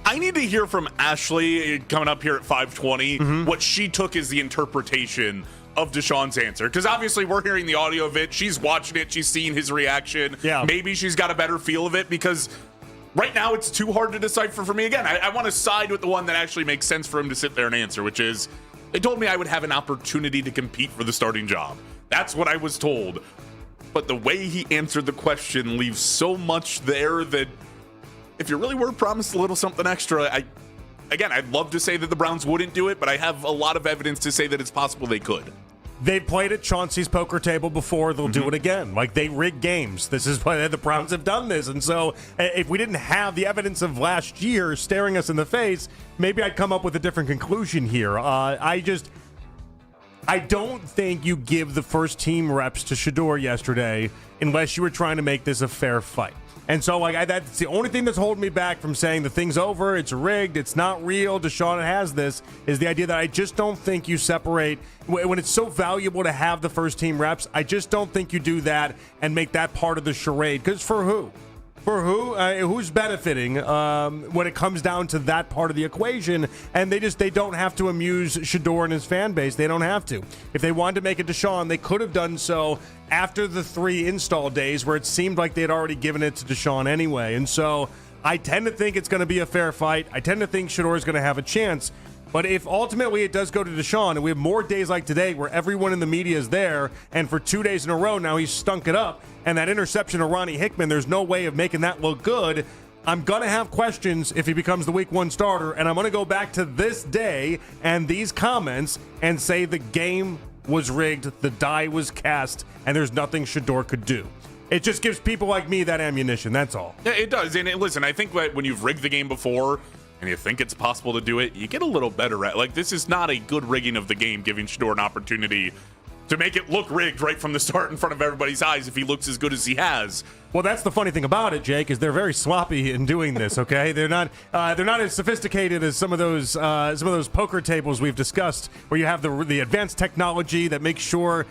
I need to hear from Ashley coming up here at 5:20 what she took as the interpretation of Deshaun's answer, because obviously we're hearing the audio of it. She's watching it. She's seeing his reaction. Yeah. Maybe she's got a better feel of it, because right now it's too hard to decipher for me. Again, I want to side with the one that actually makes sense for him to sit there and answer, which is, they told me I would have an opportunity to compete for the starting job. That's what I was told. But the way he answered the question leaves so much there that if you really were promised a little something extra, I'd love to say that the Browns wouldn't do it, but I have a lot of evidence to say that it's possible they could. They played at Chauncey's poker table before. They'll do it again. Like, they rig games. This is why the Browns have done this. And so if we didn't have the evidence of last year staring us in the face, maybe I'd come up with a different conclusion here. I don't think you give the first team reps to Shedeur yesterday unless you were trying to make this a fair fight. And so, that's the only thing that's holding me back from saying the thing's over, it's rigged, it's not real, Deshaun has this, is the idea that I just don't think you separate. When it's so valuable to have the first team reps, I just don't think you do that and make that part of the charade. Because for who? For who? Who's benefiting when it comes down to that part of the equation? And they don't have to amuse Shedeur and his fan base. They don't have to. If they wanted to make it Deshaun, they could have done so after the 3 install days where it seemed like they had already given it to Deshaun anyway. And so I tend to think it's going to be a fair fight. I tend to think Shedeur is going to have a chance. But if ultimately it does go to Deshaun, and we have more days like today where everyone in the media is there, and for 2 days in a row now he's stunk it up, and that interception of Ronnie Hickman, there's no way of making that look good, I'm going to have questions if he becomes the week 1 starter, and I'm going to go back to this day and these comments and say the game was rigged, the die was cast, and there's nothing Shedeur could do. It just gives people like me that ammunition, that's all. Yeah, it does. And listen, I think that when you've rigged the game before and you think it's possible to do it, you get a little better at it. Like, this is not a good rigging of the game, giving Shedeur an opportunity to make it look rigged right from the start in front of everybody's eyes if he looks as good as he has. Well, that's the funny thing about it, Jake, is they're very sloppy in doing this. Okay, they're not as sophisticated as some of those poker tables we've discussed, where you have the advanced technology that makes sure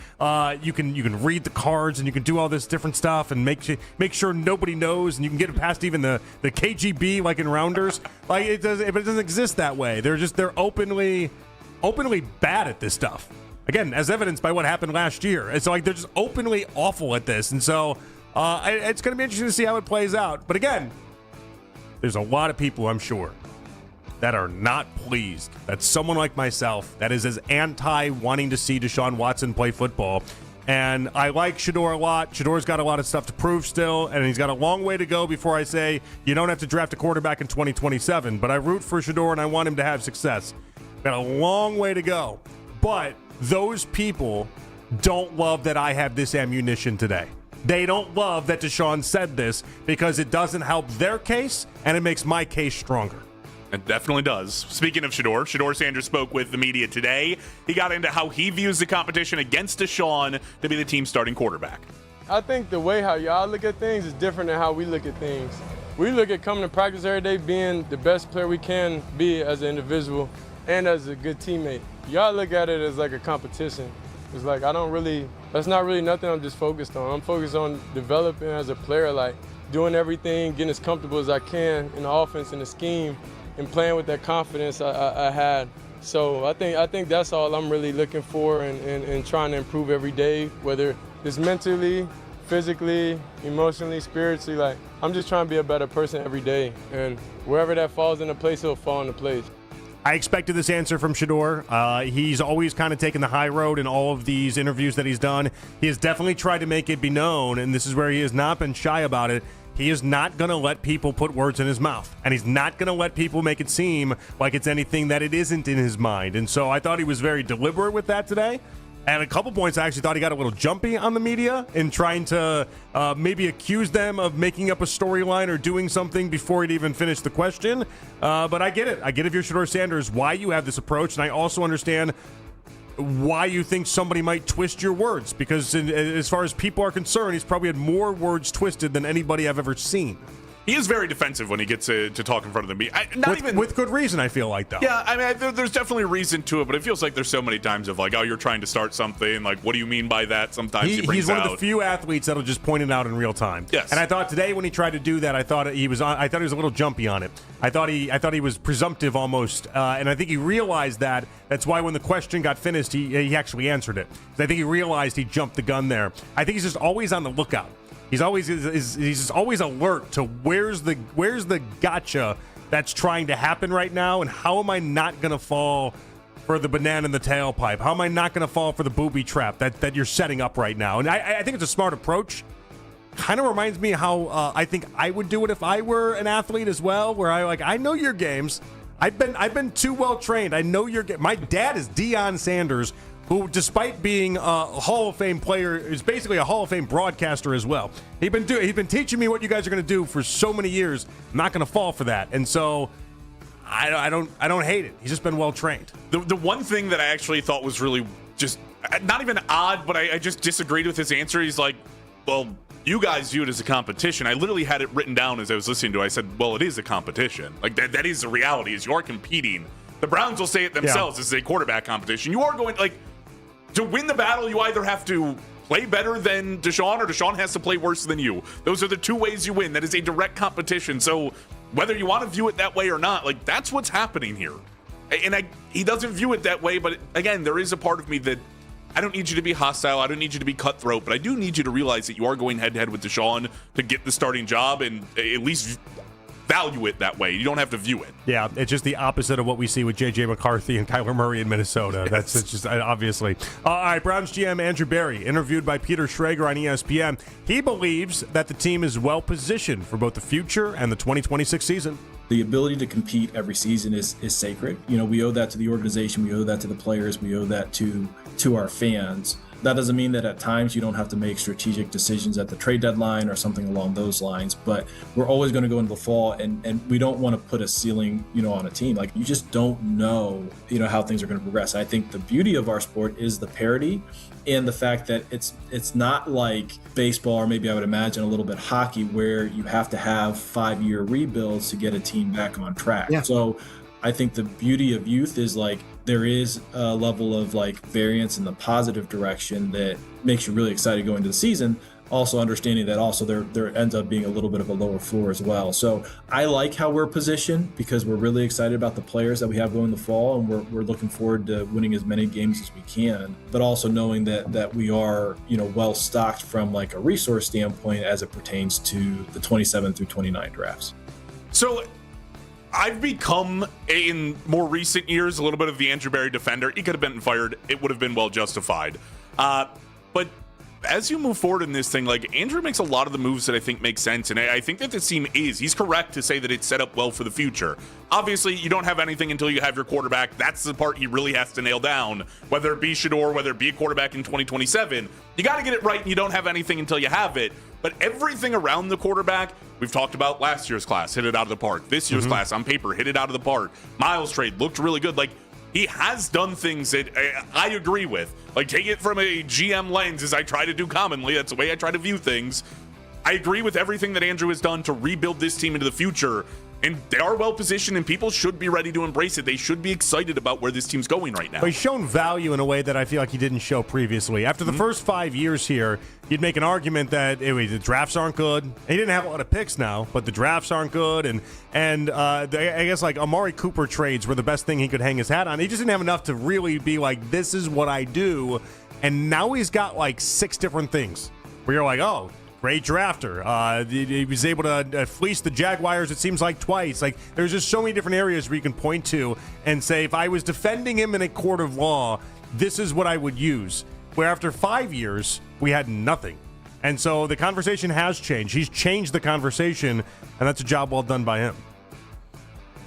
you can read the cards and you can do all this different stuff and make sure nobody knows, and you can get it past even the KGB like in Rounders. Like, it doesn't exist that way. They're openly bad at this stuff. Again, as evidenced by what happened last year. And so, they're just openly awful at this. And so, it's going to be interesting to see how it plays out. But again, there's a lot of people, I'm sure, that are not pleased that someone like myself that is as anti-wanting to see Deshaun Watson play football. And I like Shedeur a lot. Shedeur's got a lot of stuff to prove still, and he's got a long way to go before I say you don't have to draft a quarterback in 2027. But I root for Shedeur, and I want him to have success. Got a long way to go. But those people don't love that I have this ammunition today. They don't love that Deshaun said this because it doesn't help their case, and it makes my case stronger. It definitely does. Speaking of Shedeur Sanders spoke with the media today. He got into how he views the competition against Deshaun to be the team's starting quarterback. I think the way how y'all look at things is different than how we look at things. We look at coming to practice every day being the best player we can be as an individual and as a good teammate. Y'all look at it as like a competition. It's like that's not really nothing I'm just focused on. I'm focused on developing as a player, like doing everything, getting as comfortable as I can in the offense and the scheme, and playing with that confidence I had. So I think that's all I'm really looking for and trying to improve every day, whether it's mentally, physically, emotionally, spiritually. Like, I'm just trying to be a better person every day. And wherever that falls into place, it'll fall into place. I expected this answer from Shedeur. He's always kind of taken the high road in all of these interviews that he's done. He has definitely tried to make it be known, and this is where he has not been shy about it. He is not going to let people put words in his mouth, and he's not going to let people make it seem like it's anything that it isn't in his mind. And so I thought he was very deliberate with that today. At a couple points, I actually thought he got a little jumpy on the media in trying to maybe accuse them of making up a storyline or doing something before he'd even finished the question. But I get it. I get if you're Shedeur Sanders, why you have this approach, and I also understand why you think somebody might twist your words, because as far as people are concerned, he's probably had more words twisted than anybody I've ever seen. He is very defensive when he gets to talk in front of the media. With good reason, I feel like, though. Yeah, I mean, there's definitely reason to it, but it feels like there's so many times of like, oh, you're trying to start something. Like, what do you mean by that? Sometimes he brings he's one out. of the few athletes that'll just point it out in real time. Yes. And I thought today when he tried to do that, I thought he was a little jumpy on it. I thought he was presumptive almost, and I think he realized that. That's why when the question got finished, he actually answered it. I think he realized he jumped the gun there. I think he's just always on the lookout. He's always alert to where's the gotcha that's trying to happen right now, and how am I not going to fall for the banana in the tailpipe? How am I not going to fall for the booby trap that you're setting up right now? And I think it's a smart approach. Kind of reminds me how I think I would do it if I were an athlete as well, where I know your games. I've been too well trained. I know your game. My dad is Deion Sanders, who, despite being a Hall of Fame player, is basically a Hall of Fame broadcaster as well. He's been teaching me what you guys are going to do for so many years. I'm not going to fall for that, and so I don't hate it. He's just been well trained. The one thing that I actually thought was really just not even odd, but I just disagreed with his answer. He's like, well, you guys view it as a competition. I literally had it written down as I was listening to it. I said, well, it is a competition. Like that is the reality, is you are competing. The Browns will say it themselves. This is a quarterback competition. You are going, like, to win the battle, you either have to play better than Deshaun or Deshaun has to play worse than you. Those are the two ways you win. That is a direct competition. So whether you want to view it that way or not, like, that's what's happening here. And he doesn't view it that way, but again, there is a part of me that I don't need you to be hostile. I don't need you to be cutthroat, but I do need you to realize that you are going head-to-head with Deshaun to get the starting job, and at least value it that way. You don't have to view it. Yeah, it's just the opposite of what we see with J.J. McCarthy and Kyler Murray in Minnesota. That's it's just obviously. All right, Browns GM Andrew Berry, interviewed by Peter Schrager on ESPN. He believes that the team is well positioned for both the future and the 2026 season. The ability to compete every season is sacred. You know, we owe that to the organization, we owe that to the players, we owe that to our fans. That doesn't mean that at times you don't have to make strategic decisions at the trade deadline or something along those lines, but we're always going to go into the fall and we don't want to put a ceiling, on a team. Like, you just don't know, how things are going to progress. I think the beauty of our sport is the parity and the fact that it's not like baseball, or maybe I would imagine a little bit hockey, where you have to have 5-year rebuilds to get a team back on track. Yeah. So I think the beauty of youth is, like, there is a level of, like, variance in the positive direction that makes you really excited going into the season. Also understanding that also there ends up being a little bit of a lower floor as well. So I like how we're positioned because we're really excited about the players that we have going in the fall, and we're looking forward to winning as many games as we can, but also knowing that we are, well stocked from, like, a resource standpoint as it pertains to the 27 through 29 drafts. So I've become, in more recent years, a little bit of the Andrew Berry defender. He could have been fired. It would have been well justified. But as you move forward in this thing, like, Andrew makes a lot of the moves that I think make sense. And I think that this team he's correct to say that it's set up well for the future. Obviously, you don't have anything until you have your quarterback. That's the part he really has to nail down, whether it be Shedeur, whether it be a quarterback in 2027. You got to get it right, and you don't have anything until you have it. But everything around the quarterback, we've talked about last year's class, hit it out of the park. This year's class, on paper, hit it out of the park. Miles trade looked really good. Like, he has done things that I agree with. Like, take it from a GM lens, as I try to do commonly. That's the way I try to view things. I agree with everything that Andrew has done to rebuild this team into the future. And they are well positioned, and people should be ready to embrace it. They should be excited about where this team's going right now. But he's shown value in a way that I feel like he didn't show previously. After the first 5 years here, you'd make an argument that the drafts aren't good. He didn't have a lot of picks now, but the drafts aren't good. And I guess, like, Amari Cooper trades were the best thing he could hang his hat on. He just didn't have enough to really be like, this is what I do. And now he's got, like, 6 different things where you're like, oh, great drafter. He was able to fleece the Jaguars, it seems like, twice. Like, there's just so many different areas where you can point to and say, if I was defending him in a court of law, this is what I would use. Where after 5 years, we had nothing. And so the conversation has changed. He's changed the conversation, and that's a job well done by him.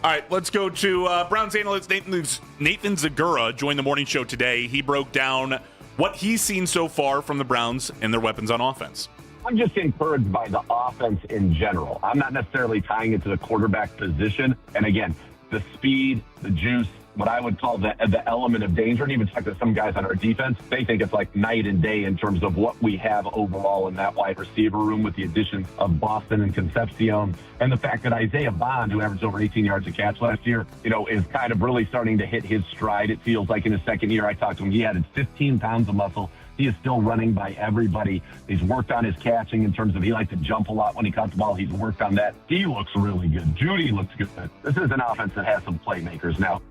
All right, let's go to Browns analyst Nathan Zagura joined the morning show today. He broke down what he's seen so far from the Browns and their weapons on offense. I'm just encouraged by the offense in general. I'm not necessarily tying it to the quarterback position. And again, the speed, the juice, what I would call the element of danger, and even talk to some guys on our defense, they think it's like night and day in terms of what we have overall in that wide receiver room with the addition of Boston and Concepcion, and the fact that Isaiah Bond, who averaged over 18 yards a catch last year, is kind of really starting to hit his stride. It feels like in his second year, I talked to him, he added 15 pounds of muscle. He is still running by everybody. He's worked on his catching in terms of he likes to jump a lot when he caught the ball. He's worked on that. He looks really good. Judy looks good. This is an offense that has some playmakers now.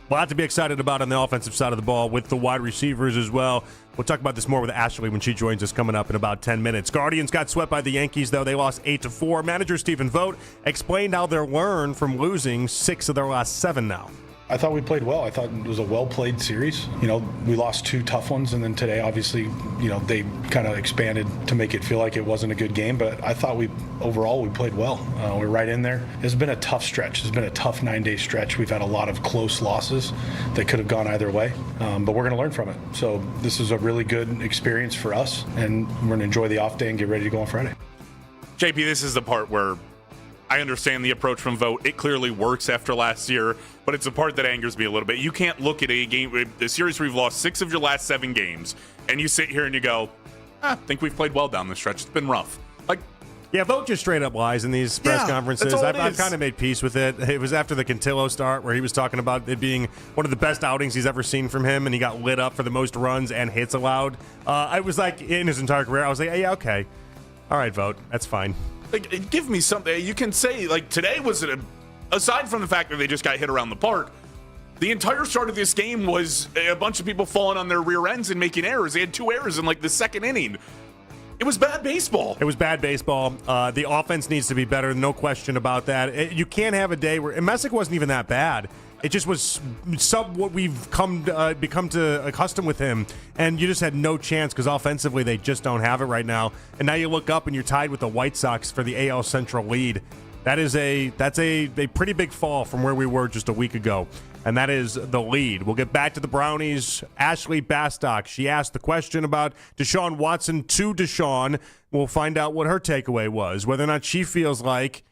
A lot to be excited about on the offensive side of the ball with the wide receivers as well. We'll talk about this more with Ashley when she joins us coming up in about 10 minutes. Guardians got swept by the Yankees, though. They lost 8-4. Manager Stephen Vogt explained how they're learned from losing 6 of their last 7 now. I thought we played well. I thought it was a well-played series. We lost 2 tough ones, and then today, obviously, they kind of expanded to make it feel like it wasn't a good game. But I thought overall we played well. We're right in there. It's been a tough stretch. It's been a tough 9-day stretch. We've had a lot of close losses that could have gone either way, but we're going to learn from it. So this is a really good experience for us, and we're going to enjoy the off day and get ready to go on Friday. JP, this is the part where I understand the approach from Vogt. It clearly works after last year, but it's the part that angers me a little bit. You can't look at a series where you've lost 6 of your last 7 games, and you sit here and you go, I think we've played well down the stretch. It's been rough. Yeah, Vogt just straight up lies in these press conferences. I've kind of made peace with it. It was after the Cantillo start where he was talking about it being one of the best outings he's ever seen from him, and he got lit up for the most runs and hits allowed. I was like, in his entire career, I was like, yeah, okay. All right, Vogt, that's fine. Give me something. You can say, today was, aside from the fact that they just got hit around the park, the entire start of this game was a bunch of people falling on their rear ends and making errors. They had 2 errors in, the second inning. It was bad baseball. It was bad baseball. The offense needs to be better, no question about that. You can't have a day where Messick wasn't even that bad. It just was what we've become to accustomed with him, and you just had no chance because offensively they just don't have it right now. And now you look up and you're tied with the White Sox for the AL Central lead. That's a pretty big fall from where we were just a week ago, and that is the lead. We'll get back to the Brownies. Ashley Bastock, she asked the question about Deshaun Watson to Deshaun. We'll find out what her takeaway was, whether or not she feels like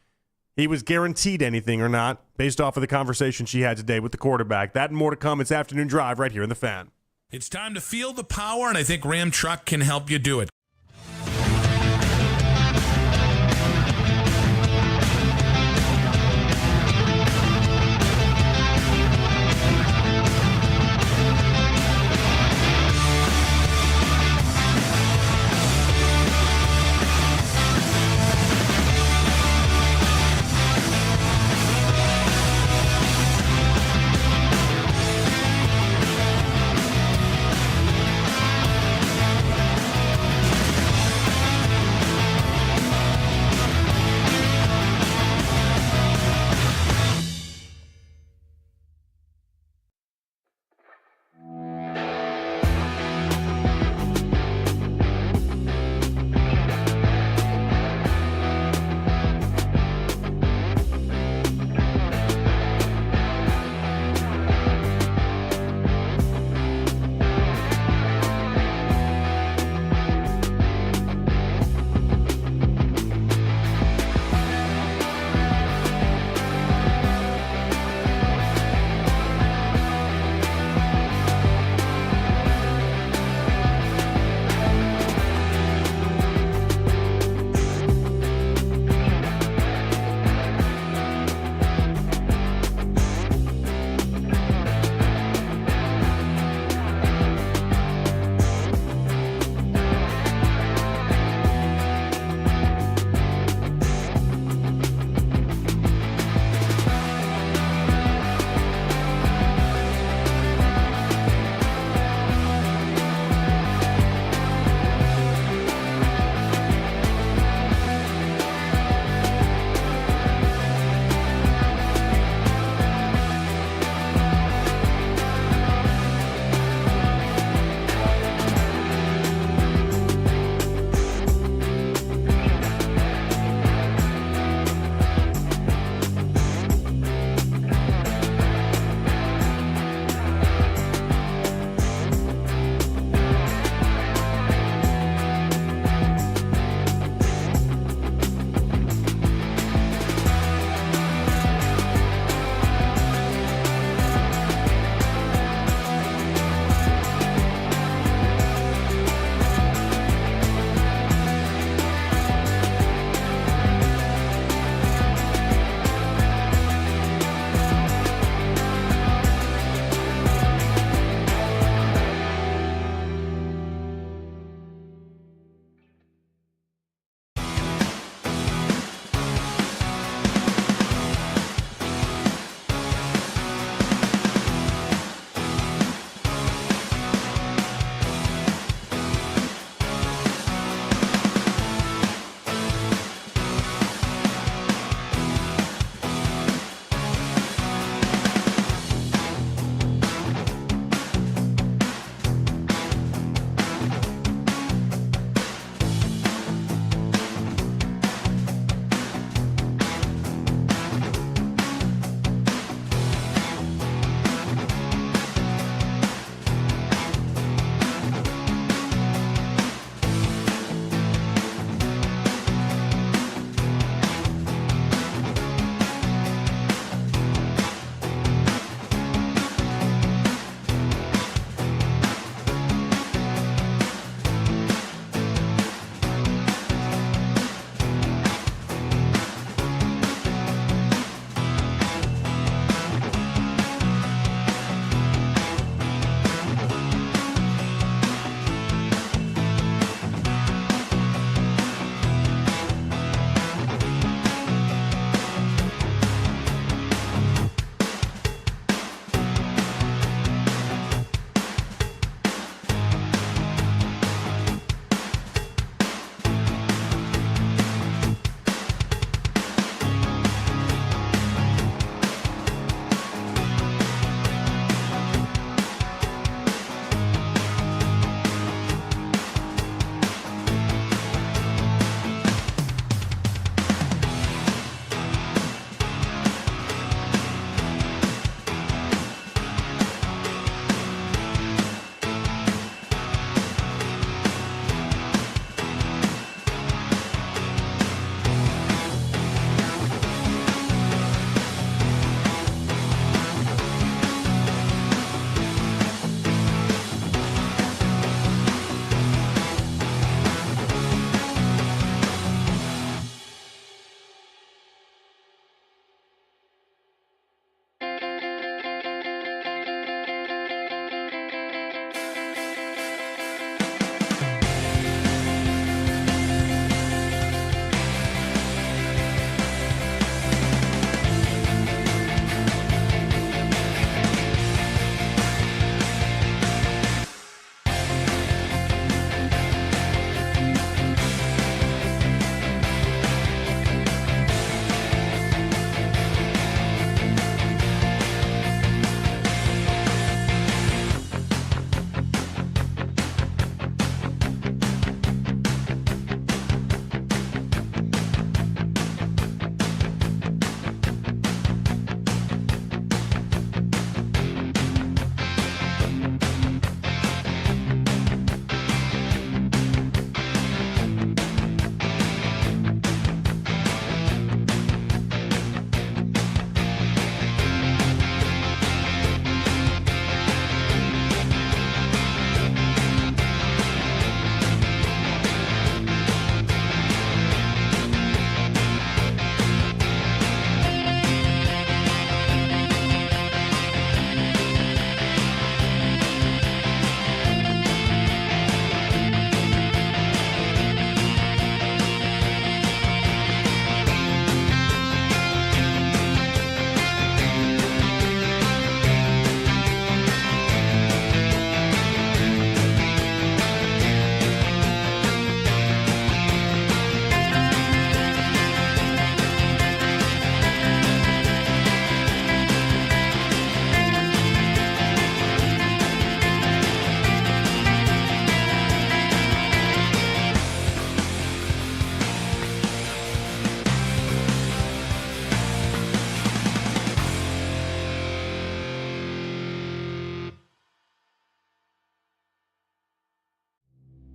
he was guaranteed anything or not, based off of the conversation she had today with the quarterback. That and more to come. It's Afternoon Drive right here in The Fan. It's time to feel the power, and I think Ram Truck can help you do it.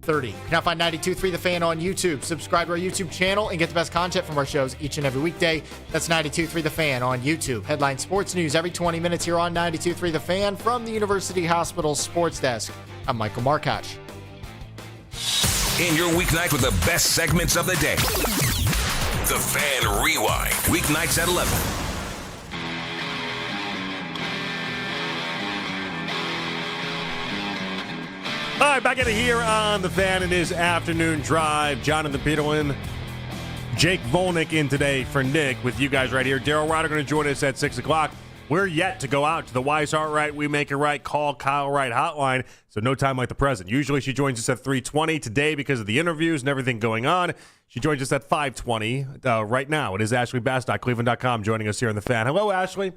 8:30. You can now find 92.3 The Fan on YouTube. Subscribe to our YouTube channel and get the best content from our shows each and every weekday. That's 92.3 The Fan on YouTube. Headline sports news every 20 minutes here on 92.3 The Fan from the University Hospital Sports Desk. I'm Michael Markoch. In your weeknight with the best segments of the day. The Fan Rewind. Weeknights at 11. All right, back in here on The Fan. It is afternoon drive. Jonathan Peterlin, Jake Volnick in today for Nick with you guys right here. Daryl Ryder going to join us at 6 o'clock. We're yet to go out to the Wise Heart Right, We Make It Right, Call Kyle Wright hotline, so no time like the present. Usually she joins us at 3:20. Today, because of the interviews and everything going on, she joins us at 5:20 right now. It is Ashley Bastock, Cleveland.com, joining us here on The Fan. Hello, Ashley.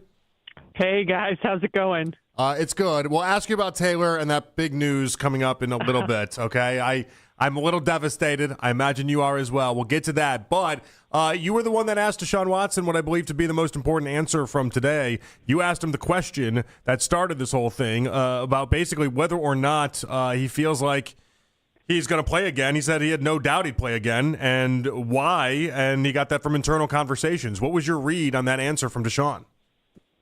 Hey, guys. How's it going? It's good. We'll ask you about Taylor and that big news coming up in a little bit, okay? I'm a little devastated. I imagine you are as well. We'll get to that. But you were the one that asked Deshaun Watson what I believe to be the most important answer from today. You asked him the question that started this whole thing about basically whether or not he feels like he's going to play again. He said he had no doubt he'd play again, and why, and he got that from internal conversations. What was your read on that answer from Deshaun?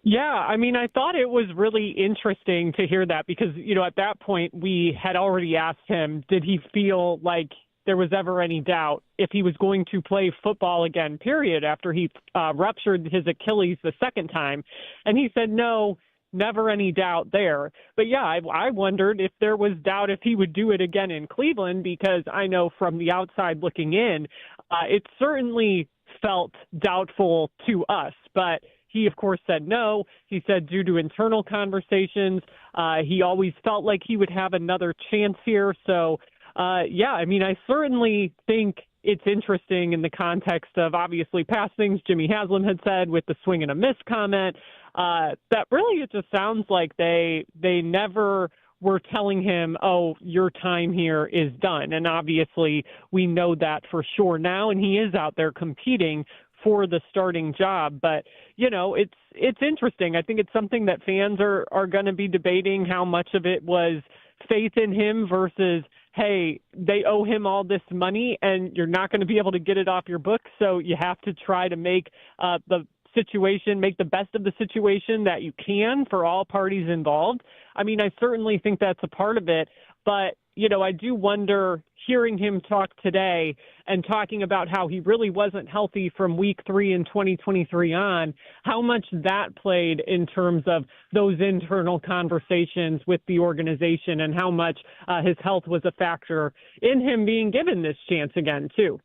Yeah, I mean, I thought it was really interesting to hear that because, at that point we had already asked him, did he feel like there was ever any doubt if he was going to play football again, period, after he ruptured his Achilles the second time. And he said, no, never any doubt there. But yeah, I wondered if there was doubt if he would do it again in Cleveland, because I know from the outside looking in, it certainly felt doubtful to us, but he, of course, said no. He said due to internal conversations, he always felt like he would have another chance here. So, yeah, I mean, I certainly think it's interesting in the context of obviously past things Jimmy Haslam had said with the swing and a miss comment, that really it just sounds like they never were telling him, oh, your time here is done. And obviously we know that for sure now, and he is out there competing for the starting job. But, it's interesting. I think it's something that fans are going to be debating, how much of it was faith in him versus, hey, they owe him all this money and you're not going to be able to get it off your books. So you have to try to make the best of the situation that you can for all parties involved. I mean, I certainly think that's a part of it, but I do wonder, hearing him talk today and talking about how he really wasn't healthy from week 3 in 2023 on, how much that played in terms of those internal conversations with the organization and how much his health was a factor in him being given this chance again, too.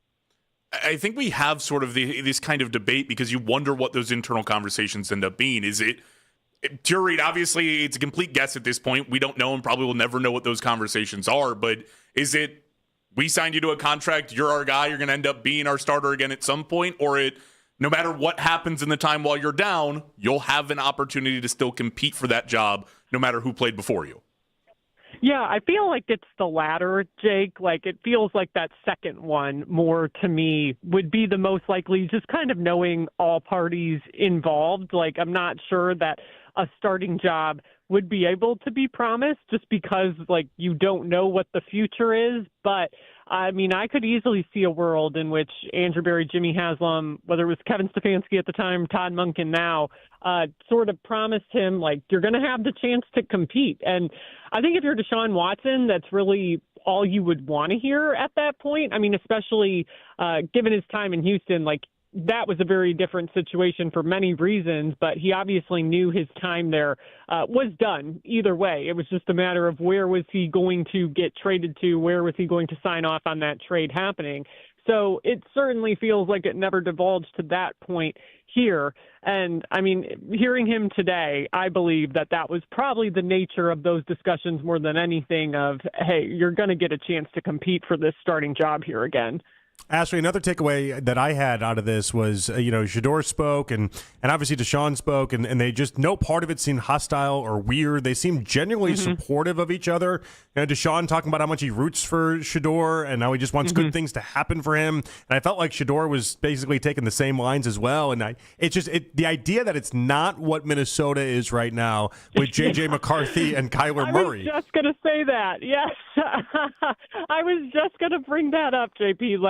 I think we have sort of this kind of debate because you wonder what those internal conversations end up being. Is it, to your read, obviously it's a complete guess at this point. We don't know and probably will never know what those conversations are, but is it, we signed you to a contract, you're our guy, you're going to end up being our starter again at some point, or no matter what happens in the time while you're down, you'll have an opportunity to still compete for that job no matter who played before you? Yeah, I feel like it's the latter, Jake. Like, it feels like that second one more to me would be the most likely, just kind of knowing all parties involved. Like, I'm not sure that a starting job would be able to be promised just because, like, you don't know what the future is. But, I mean, I could easily see a world in which Andrew Berry, Jimmy Haslam, whether it was Kevin Stefanski at the time, Todd Monken now, sort of promised him, like, you're going to have the chance to compete. And I think if you're Deshaun Watson, that's really all you would want to hear at that point. I mean, especially given his time in Houston, like, that was a very different situation for many reasons, but he obviously knew his time there was done either way. It was just a matter of where was he going to get traded to, where was he going to sign off on that trade happening. So it certainly feels like it never divulged to that point here. And, I mean, hearing him today, I believe that was probably the nature of those discussions more than anything of, hey, you're going to get a chance to compete for this starting job here again. Ashley, another takeaway that I had out of this was, Shedeur spoke and obviously Deshaun spoke, and they just, no part of it seemed hostile or weird. They seemed genuinely supportive of each other. Deshaun talking about how much he roots for Shedeur and how he just wants good things to happen for him. And I felt like Shedeur was basically taking the same lines as well. And the idea that it's not what Minnesota is right now with J.J. McCarthy and Kyler Murray. I was just going to say that. Yes. I was just going to bring that up, JP.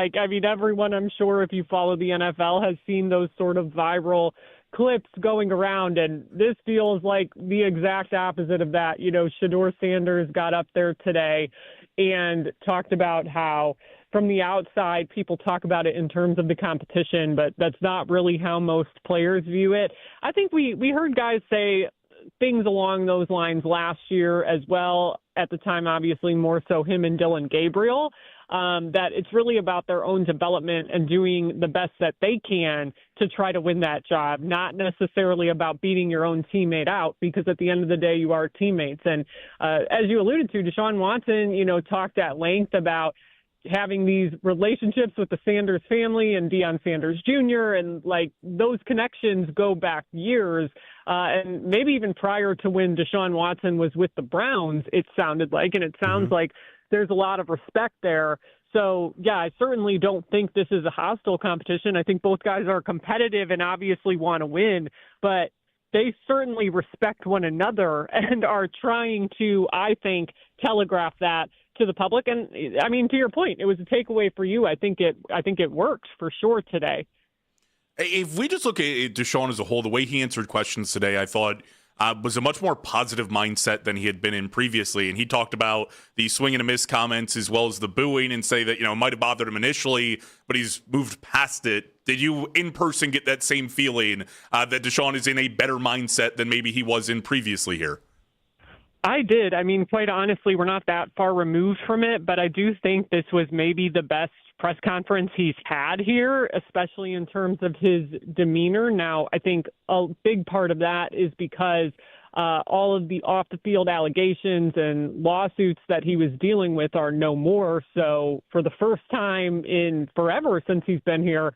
Everyone, I'm sure, if you follow the NFL, has seen those sort of viral clips going around, and this feels like the exact opposite of that. Shedeur Sanders got up there today and talked about how from the outside people talk about it in terms of the competition, but that's not really how most players view it. I think we heard guys say things along those lines last year as well. At the time, obviously, more so him and Dylan Gabriel. That it's really about their own development and doing the best that they can to try to win that job, not necessarily about beating your own teammate out, because at the end of the day, you are teammates. And as you alluded to, Deshaun Watson, talked at length about having these relationships with the Sanders family and Deion Sanders Jr. and those connections go back years, and maybe even prior to when Deshaun Watson was with the Browns, it sounded like, and it sounds like there's a lot of respect there. So, yeah, I certainly don't think this is a hostile competition. I think both guys are competitive and obviously want to win, but they certainly respect one another and are trying to, I think, telegraph that to the public. And to your point, it was a takeaway for you. I think it worked for sure today. If we just look at Deshaun as a whole, the way he answered questions today, I thought was a much more positive mindset than he had been in previously. And he talked about the swing and a miss comments as well as the booing, and say that, it might have bothered him initially, but he's moved past it. Did you in person get that same feeling that Deshaun is in a better mindset than maybe he was in previously here? I did. Quite honestly, we're not that far removed from it, but I do think this was maybe the best press conference he's had here, especially in terms of his demeanor. Now, I think a big part of that is because all of the off-the-field allegations and lawsuits that he was dealing with are no more. So for the first time in forever since he's been here,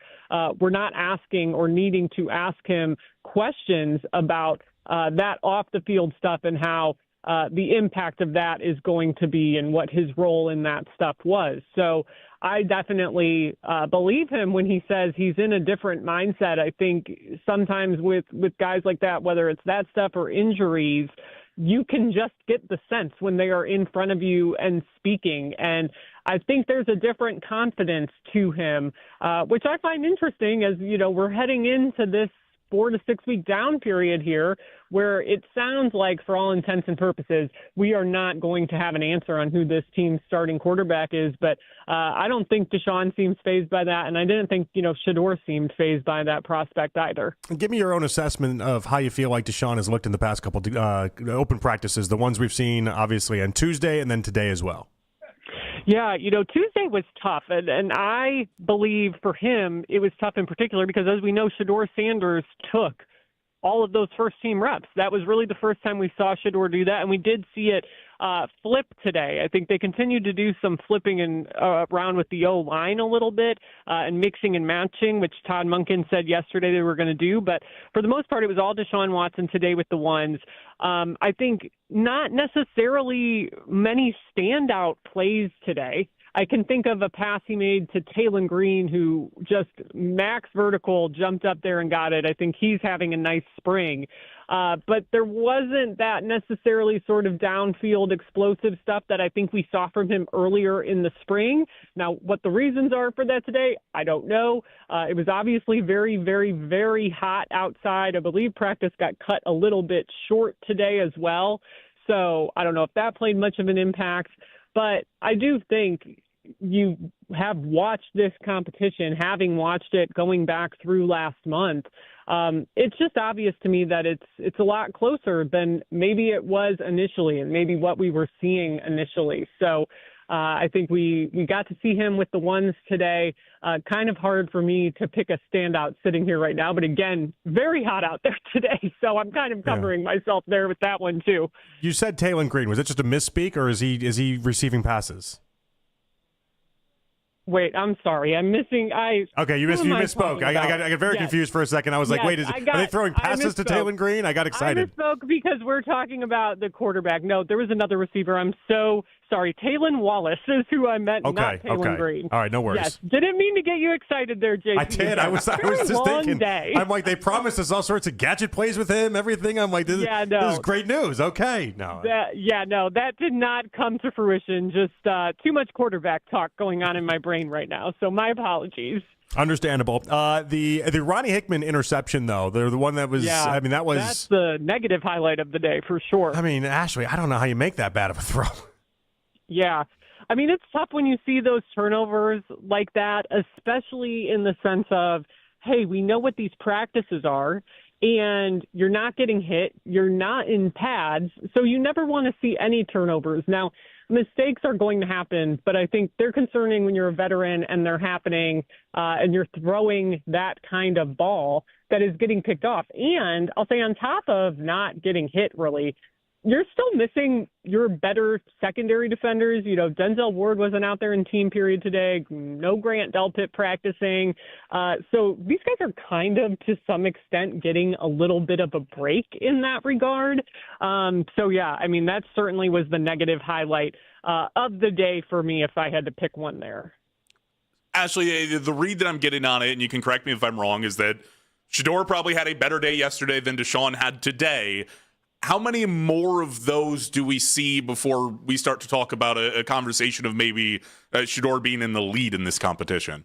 we're not asking or needing to ask him questions about that off-the-field stuff and how the impact of that is going to be and what his role in that stuff was. So I definitely believe him when he says he's in a different mindset. I think sometimes with guys like that, whether it's that stuff or injuries, you can just get the sense when they are in front of you and speaking. And I think there's a different confidence to him, which I find interesting as, we're heading into this 4 to 6 week down period here where it sounds like, for all intents and purposes, we are not going to have an answer on who this team's starting quarterback is. But I don't think Deshaun seems fazed by that, and I didn't think, Shedeur seemed fazed by that prospect either. Give me your own assessment of how you feel like Deshaun has looked in the past couple open practices, the ones we've seen obviously on Tuesday and then today as well. Yeah, Tuesday was tough, and I believe for him it was tough in particular because, as we know, Shedeur Sanders took all of those first-team reps. That was really the first time we saw Shedeur do that, and we did see it flip today. I think they continued to do some flipping and around with the O-line a little bit and mixing and matching, which Todd Monken said yesterday they were going to do. But for the most part, it was all Deshaun Watson today with the ones. I think not necessarily many standout plays today. I can think of a pass he made to Peterlin Green, who just max vertical jumped up there and got it. I think he's having a nice spring. But there wasn't that necessarily sort of downfield explosive stuff that I think we saw from him earlier in the spring. Now, what the reasons are for that today, I don't know. It was obviously very, very, very hot outside. I believe practice got cut a little bit short today as well. So I don't know if that played much of an impact. But I do think you have watched this competition, having watched it going back through last month. It's just obvious to me that it's a lot closer than maybe it was initially and maybe what we were seeing initially. So I think we got to see him with the ones today. Kind of hard for me to pick a standout sitting here right now. But again, very hot out there today. So I'm kind of covering myself there with that one too. You said Peterlin Green. Was it just a misspeak or is he receiving passes? Wait, I'm sorry. I'm missing. Okay, you misspoke. I got very confused for a second. I was like, wait, are they throwing passes to Taylor Green? I got excited. I misspoke because we're talking about the quarterback. No, there was another receiver. I'm so sorry. Taylon Wallace is who I meant, not Taylor Green. All right, no worries. Yes, didn't mean to get you excited there, JP. I did. I was just thinking. Day. I'm like, they promised us all sorts of gadget plays with him, everything. I'm like, this is great news. Okay, no. That did not come to fruition. Just too much quarterback talk going on in my brain right now. So my apologies. Understandable. The Ronnie Hickman interception, though, the one that was, that's the negative highlight of the day for sure. I mean, Ashley, I don't know how you make that bad of a throw. Yeah. I mean, it's tough when you see those turnovers like that, especially in the sense of, hey, we know what these practices are, and you're not getting hit, you're not in pads, so you never want to see any turnovers. Now, mistakes are going to happen, but I think they're concerning when you're a veteran and they're happening and you're throwing that kind of ball that is getting picked off. And I'll say on top of not getting hit, really, you're still missing your better secondary defenders. You know, Denzel Ward wasn't out there in team period today. No Grant Delpit practicing. So these guys are kind of, to some extent, getting a little bit of a break in that regard. That certainly was the negative highlight of the day for me if I had to pick one there. Ashley, the read that I'm getting on it, and you can correct me if I'm wrong, is that Shedeur probably had a better day yesterday than Deshaun had today. How many more of those do we see before we start to talk about a conversation of maybe Shedeur being in the lead in this competition?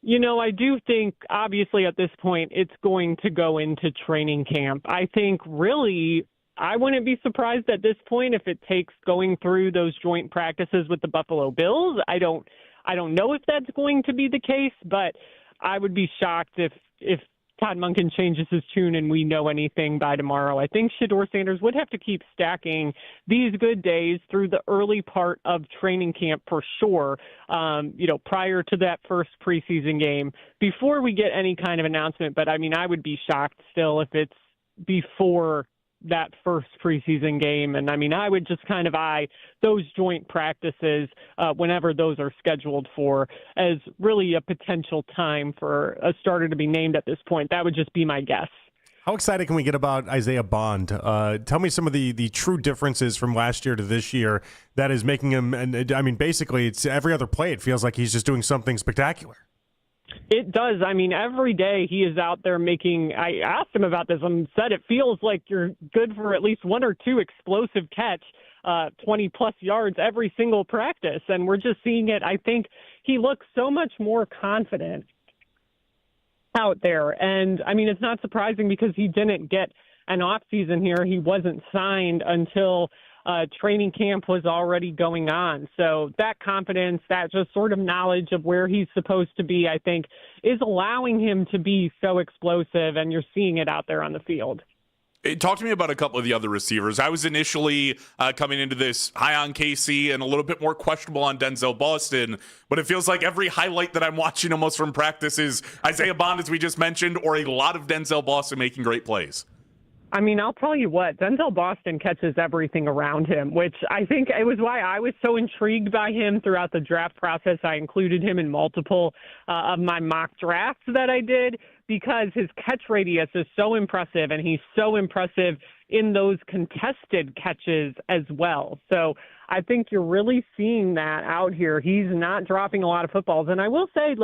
You know, I do think, obviously, at this point, it's going to go into training camp. I think, really, I wouldn't be surprised at this point if it takes going through those joint practices with the Buffalo Bills. I don't know if that's going to be the case, but I would be shocked if Todd Monken changes his tune and we know anything by tomorrow. I think Shedeur Sanders would have to keep stacking these good days through the early part of training camp for sure, prior to that first preseason game, before we get any kind of announcement. But, I mean, I would be shocked still if it's before that first preseason game. And, I mean, I would just kind of eye those joint practices whenever those are scheduled for as really a potential time for a starter to be named at this point. That would just be my guess. How excited can we get about Isaiah Bond? Tell me some of the true differences from last year to this year that is making him, and I mean, basically it's every other play. It feels like he's just doing something spectacular. It does. I mean, every day he is out there making, I asked him about this and said it feels like you're good for at least one or two explosive catch, 20-plus yards every single practice. And we're just seeing it. I think he looks so much more confident out there. And, I mean, it's not surprising because he didn't get an off season here. He wasn't signed until training camp was already going on. So that confidence, that just sort of knowledge of where he's supposed to be, I think, is allowing him to be so explosive, and you're seeing it out there on the field. Talk to me about a couple of the other receivers. I was initially coming into this high on Casey and a little bit more questionable on Denzel Boston, but it feels like every highlight that I'm watching almost from practice is Isaiah Bond, as we just mentioned, or a lot of Denzel Boston making great plays. I mean, I'll tell you what, Denzel Boston catches everything around him, which I think it was why I was so intrigued by him throughout the draft process. I included him in multiple of my mock drafts that I did because his catch radius is so impressive, and he's so impressive in those contested catches as well. So I think you're really seeing that out here. He's not dropping a lot of footballs. And I will say,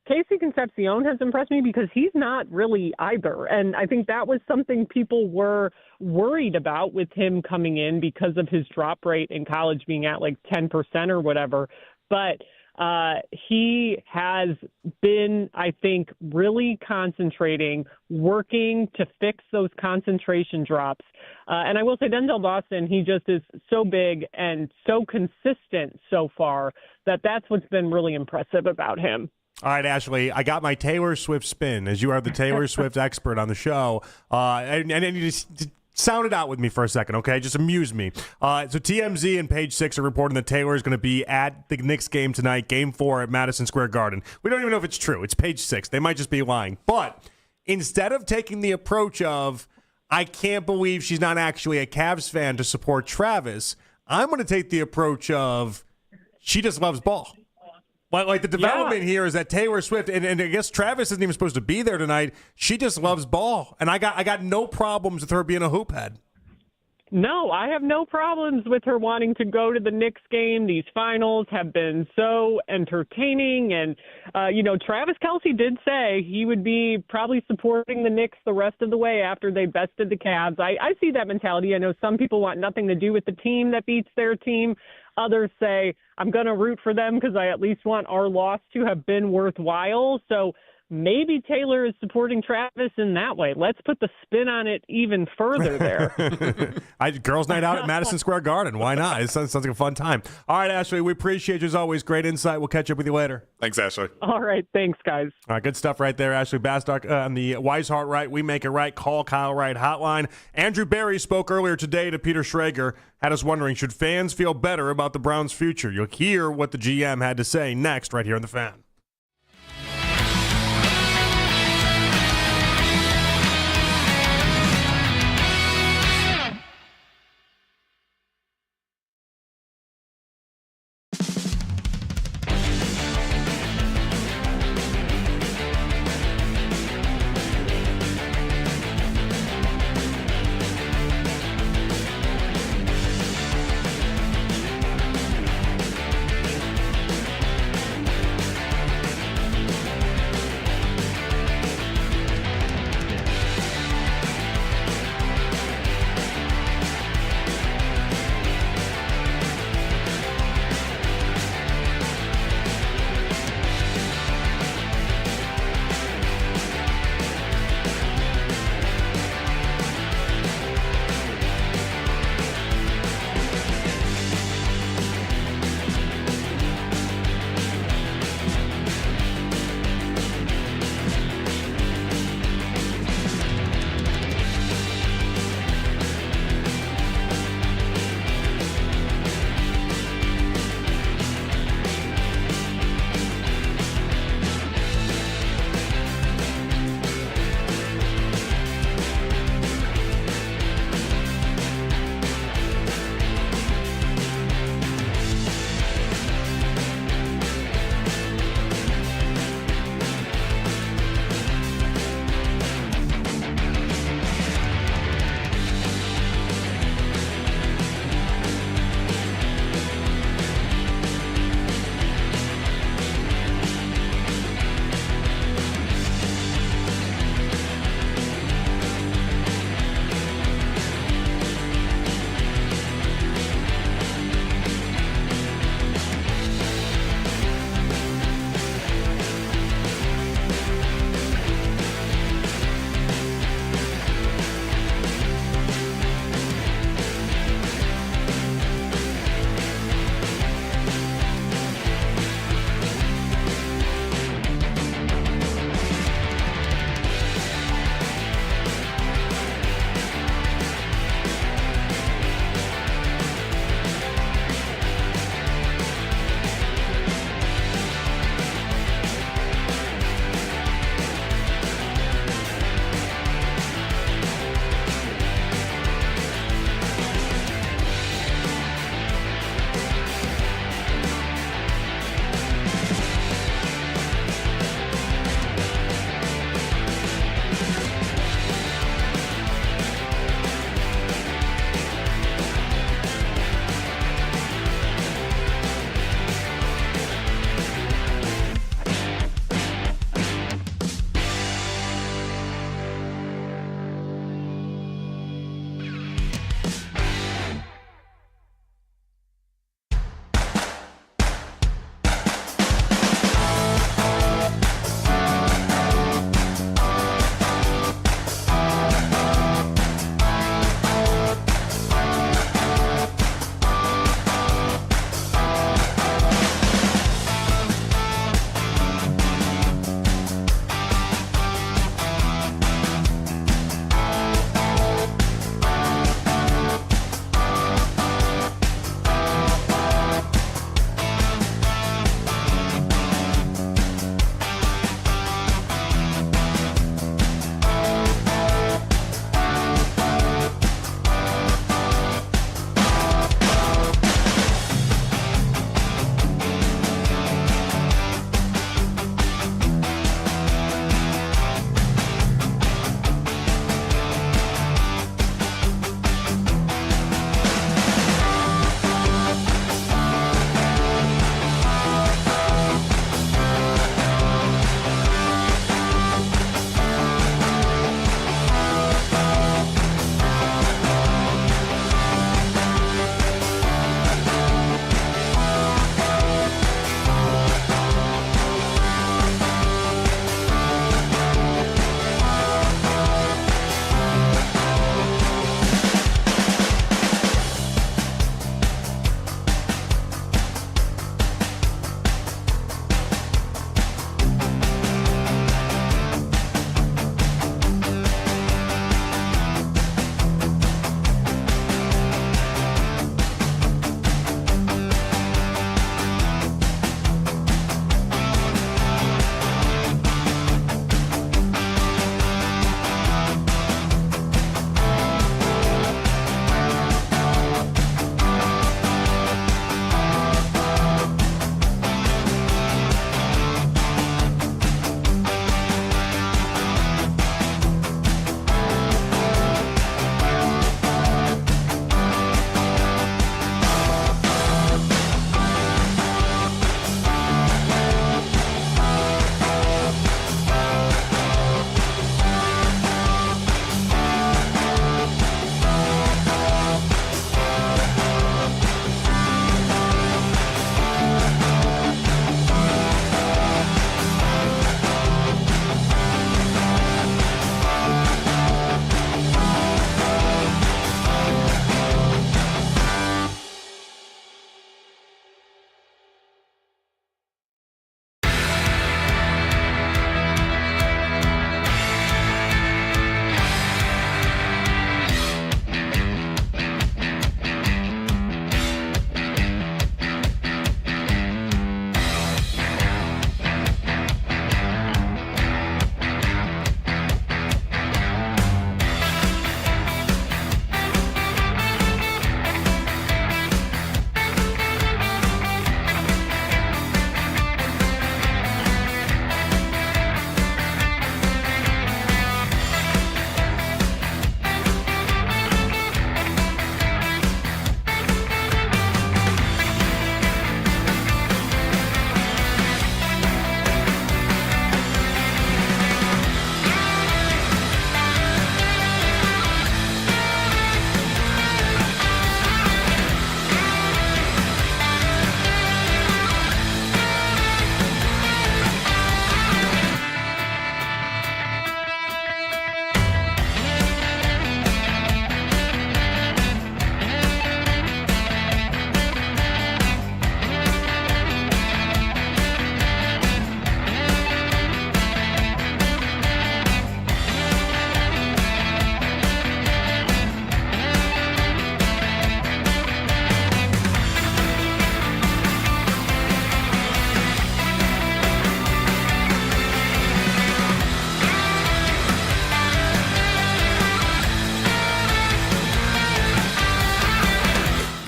Casey Concepcion has impressed me because he's not really either. And I think that was something people were worried about with him coming in because of his drop rate in college being at 10% or whatever. But he has been, I think, really concentrating, working to fix those concentration drops. And I will say Denzel Boston, he just is so big and so consistent so far that's what's been really impressive about him. All right, Ashley, I got my Taylor Swift spin, as you are the Taylor Swift expert on the show. And you just sound it out with me for a second, okay? Just amuse me. So TMZ and Page 6 are reporting that Taylor is going to be at the Knicks game tonight, Game 4 at Madison Square Garden. We don't even know if it's true. It's Page 6. They might just be lying. But instead of taking the approach of, I can't believe she's not actually a Cavs fan to support Travis, I'm going to take the approach of, she just loves ball. Like the development here is that Taylor Swift, and I guess Travis isn't even supposed to be there tonight. She just loves ball, and I got no problems with her being a hoop head. No, I have no problems with her wanting to go to the Knicks game. These finals have been so entertaining. And, Travis Kelce did say he would be probably supporting the Knicks the rest of the way after they bested the Cavs. I see that mentality. I know some people want nothing to do with the team that beats their team. Others say, I'm going to root for them because I at least want our loss to have been worthwhile. So maybe Taylor is supporting Travis in that way. Let's put the spin on it even further there. Girls' night out at Madison Square Garden. Why not? It sounds like a fun time. All right, Ashley, we appreciate you as always. Great insight. We'll catch up with you later. Thanks, Ashley. All right. Thanks, guys. All right, good stuff right there. Ashley Bastock on the Wise Heart Right, We Make It Right, Call Kyle Wright hotline. Andrew Barry spoke earlier today to Peter Schrager, had us wondering, should fans feel better about the Browns' future? You'll hear what the GM had to say next right here on The Fan.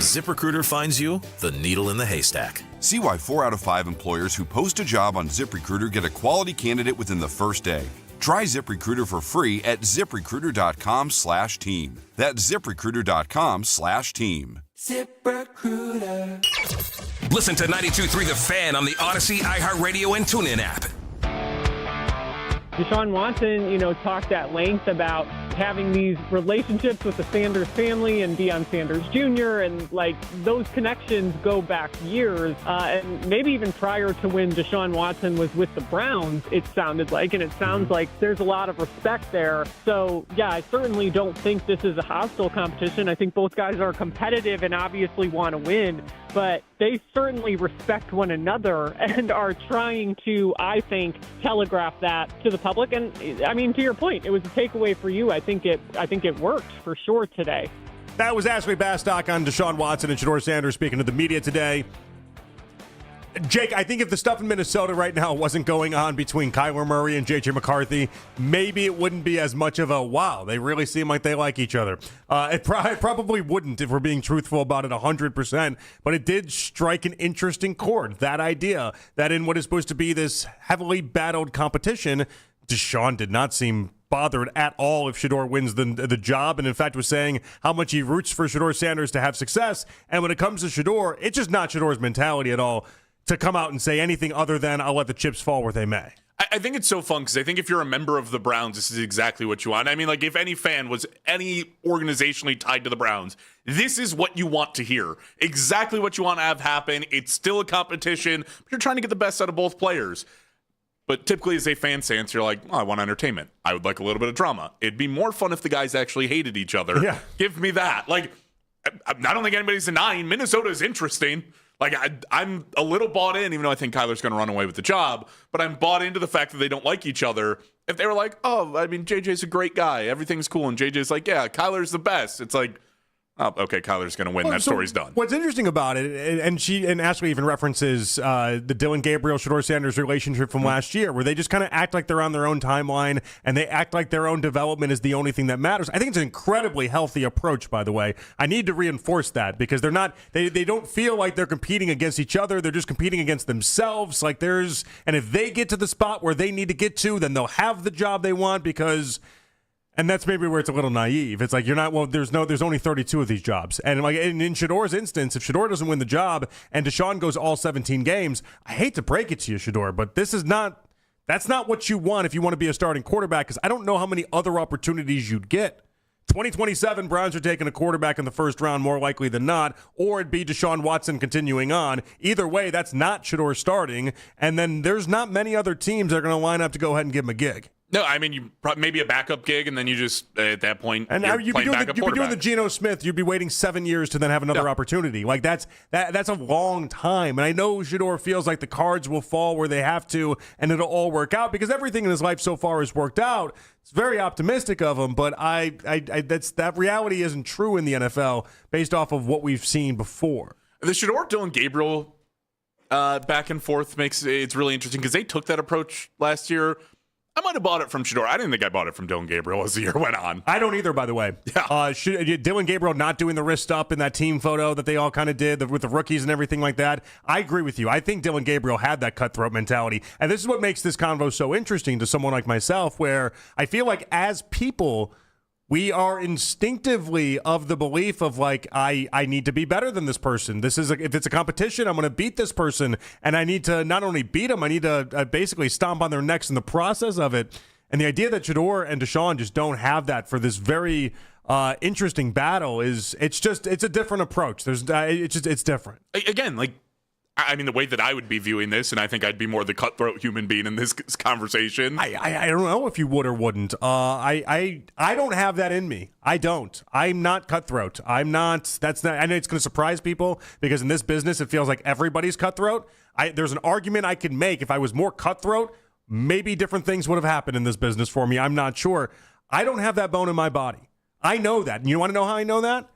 ZipRecruiter finds you the needle in the haystack. See why 4 out of 5 employers who post a job on ZipRecruiter get a quality candidate within the first day. Try ZipRecruiter for free at ZipRecruiter.com/team. That's ZipRecruiter.com/team. ZipRecruiter. Listen to 92.3 The Fan on the Odyssey, iHeartRadio, and TuneIn app. Deshaun Watson, talked at length about having these relationships with the Sanders family and Deion Sanders Jr. and those connections go back years, and maybe even prior to when Deshaun Watson was with the Browns, it sounded like, and it sounds like there's a lot of respect there. So yeah, I certainly don't think this is a hostile competition. I think both guys are competitive and obviously want to win, but they certainly respect one another and are trying to, I think, telegraph that to the public. And I mean, to your point, it was a takeaway for you. I think it worked for sure today. That was Ashley Bastock on Deshaun Watson and Shedeur Sanders speaking to the media today. Jake, I think if the stuff in Minnesota right now wasn't going on between Kyler Murray and J.J. McCarthy, maybe it wouldn't be as much of a, wow, they really seem like they like each other. It probably wouldn't if we're being truthful about it 100%, but it did strike an interesting chord, that idea that in what is supposed to be this heavily battled competition, Deshaun did not seem bothered at all if Shedeur wins the job, and in fact was saying how much he roots for Shedeur Sanders to have success. And when it comes to Shedeur, it's just not Shedeur's mentality at all to come out and say anything other than I'll let the chips fall where they may. I think it's so fun because I think if you're a member of the Browns, this is exactly what you want. I mean, if any fan was any organizationally tied to the Browns, this is what you want to hear. Exactly what you want to have happen. It's still a competition, but you're trying to get the best out of both players. But typically as a fan stance, you're like, I want entertainment. I would like a little bit of drama. It'd be more fun if the guys actually hated each other. Yeah. Give me that. I don't think anybody's denying Minnesota is interesting. I'm a little bought in, even though I think Kyler's going to run away with the job, but I'm bought into the fact that they don't like each other. If they were like, oh, I mean, JJ's a great guy, everything's cool, and JJ's like, yeah, Kyler's the best. It's like, oh, okay, Kyler's going to win. That story's done. What's interesting about it, and Ashley even references the Dillon Gabriel, Shedeur Sanders relationship from last year, where they just kind of act like they're on their own timeline and they act like their own development is the only thing that matters. I think it's an incredibly healthy approach, by the way. I need to reinforce that because they're not, they don't feel like they're competing against each other. They're just competing against themselves. And if they get to the spot where they need to get to, then they'll have the job they want because. And that's maybe where it's a little naive. It's like there's only 32 of these jobs. And in Shedeur's instance, if Shedeur doesn't win the job and Deshaun goes all 17 games, I hate to break it to you, Shedeur, but that's not what you want if you want to be a starting quarterback, because I don't know how many other opportunities you'd get. 2027, Browns are taking a quarterback in the first round more likely than not, or it'd be Deshaun Watson continuing on. Either way, that's not Shedeur starting, and then there's not many other teams that are going to line up to go ahead and give him a gig. No, I mean, you maybe a backup gig, and then you just, at that point, and now you'd be doing the Geno Smith. You'd be waiting 7 years to then have another opportunity. That's a long time. And I know Shedeur feels like the cards will fall where they have to, and it'll all work out because everything in his life so far has worked out. It's very optimistic of him, but that reality isn't true in the NFL based off of what we've seen before. The Shedeur Dillon Gabriel back and forth it's really interesting because they took that approach last year. I might have bought it from Shedeur. I didn't think I bought it from Dillon Gabriel as the year went on. I don't either, by the way. Yeah. Dillon Gabriel not doing the wrist up in that team photo that they all kind of did with the rookies and everything like that. I agree with you. I think Dillon Gabriel had that cutthroat mentality. And this is what makes this convo so interesting to someone like myself, where I feel like as people, we are instinctively of the belief of I need to be better than this person. If it's a competition, I'm going to beat this person, and I need to not only beat them, I need to basically stomp on their necks in the process of it. And the idea that Shedeur and Deshaun just don't have that for this very interesting battle it's a different approach. It's different. Again, I mean, the way that I would be viewing this, and I think I'd be more the cutthroat human being in this conversation. I don't know if you would or wouldn't. I don't have that in me. I don't. I'm not cutthroat. I'm not. That's not. I know it's going to surprise people because in this business, it feels like everybody's cutthroat. There's an argument I could make if I was more cutthroat, maybe different things would have happened in this business for me. I'm not sure. I don't have that bone in my body. I know that. And you want to know how I know that?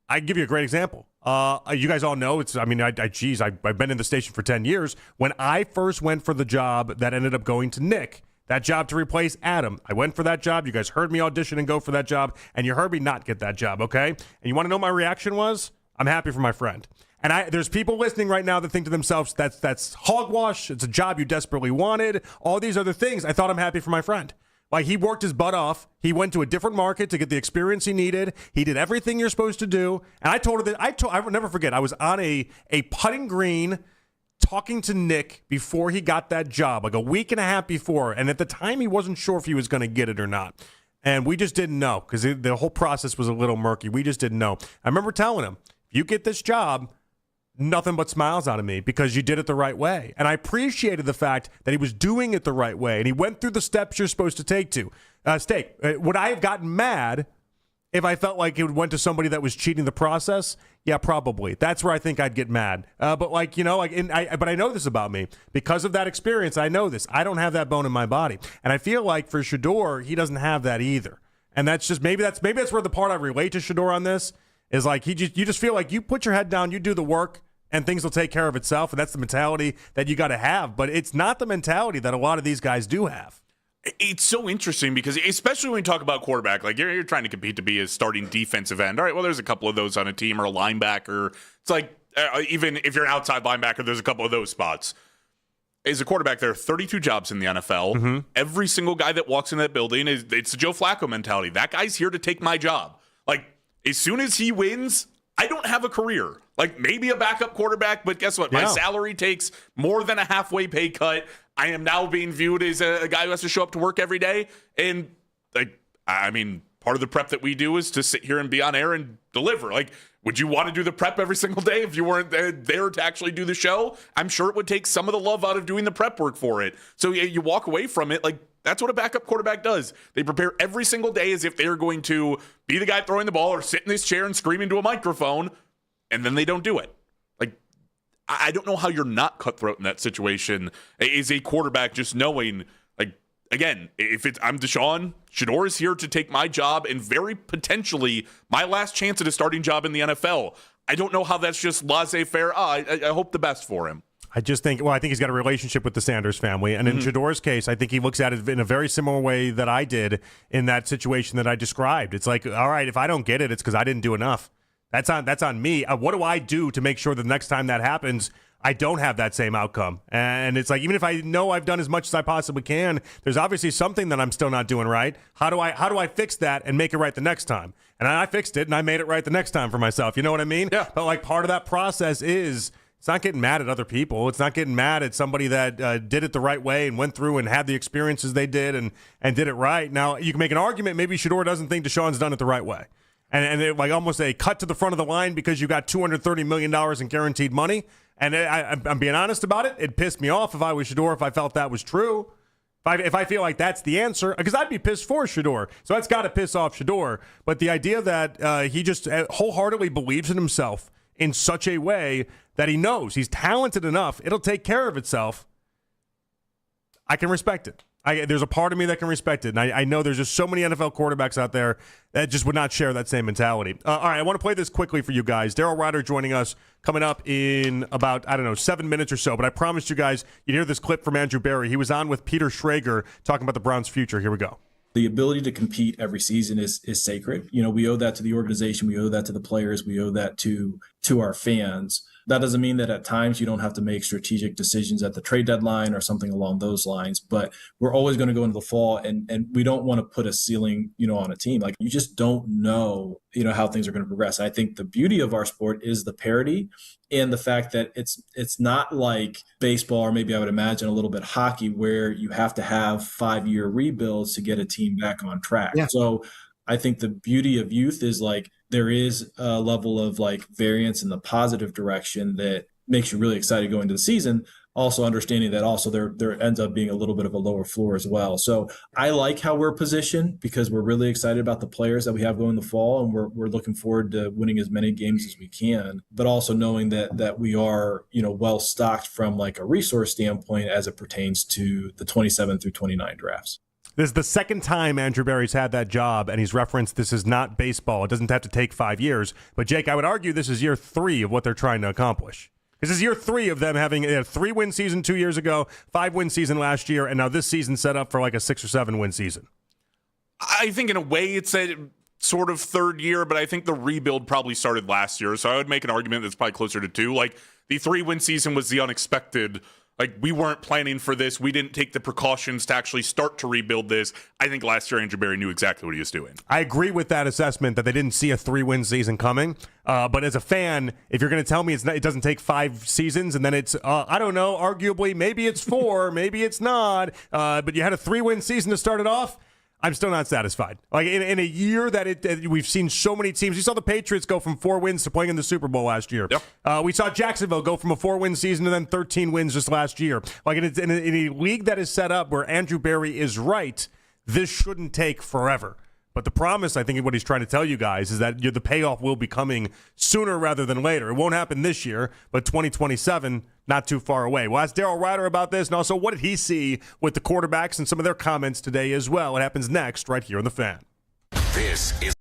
I give you a great example. You guys all know I've been in the station for 10 years. When I first went for the job that ended up going to Nick, that job to replace Adam, I went for that job. You guys heard me audition and go for that job, and you heard me not get that job, okay? And you want to know what my reaction was? I'm happy for my friend. And there's people listening right now that think to themselves, that's hogwash. It's a job you desperately wanted. All these other things. I thought I'm happy for my friend. Like, he worked his butt off. He went to a different market to get the experience he needed. He did everything you're supposed to do. And I told her that I will never forget. I was on a putting green talking to Nick before he got that job, like a week and a half before. And at the time, he wasn't sure if he was going to get it or not. And we just didn't know because the whole process was a little murky. We just didn't know. I remember telling him, if you get this job, nothing but smiles out of me because you did it the right way. And I appreciated the fact that he was doing it the right way. And he went through the steps you're supposed to take. Would I have gotten mad if I felt like it went to somebody that was cheating the process? Yeah, probably. That's where I think I'd get mad. But I know this about me. Because of that experience, I know this. I don't have that bone in my body. And I feel like for Shedeur, he doesn't have that either. And that's just maybe that's where the part I relate to Shedeur on this is like you just feel like you put your head down, you do the work, and things will take care of itself. And that's the mentality that you got to have. But it's not the mentality that a lot of these guys do have. It's so interesting because especially when you talk about quarterback, like you're trying to compete to be a starting defensive end. All right, well, there's a couple of those on a team or a linebacker. It's like even if you're an outside linebacker, there's a couple of those spots. As a quarterback, there are 32 jobs in the NFL. Mm-hmm. Every single guy that walks in that building, it's the Joe Flacco mentality. That guy's here to take my job. Like, as soon as he wins, I don't have a career. Like, maybe a backup quarterback, but guess what? My salary takes more than a halfway pay cut. I am now being viewed as a guy who has to show up to work every day. And, part of the prep that we do is to sit here and be on air and deliver. Like, would you want to do the prep every single day if you weren't there to actually do the show? I'm sure it would take some of the love out of doing the prep work for it. So you walk away from it like, that's what a backup quarterback does. They prepare every single day as if they're going to be the guy throwing the ball or sit in this chair and scream into a microphone, and then they don't do it. Like, I don't know how you're not cutthroat in that situation as a quarterback, just knowing, like, again, if I'm Deshaun, Shedeur is here to take my job and very potentially my last chance at a starting job in the NFL. I don't know how that's just laissez-faire. I hope the best for him. I think he's got a relationship with the Sanders family. And in Shedeur's case, I think he looks at it in a very similar way that I did in that situation that I described. It's like, all right, if I don't get it, it's because I didn't do enough. That's on me. What do I do to make sure the next time that happens, I don't have that same outcome? And it's like, even if I know I've done as much as I possibly can, there's obviously something that I'm still not doing right. How do I fix that and make it right the next time? And I fixed it, and I made it right the next time for myself. You know what I mean? Yeah. But like part of that process is it's not getting mad at other people. It's not getting mad at somebody that did it the right way and went through and had the experiences they did and did it right. Now, you can make an argument maybe Shedeur doesn't think Deshaun's done it the right way. And it, like almost a cut to the front of the line because you got $230 million in guaranteed money. And I'm being honest about it. It pissed me off if I was Shedeur, if I felt that was true. If I feel like that's the answer, because I'd be pissed for Shedeur. So that's got to piss off Shedeur. But the idea that he just wholeheartedly believes in himself in such a way that he knows he's talented enough, it'll take care of itself, I can respect it. There's a part of me that can respect it. And I know there's just so many NFL quarterbacks out there that just would not share that same mentality. All right, I want to play this quickly for you guys. Daryl Ryder joining us coming up in about, 7 minutes or so. But I promised you guys you'd hear this clip from Andrew Berry. He was on with Peter Schrager talking about the Browns' future. Here we go. The ability to compete every season is sacred. We owe that to the organization. We owe that to the players. We owe that to our fans. That doesn't mean that at times you don't have to make strategic decisions at the trade deadline or something along those lines, but we're always going to go into the fall and we don't want to put a ceiling, on a team. Like, you just don't know, how things are going to progress. And I think the beauty of our sport is the parity and the fact that it's not like baseball, or maybe I would imagine a little bit hockey, where you have to have 5-year rebuilds to get a team back on track. Yeah. So I think the beauty of youth is like, there is a level of like variance in the positive direction that makes you really excited going into the season. Also understanding that also there ends up being a little bit of a lower floor as well. So I like how we're positioned because we're really excited about the players that we have going in the fall, and we're looking forward to winning as many games as we can, but also knowing that we are, well stocked from like a resource standpoint as it pertains to the 27 through 29 drafts. This is the second time Andrew Berry's had that job, and he's referenced this is not baseball. It doesn't have to take 5 years. But, Jake, I would argue this is year 3 of what they're trying to accomplish. This is year 3 of them having a 3-win season 2 years ago, 5-win season last year, and now this season set up for like a 6 or 7 win season. I think in a way it's sort of third year, but I think the rebuild probably started last year. So I would make an argument that's probably closer to 2. Like, the 3-win season was the unexpected. Like, we weren't planning for this. We didn't take the precautions to actually start to rebuild this. I think last year Andrew Berry knew exactly what he was doing. I agree with that assessment that they didn't see a 3-win season coming. But as a fan, if you're going to tell me it doesn't take 5 seasons and then it's, I don't know, arguably, maybe it's 4, maybe it's not, but you had a 3-win season to start it off, I'm still not satisfied. Like, in a year that we've seen so many teams. We saw the Patriots go from 4 wins to playing in the Super Bowl last year. Yep. We saw Jacksonville go from a 4-win season to then 13 wins just last year. Like, in a league that is set up where Andrew Berry is right, this shouldn't take forever. But the promise, I think, what he's trying to tell you guys is that the payoff will be coming sooner rather than later. It won't happen this year, but 2027, not too far away. We'll ask Daryl Ryder about this, and also what did he see with the quarterbacks and some of their comments today as well. It happens next right here on The Fan. This is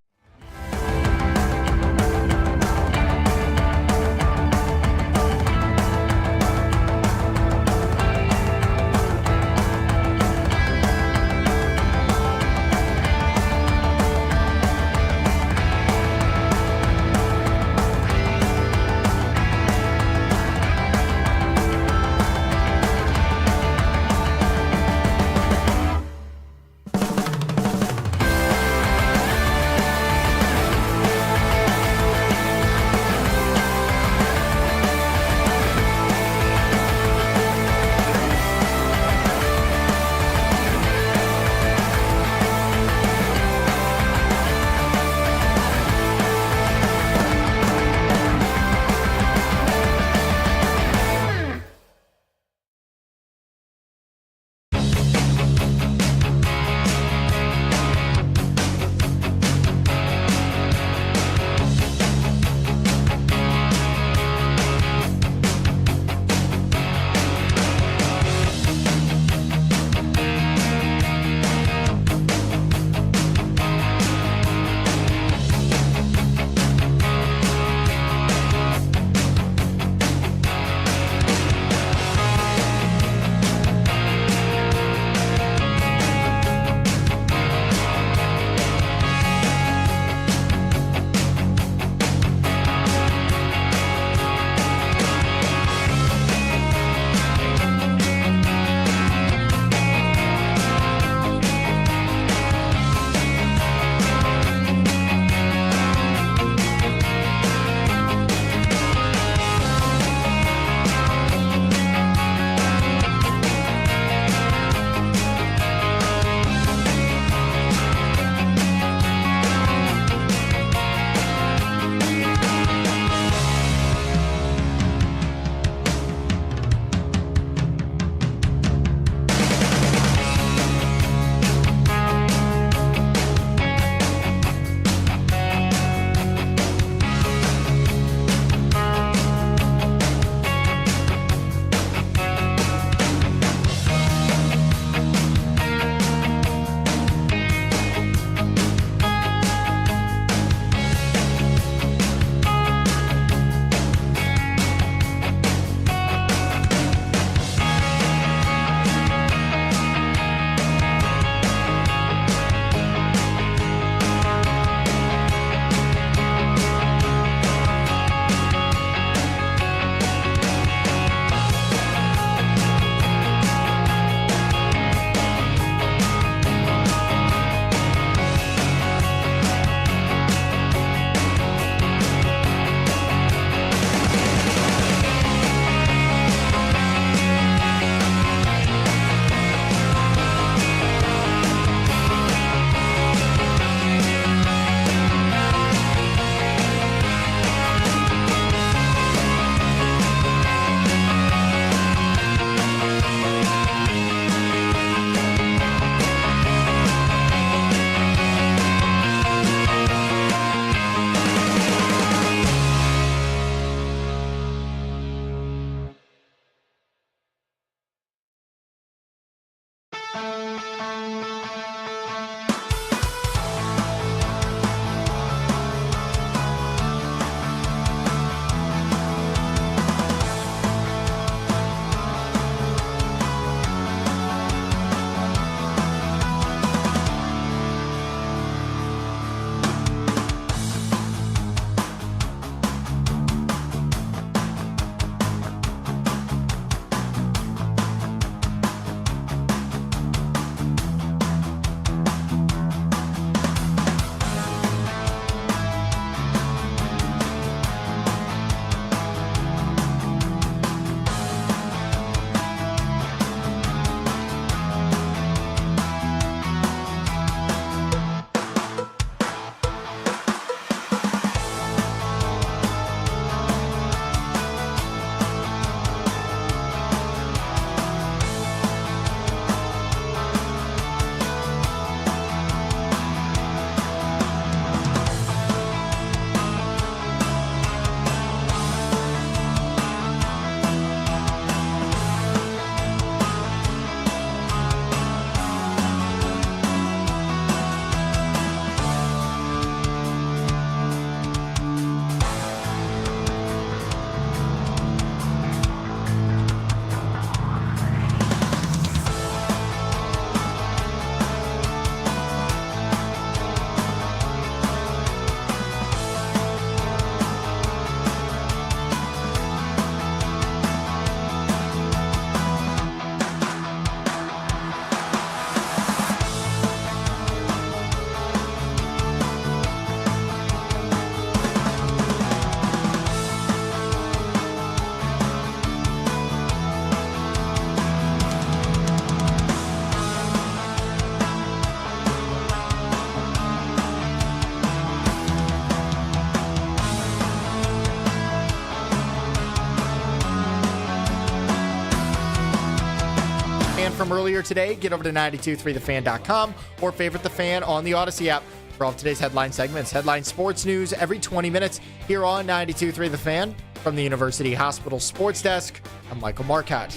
from earlier today, get over to 923thefan.com or favorite the Fan on the Odyssey app for all of today's headline segments. Headline sports news every 20 minutes here on 92.3 The Fan. From the University Hospital Sports Desk, I'm Michael Marcotte.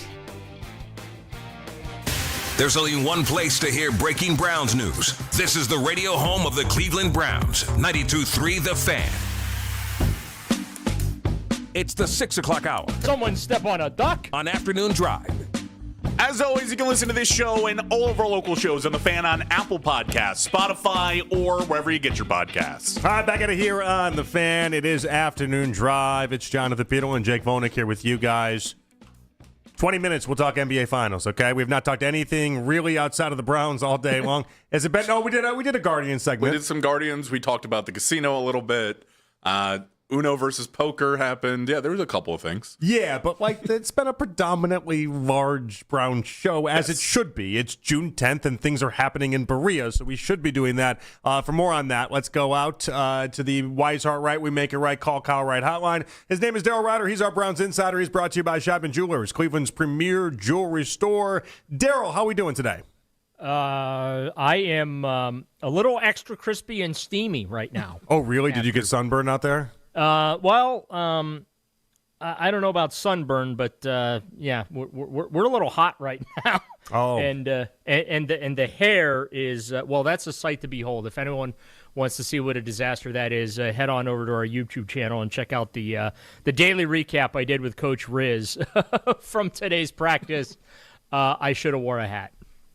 There's only one place to hear breaking Browns news. This is the radio home of the Cleveland Browns, 92.3 The Fan. It's the 6 o'clock hour. Someone step on a duck? On Afternoon Drive. As always, you can listen to this show and all of our local shows on The Fan on Apple Podcasts, Spotify, or wherever you get your podcasts. All right, back at it here on The Fan. It is Afternoon Drive. It's Jonathan Peterlin and Jake Volnick here with you guys. 20 minutes, we'll talk NBA Finals, okay? We have not talked anything really outside of the Browns all day long. Has it been? No, we did a Guardian segment. We did some Guardians. We talked about the casino a little bit. Uno versus poker happened. Yeah, there was a couple of things. Yeah, but it's been a predominantly large Brown show, as it should be. It's June 10th, and things are happening in Berea, so we should be doing that. For more on that, let's go out to the Wise Heart Right, We Make It Right, Call Kyle Wright hotline. His name is Daryl Ryder. He's our Browns insider. He's brought to you by Shopman Jewelers, Cleveland's premier jewelry store. Daryl, how are we doing today? I am a little extra crispy and steamy right now. Oh, really? Did you get sunburned out there? I don't know about sunburn, but yeah, we're a little hot right now. Oh, and the hair is that's a sight to behold. If anyone wants to see what a disaster that is, head on over to our YouTube channel and check out the daily recap I did with Coach Riz from today's practice. I should have wore a hat.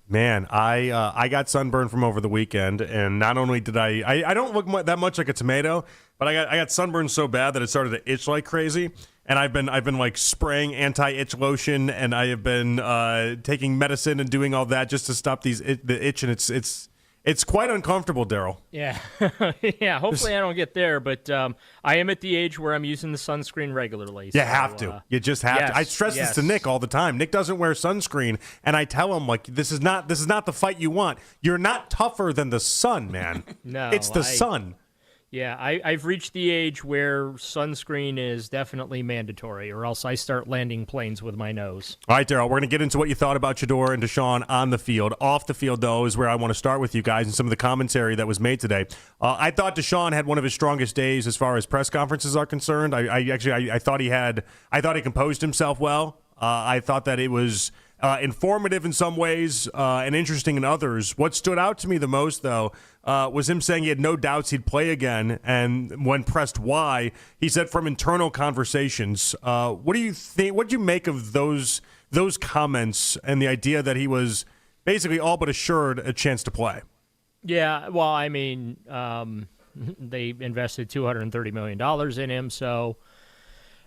Man, I got sunburned from over the weekend, and not only did I don't look that much like a tomato, but I got sunburned so bad that it started to itch like crazy. And I've been like spraying anti-itch lotion, and I have been taking medicine and doing all that just to stop the itch, and it's quite uncomfortable, Daryl. Yeah, yeah. Hopefully I don't get there, but I am at the age where I'm using the sunscreen regularly. You have to. You just have to. I stress this to Nick all the time. Nick doesn't wear sunscreen, and I tell him this is not the fight you want. You're not tougher than the sun, man. No, it's the sun. Yeah, I've reached the age where sunscreen is definitely mandatory, or else I start landing planes with my nose. All right, Daryl, we're going to get into what you thought about Shedeur and Deshaun on the field. Off the field, though, is where I want to start with you guys and some of the commentary that was made today. I thought Deshaun had one of his strongest days as far as press conferences are concerned. I thought he composed himself well. I thought that it was informative in some ways and interesting in others. What stood out to me the most, though, was him saying he had no doubts he'd play again. And when pressed why, he said from internal conversations. What do you think? What do you make of those comments and the idea that he was basically all but assured a chance to play? Yeah, well, I mean, they invested $230 million in him, so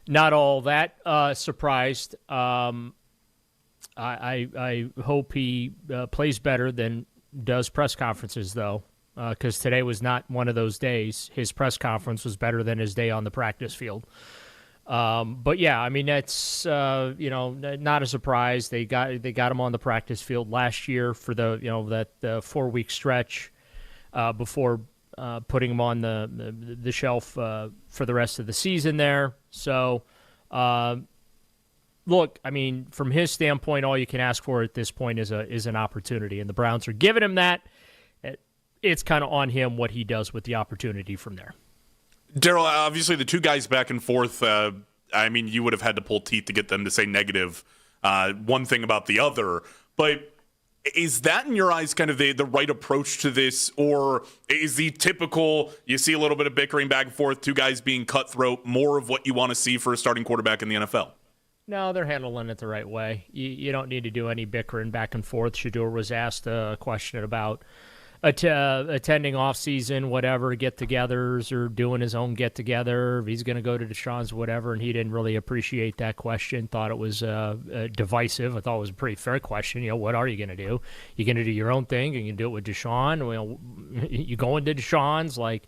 not all that surprised. I hope he plays better than does press conferences, though, because today was not one of those days. His press conference was better than his day on the practice field. But yeah, I mean that's not a surprise. They got him on the practice field last year for the that 4-week stretch before putting him on the shelf for the rest of the season there. So. Look, I mean, from his standpoint, all you can ask for at this point is an opportunity, and the Browns are giving him that. It's kind of on him what he does with the opportunity from there. Daryl, obviously the two guys back and forth, I mean, you would have had to pull teeth to get them to say negative one thing about the other, but is that in your eyes kind of the right approach to this, or is the typical, you see a little bit of bickering back and forth, two guys being cutthroat, more of what you want to see for a starting quarterback in the NFL? No, they're handling it the right way. You don't need to do any bickering back and forth. Shedeur was asked a question about attending off-season, whatever, get-togethers or doing his own get-together. If he's going to go to Deshaun's, whatever, and he didn't really appreciate that question, thought it was divisive. I thought it was a pretty fair question. What are you going to do? You're going to do your own thing, and you do it with Deshaun? Well, you go into Deshaun's, I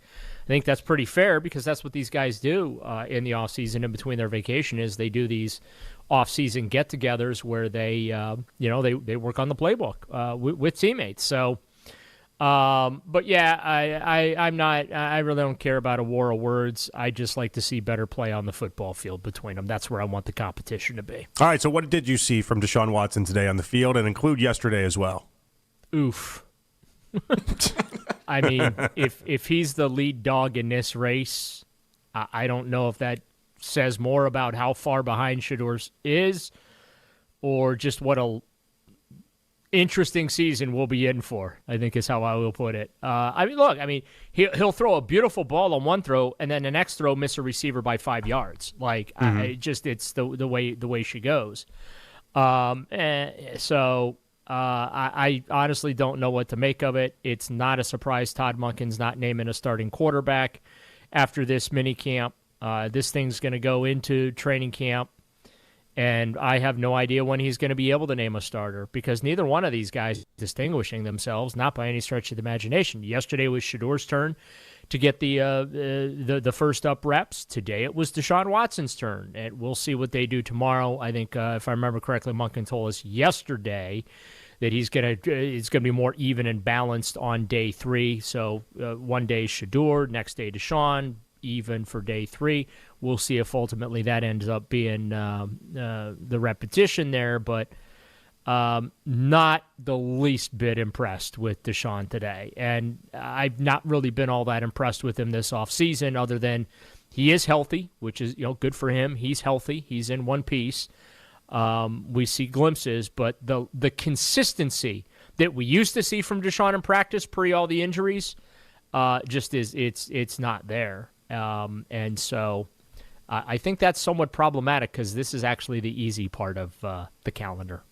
think that's pretty fair because that's what these guys do in the offseason in between their vacation is they do these off-season get-togethers where they, they work on the playbook with teammates. So, But yeah, I really don't care about a war of words. I just like to see better play on the football field between them. That's where I want the competition to be. All right, so what did you see from Deshaun Watson today on the field, and include yesterday as well? Oof. I mean, if he's the lead dog in this race, I don't know if that says more about how far behind Shedeur is or just what a interesting season we'll be in for, I think is how I will put it. He'll throw a beautiful ball on one throw, and then the next throw miss a receiver by 5 yards. It's the way she goes. I honestly don't know what to make of it. It's not a surprise Todd Monken's not naming a starting quarterback after this mini camp. This thing's going to go into training camp, and I have no idea when he's going to be able to name a starter because neither one of these guys distinguishing themselves, not by any stretch of the imagination. Yesterday was Shedeur's turn to get the first up reps. Today it was Deshaun Watson's turn, and we'll see what they do tomorrow. I think if I remember correctly, Monken told us yesterday that it's going to be more even and balanced on day 3. So one day Shedeur, next day Deshaun, even for day 3. We'll see if ultimately that ends up being the repetition there, but not the least bit impressed with Deshaun today. And I've not really been all that impressed with him this offseason other than he is healthy, which is good for him. He's healthy. He's in one piece. We see glimpses, but the consistency that we used to see from Deshaun in practice pre all the injuries it's not there. And so I think that's somewhat problematic because this is actually the easy part of the calendar.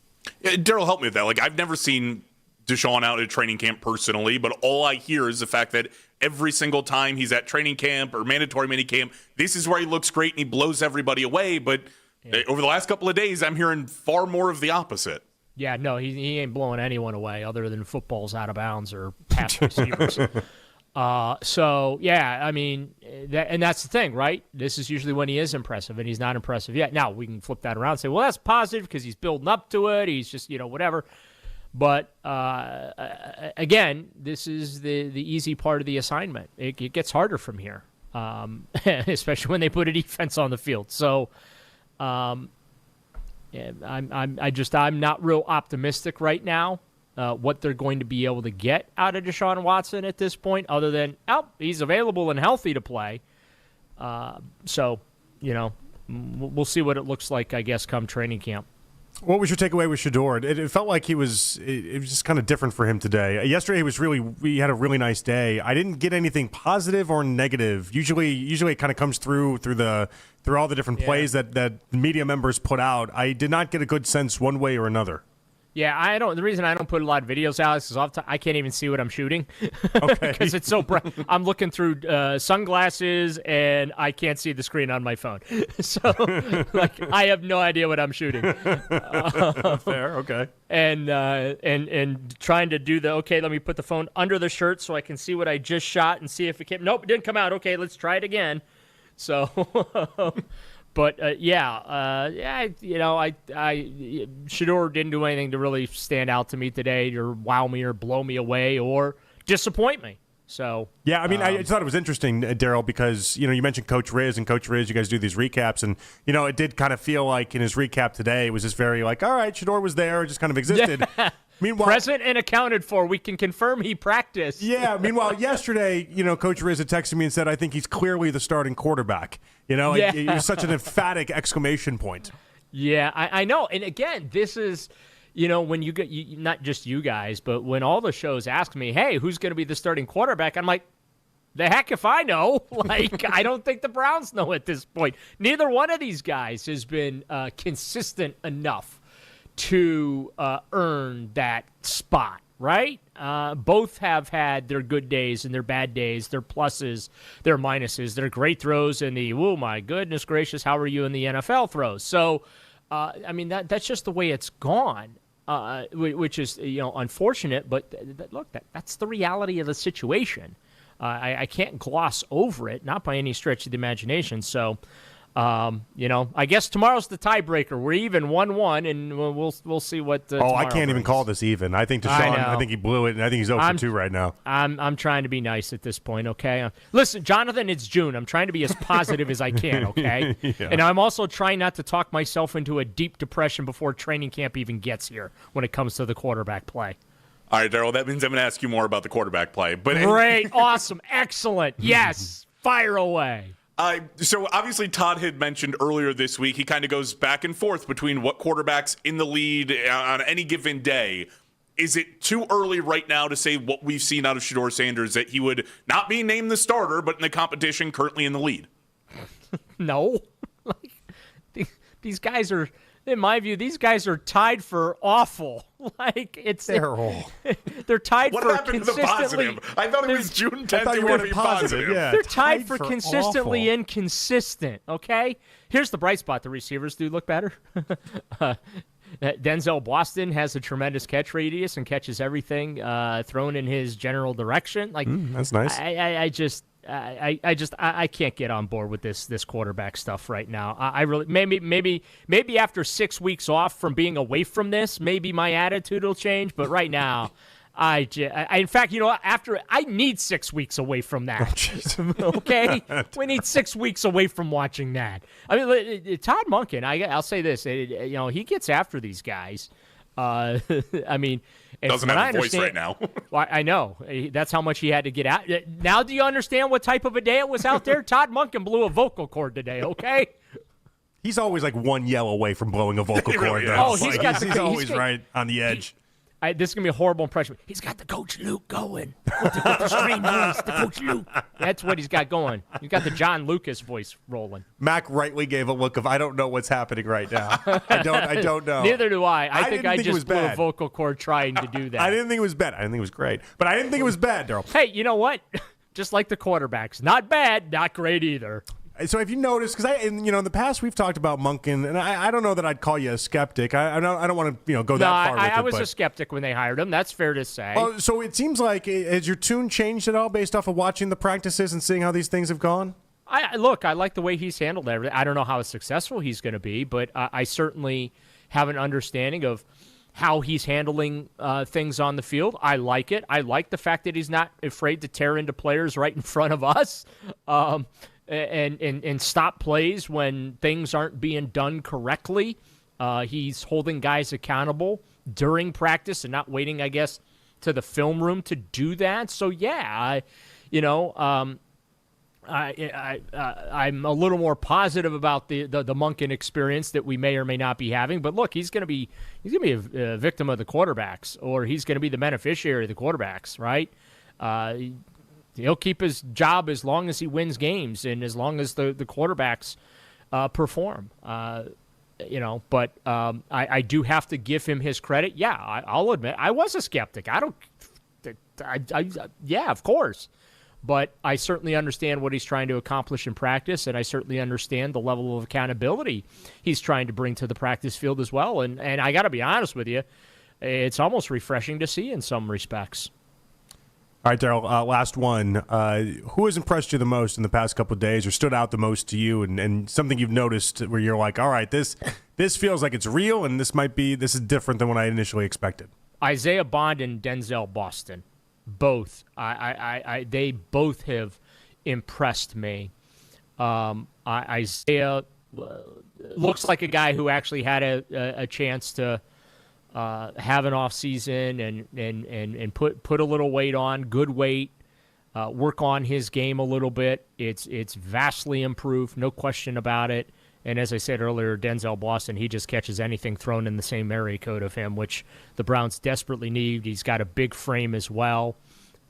Yeah, Daryl, help me with that. I've never seen Deshaun out at training camp personally, but all I hear is the fact that every single time he's at training camp or mandatory mini camp, this is where he looks great and he blows everybody away. But over the last couple of days, I'm hearing far more of the opposite. Yeah, no, he ain't blowing anyone away other than footballs out of bounds or pass receivers. And that's the thing, right? This is usually when he is impressive, and he's not impressive yet. Now, we can flip that around and say, well, that's positive because he's building up to it. He's just, whatever. But, again, this is the easy part of the assignment. It gets harder from here, especially when they put a defense on the field. So, I'm not real optimistic right now. What they're going to be able to get out of Deshaun Watson at this point, other than, he's available and healthy to play. We'll see what it looks like, I guess, come training camp. What was your takeaway with Shedeur? It felt like it was just kind of different for him today. Yesterday he had a really nice day. I didn't get anything positive or negative. Usually it kind of comes through all the different plays that media members put out. I did not get a good sense one way or another. Yeah, the reason I don't put a lot of videos out is because I can't even see what I'm shooting. Okay. Because it's so bright. I'm looking through sunglasses, and I can't see the screen on my phone. So, I have no idea what I'm shooting. Fair, okay. And trying to do let me put the phone under the shirt so I can see what I just shot and see if it came. Nope, it didn't come out. Okay, let's try it again. So... But Shedeur didn't do anything to really stand out to me today, or wow me, or blow me away, or disappoint me. So yeah, I thought it was interesting, Daryl, because you mentioned Coach Riz, and Coach Riz, you guys do these recaps, and it did kind of feel like in his recap today it was just very all right, Shedeur was there, it just kind of existed. Yeah. Meanwhile, present and accounted for. We can confirm he practiced. Yeah. Meanwhile, yesterday, Coach Riz had texted me and said, "I think he's clearly the starting quarterback." It was such an emphatic exclamation point. Yeah, I know. And again, this is, when you get not just you guys, but when all the shows ask me, "Hey, who's going to be the starting quarterback?" I'm like, the heck if I know. I don't think the Browns know at this point. Neither one of these guys has been consistent enough to earn that spot, right? Both have had their good days and their bad days, their pluses, their minuses, their great throws, and the, oh my goodness gracious, how are you in the NFL throws? So, that's just the way it's gone, which is, unfortunate, but look, that's the reality of the situation. I can't gloss over it, not by any stretch of the imagination. So, I guess tomorrow's the tiebreaker. We're even 1-1, and we'll see what. I can't even call this even. I think Deshaun. I think he blew it, and I think he's 0-2 right now. I'm trying to be nice at this point. Okay, listen, Jonathan. It's June. I'm trying to be as positive as I can. Okay, yeah. And I'm also trying not to talk myself into a deep depression before training camp even gets here when it comes to the quarterback play. All right, Daryl. That means I'm going to ask you more about the quarterback play. But great, awesome, excellent. Yes, fire away. So obviously Todd had mentioned earlier this week, he kind of goes back and forth between what quarterbacks in the lead on any given day. Is it too early right now to say what we've seen out of Shedeur Sanders, that he would not be named the starter, but in the competition currently in the lead? No. These guys are, in my view, these guys are tied for awful. They're tied what for happened to the positive? I thought it was June 10th. You want to be positive. Yeah, they're tied for consistently awful. Inconsistent. Okay, here's the bright spot: the receivers do look better. Denzel Boston has a tremendous catch radius and catches everything thrown in his general direction. That's nice. I can't get on board with this quarterback stuff right now. I really maybe after 6 weeks off from being away from this, maybe my attitude will change. But right now, in fact, after I need 6 weeks away from that. Okay, we need 6 weeks away from watching that. I mean, Todd Monken. I'll say this. He gets after these guys. I mean. Doesn't have a voice right now. Well, I know. That's how much he had to get out. Now do you understand what type of a day it was out there? Todd Monken blew a vocal cord today, okay? He's always like one yell away from blowing a vocal cord. Oh, he's always right on the edge. This is going to be a horrible impression. He's got the Coach Luke going. With the strange voice, the Coach Luke. That's what he's got going. He's got the John Lucas voice rolling. Mac rightly gave a look of, I don't know what's happening right now. I don't know. Neither do I. I think I just blew a vocal cord trying to do that. I didn't think it was bad. I didn't think it was great. But I didn't think it was bad, Daryl. Hey, you know what? Just like the quarterbacks. Not bad, not great either. So if you notice, because in the past we've talked about Monken, and I don't know that I'd call you a skeptic. I don't want to go that far with it. I was a skeptic when they hired him. That's fair to say. Well, so it seems like, has your tune changed at all based off of watching the practices and seeing how these things have gone? I like the way he's handled everything. I don't know how successful he's going to be, but I certainly have an understanding of how he's handling things on the field. I like it. I like the fact that he's not afraid to tear into players right in front of us. And stop plays when things aren't being done correctly. He's holding guys accountable during practice and not waiting, I guess, to the film room to do that. So yeah, I'm a little more positive about the Monken experience that we may or may not be having. But look, he's going to be a victim of the quarterbacks, or he's going to be the beneficiary of the quarterbacks, right? He'll keep his job as long as he wins games and as long as the quarterbacks perform. But I do have to give him his credit. Yeah, I'll admit I was a skeptic. Yeah, of course. But I certainly understand what he's trying to accomplish in practice, and I certainly understand the level of accountability he's trying to bring to the practice field as well. And I got to be honest with you, it's almost refreshing to see in some respects. All right, Daryl, last one. Who has impressed you the most in the past couple of days or stood out the most to you, and something you've noticed where you're like, all right, this feels like it's real, and this is different than what I initially expected? Isaiah Bond and Denzel Boston, both. They both have impressed me. Isaiah looks like a guy who actually had a chance to have an off season and put a little weight on, good weight, work on his game a little bit. It's vastly improved, no question about it. And as I said earlier, Denzel Boston, he just catches anything thrown in the same area code of him, which the Browns desperately need. He's got a big frame as well.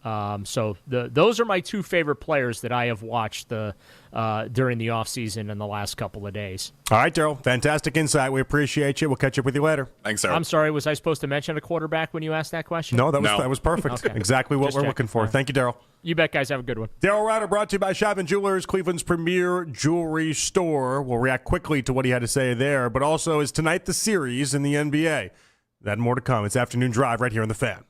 So those are my two favorite players that I have watched during the offseason in the last couple of days. All right, Daryl. Fantastic insight. We appreciate you. We'll catch up with you later. Thanks, Daryl. I'm sorry. Was I supposed to mention a quarterback when you asked that question? No, that was perfect. Okay. Exactly what we're looking for. Right. Thank you, Daryl. You bet, guys. Have a good one. Daryl Ryder, brought to you by Chapman Jewelers, Cleveland's premier jewelry store. We'll react quickly to what he had to say there, but also is tonight the series in the NBA. That and more to come. It's Afternoon Drive right here on The Fan.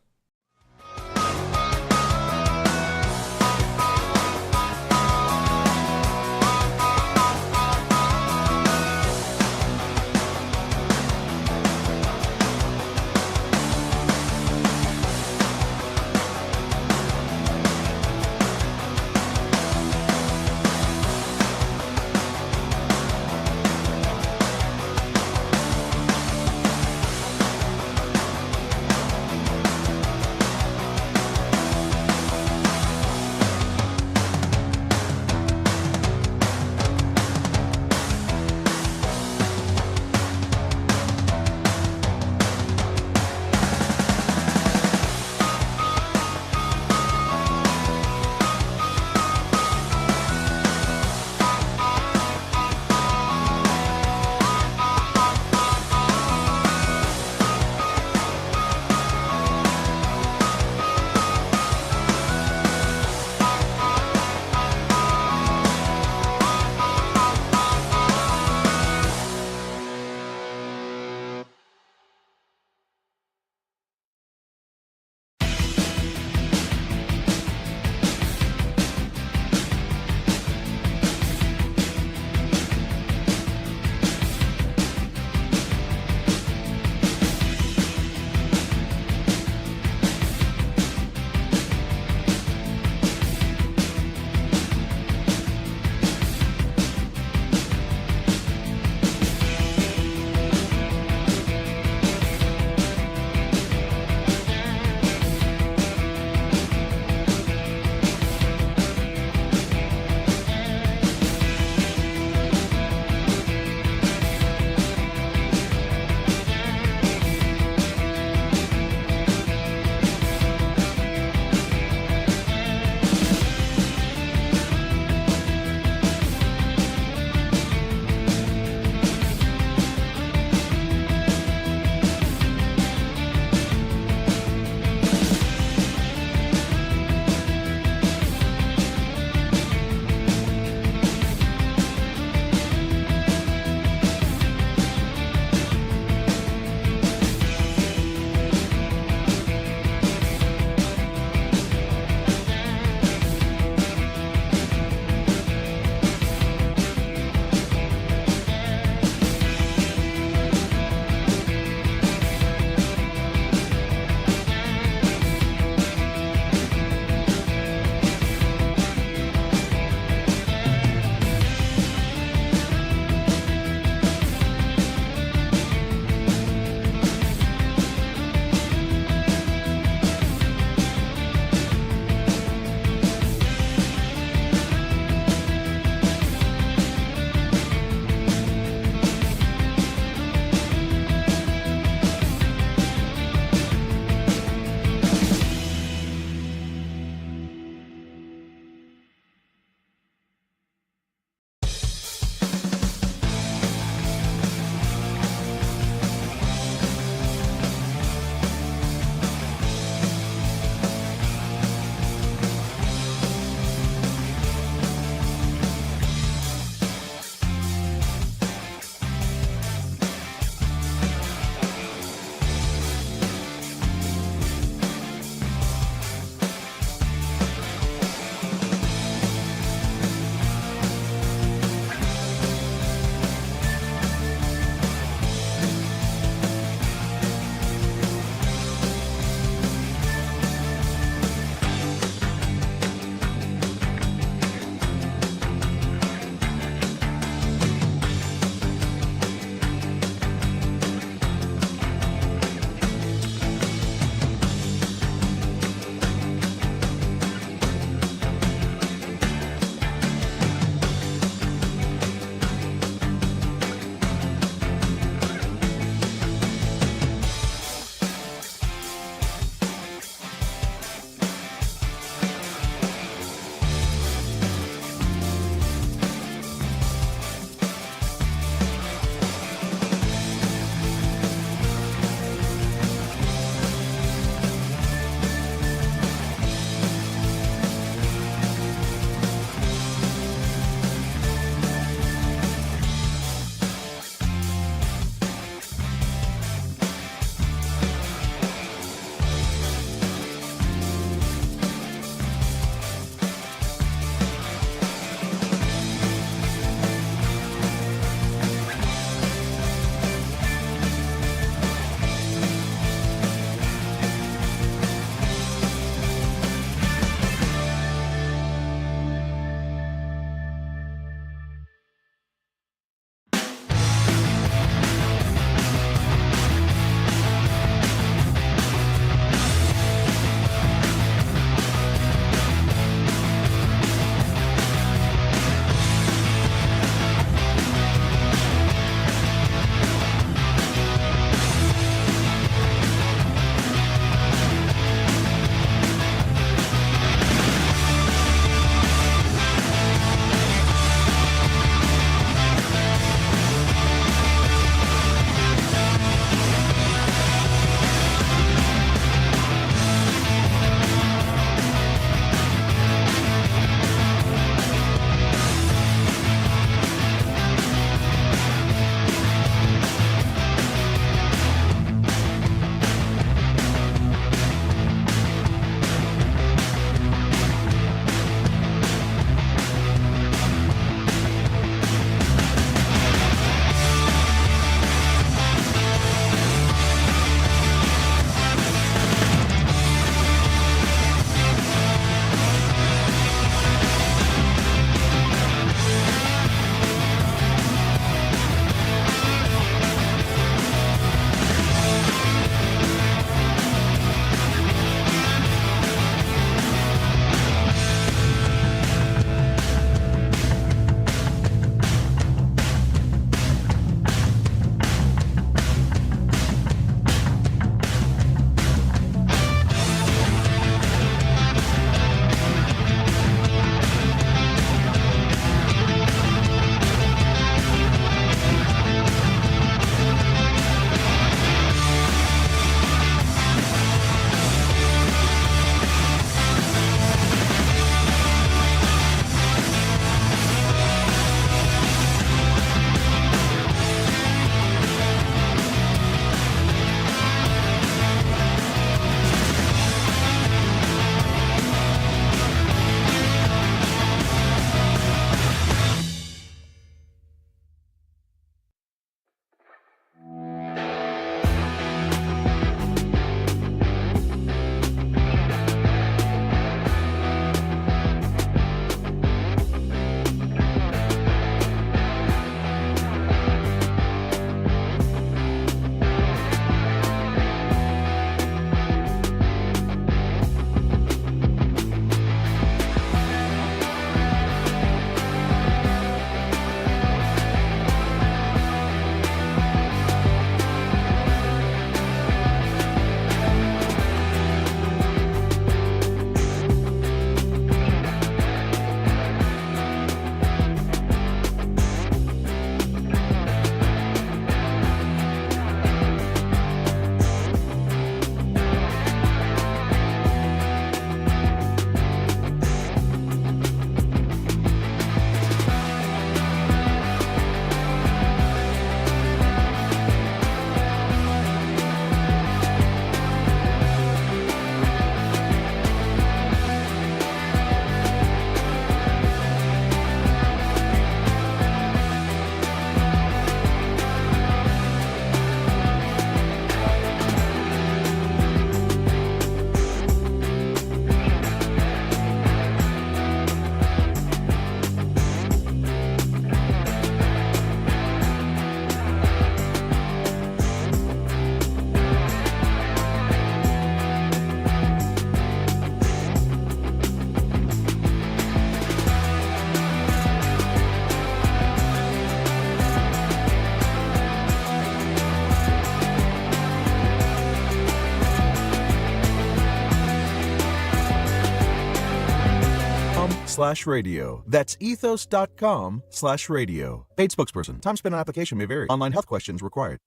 ethos.com/radio. That's ethos.com/radio. Paid spokesperson. Time spent on application may vary. Online health questions required.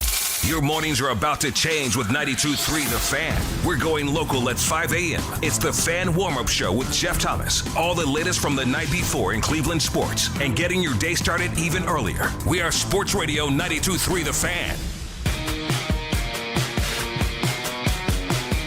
Your mornings are about to change with 92.3 The Fan. We're going local at 5 a.m. It's The Fan Warm-Up Show with Jeff Thomas. All the latest from the night before in Cleveland sports and getting your day started even earlier. We are Sports Radio 92.3 The Fan.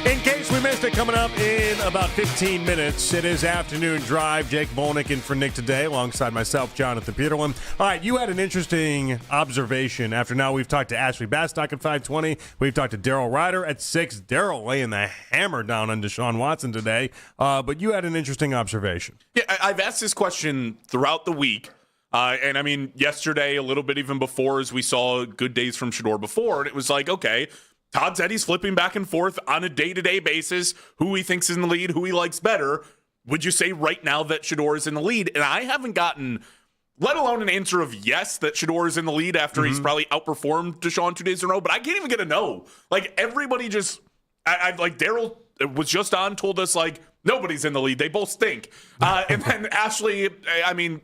In case we missed it, coming up in about 15 minutes, it is Afternoon Drive. Jake Volnick in for Nick today, alongside myself, Jonathan Peterlin. All right, you had an interesting observation after now we've talked to Ashley Bastock at 5:20. We've talked to Daryl Ryder at 6. Daryl laying the hammer down on Deshaun Watson today. But you had an interesting observation. Yeah, I've asked this question throughout the week. And I mean, yesterday, a little bit even before, as we saw good days from Shedeur before, and it was like, okay, Todd said he's flipping back and forth on a day-to-day basis, who he thinks is in the lead, who he likes better. Would you say right now that Shedeur is in the lead? And I haven't gotten, let alone an answer of yes, that Shedeur is in the lead after he's probably outperformed Deshaun 2 days in a row, but I can't even get a no. Like, everybody just, I like, Daryl was just on, told us, like, nobody's in the lead. They both stink. And then Ashley, I mean,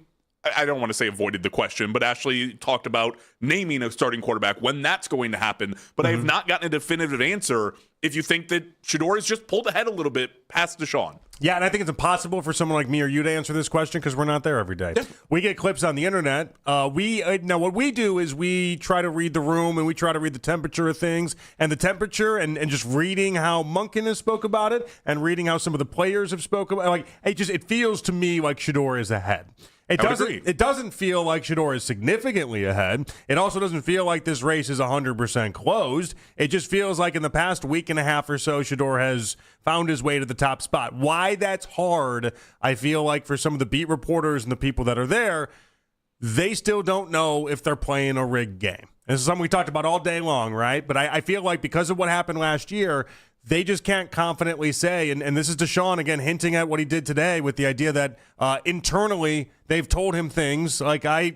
I don't want to say avoided the question, but Ashley talked about naming a starting quarterback, when that's going to happen. But I have not gotten a definitive answer if you think that Shedeur has just pulled ahead a little bit past Deshaun. Yeah, and I think it's impossible for someone like me or you to answer this question because we're not there every day. We get clips on the internet. Now what we do is we try to read the room and we try to read the temperature of things, and the temperature and just reading how Monken has spoke about it and reading how some of the players have spoken about it. Like, it feels to me like Shedeur is ahead. It doesn't feel like Shedeur is significantly ahead. It also doesn't feel like this race is 100% closed. It just feels like in the past week and a half or so, Shedeur has found his way to the top spot. Why that's hard, I feel like for some of the beat reporters and the people that are there, they still don't know if they're playing a rigged game. This is something we talked about all day long, right? But I feel like because of what happened last year, they just can't confidently say, and this is Deshaun, again, hinting at what he did today with the idea that internally they've told him things. Like, I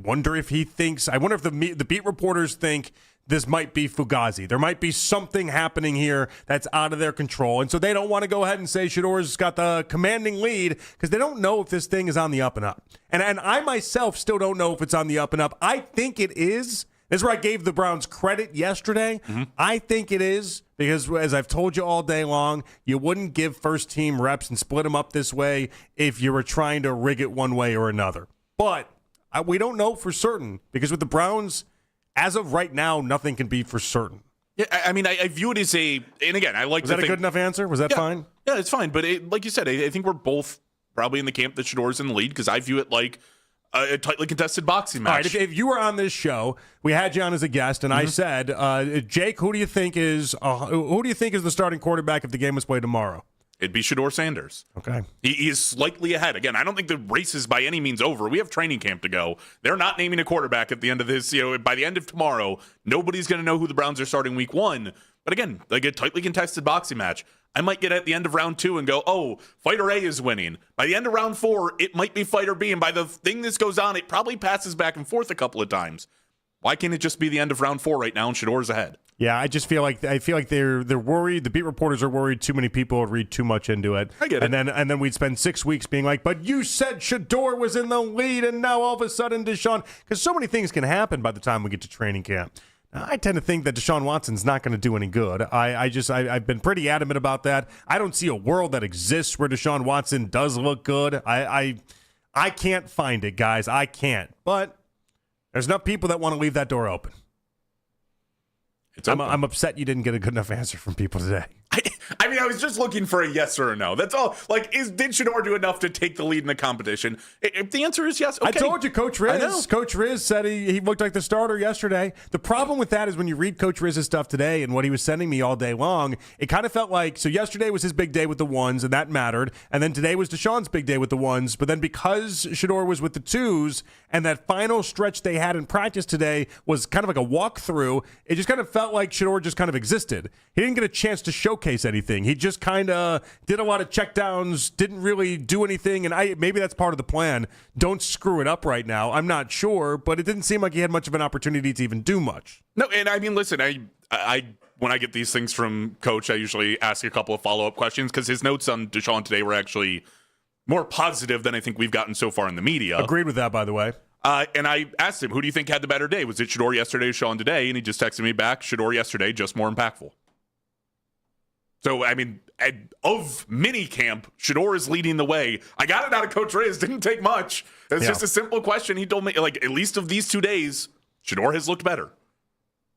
wonder if he thinks, I wonder if the beat reporters think this might be Fugazi. There might be something happening here that's out of their control. And so they don't want to go ahead and say Shedeur's got the commanding lead because they don't know if this thing is on the up and up. And I myself still don't know if it's on the up and up. I think it is. This is where I gave the Browns credit yesterday. I think it is because, as I've told you all day long, you wouldn't give first-team reps and split them up this way if you were trying to rig it one way or another. But we don't know for certain because with the Browns, as of right now, nothing can be for certain. Yeah, I mean, I view it as and again, I like Was that a good enough answer? Was that fine? Yeah, it's fine. But like you said, I think we're both probably in the camp that Shedeur's in the lead because I view it like a tightly contested boxing match. All right, if you were on this show, we had you on as a guest, and I said, Jake, who do you think is the starting quarterback if the game was played tomorrow? It'd be Shedeur Sanders. Okay. He is slightly ahead. Again, I don't think the race is by any means over. We have training camp to go. They're not naming a quarterback at the end of this. By the end of tomorrow, nobody's going to know who the Browns are starting week 1. But again, like a tightly contested boxing match. I might get at the end of round 2 and go, oh, fighter A is winning. By the end of round 4, it might be fighter B. And by the thing this goes on, it probably passes back and forth a couple of times. Why can't it just be the end of round 4 right now and Shedeur's ahead? Yeah, I just feel like they're worried. The beat reporters are worried. Too many people would read too much into it. I get it. And then we'd spend 6 weeks being like, but you said Shedeur was in the lead, and now all of a sudden Deshaun. Because so many things can happen by the time we get to training camp. I tend to think that Deshaun Watson's not going to do any good. I've been pretty adamant about that. I don't see a world that exists where Deshaun Watson does look good. I can't find it, guys. I can't. But there's enough people that want to leave that door open. I'm upset you didn't get a good enough answer from people today. I mean, I was just looking for a yes or a no. That's all. Like, did Shedeur do enough to take the lead in the competition? If the answer is yes, okay. I told you, Coach Riz. Coach Riz said he looked like the starter yesterday. The problem with that is when you read Coach Riz's stuff today and what he was sending me all day long, it kind of felt like, so yesterday was his big day with the ones, and that mattered. And then today was Deshaun's big day with the ones. But then because Shedeur was with the twos, and that final stretch they had in practice today was kind of like a walkthrough, it just kind of felt like Shedeur just kind of existed. He didn't get a chance to showcase anything. He just kind of did a lot of checkdowns, didn't really do anything, and maybe that's part of the plan. Don't screw it up right now. I'm not sure, but it didn't seem like he had much of an opportunity to even do much. No, and I mean, listen, I when I get these things from Coach, I usually ask a couple of follow-up questions because his notes on Deshaun today were actually more positive than I think we've gotten so far in the media. Agreed with that, by the way. And I asked him, who do you think had the better day? Was it Shedeur yesterday or Sean today? And he just texted me back, Shedeur yesterday, just more impactful. So, I mean, of mini camp, Shedeur is leading the way. I got it out of Coach Reyes. Didn't take much. It's just a simple question. He told me, like, at least of these 2 days, Shedeur has looked better.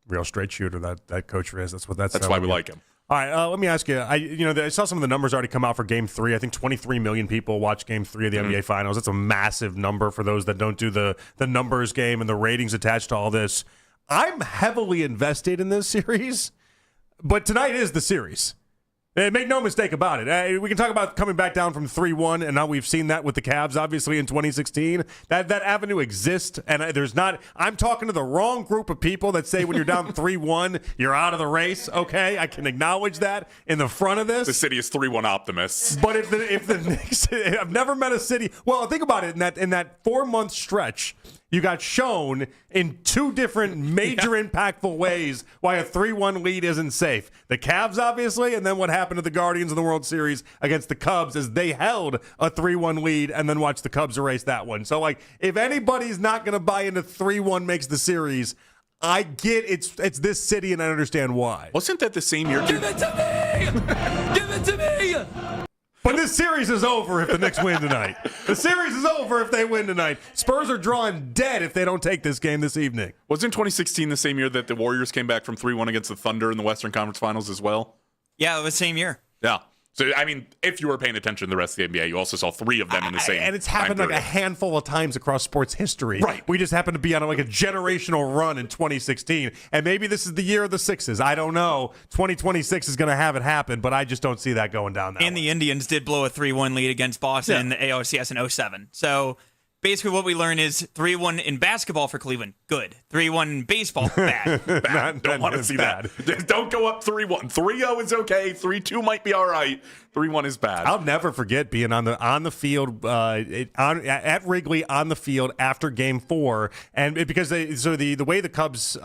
Real straight shooter, that Coach Reyes. That's why we like him. All right, let me ask you. I saw some of the numbers already come out for Game 3. I think 23 million people watched Game 3 of the NBA Finals. That's a massive number for those that don't do the numbers game and the ratings attached to all this. I'm heavily invested in this series, but tonight is the series. Make no mistake about it. We can talk about coming back down from 3-1, and now we've seen that with the Cavs, obviously, in 2016. That avenue exists, and there's not – I'm talking to the wrong group of people that say when you're down 3-1, you're out of the race, okay? I can acknowledge that in the front of this. The city is 3-1 optimists. But if the Knicks – I've never met a city – well, think about it. In that 4-month stretch – you got shown in 2 different major impactful ways why a 3-1 lead isn't safe. The Cavs, obviously, and then what happened to the Guardians in the World Series against the Cubs as they held a 3-1 lead and then watched the Cubs erase that one. So, like, if anybody's not going to buy into 3-1 makes the series, I get it's this city and I understand why. Wasn't that the same year? Give it to me! Give it to me! But this series is over if the Knicks win tonight. The series is over if they win tonight. Spurs are drawing dead if they don't take this game this evening. Wasn't 2016 the same year that the Warriors came back from 3-1 against the Thunder in the Western Conference Finals as well? Yeah, it was the same year. Yeah. So, I mean, if you were paying attention to the rest of the NBA, you also saw 3 of them in the same and it's happened like a handful of times across sports history. Right. We just happen to be on a generational run in 2016. And maybe this is the year of the Sixes. I don't know. 2026 is going to have it happen, but I just don't see that going down that And the Indians did blow a 3-1 lead against Boston in the ALCS in 07. So basically what we learn is 3-1 in basketball for Cleveland, good. 3-1 in baseball, bad. Bad. Don't want to see that. Don't go up 3-1. 3-0 is okay. 3-2 might be all right. 3-1 is bad. I'll never forget being on the field at Wrigley on the field after Game 4, and because the way the Cubs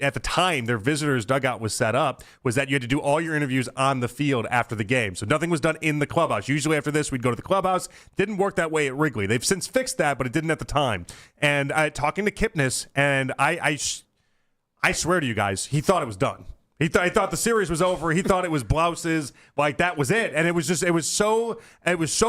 at the time their visitors dugout was set up was that you had to do all your interviews on the field after the game, so nothing was done in the clubhouse. Usually after this we'd go to the clubhouse. Didn't work that way at Wrigley. They've since fixed that, but it didn't at the time. And talking to Kipnis, and I swear to you guys, he thought it was done. He thought the series was over. He thought it was blouses, like that was it. And it was so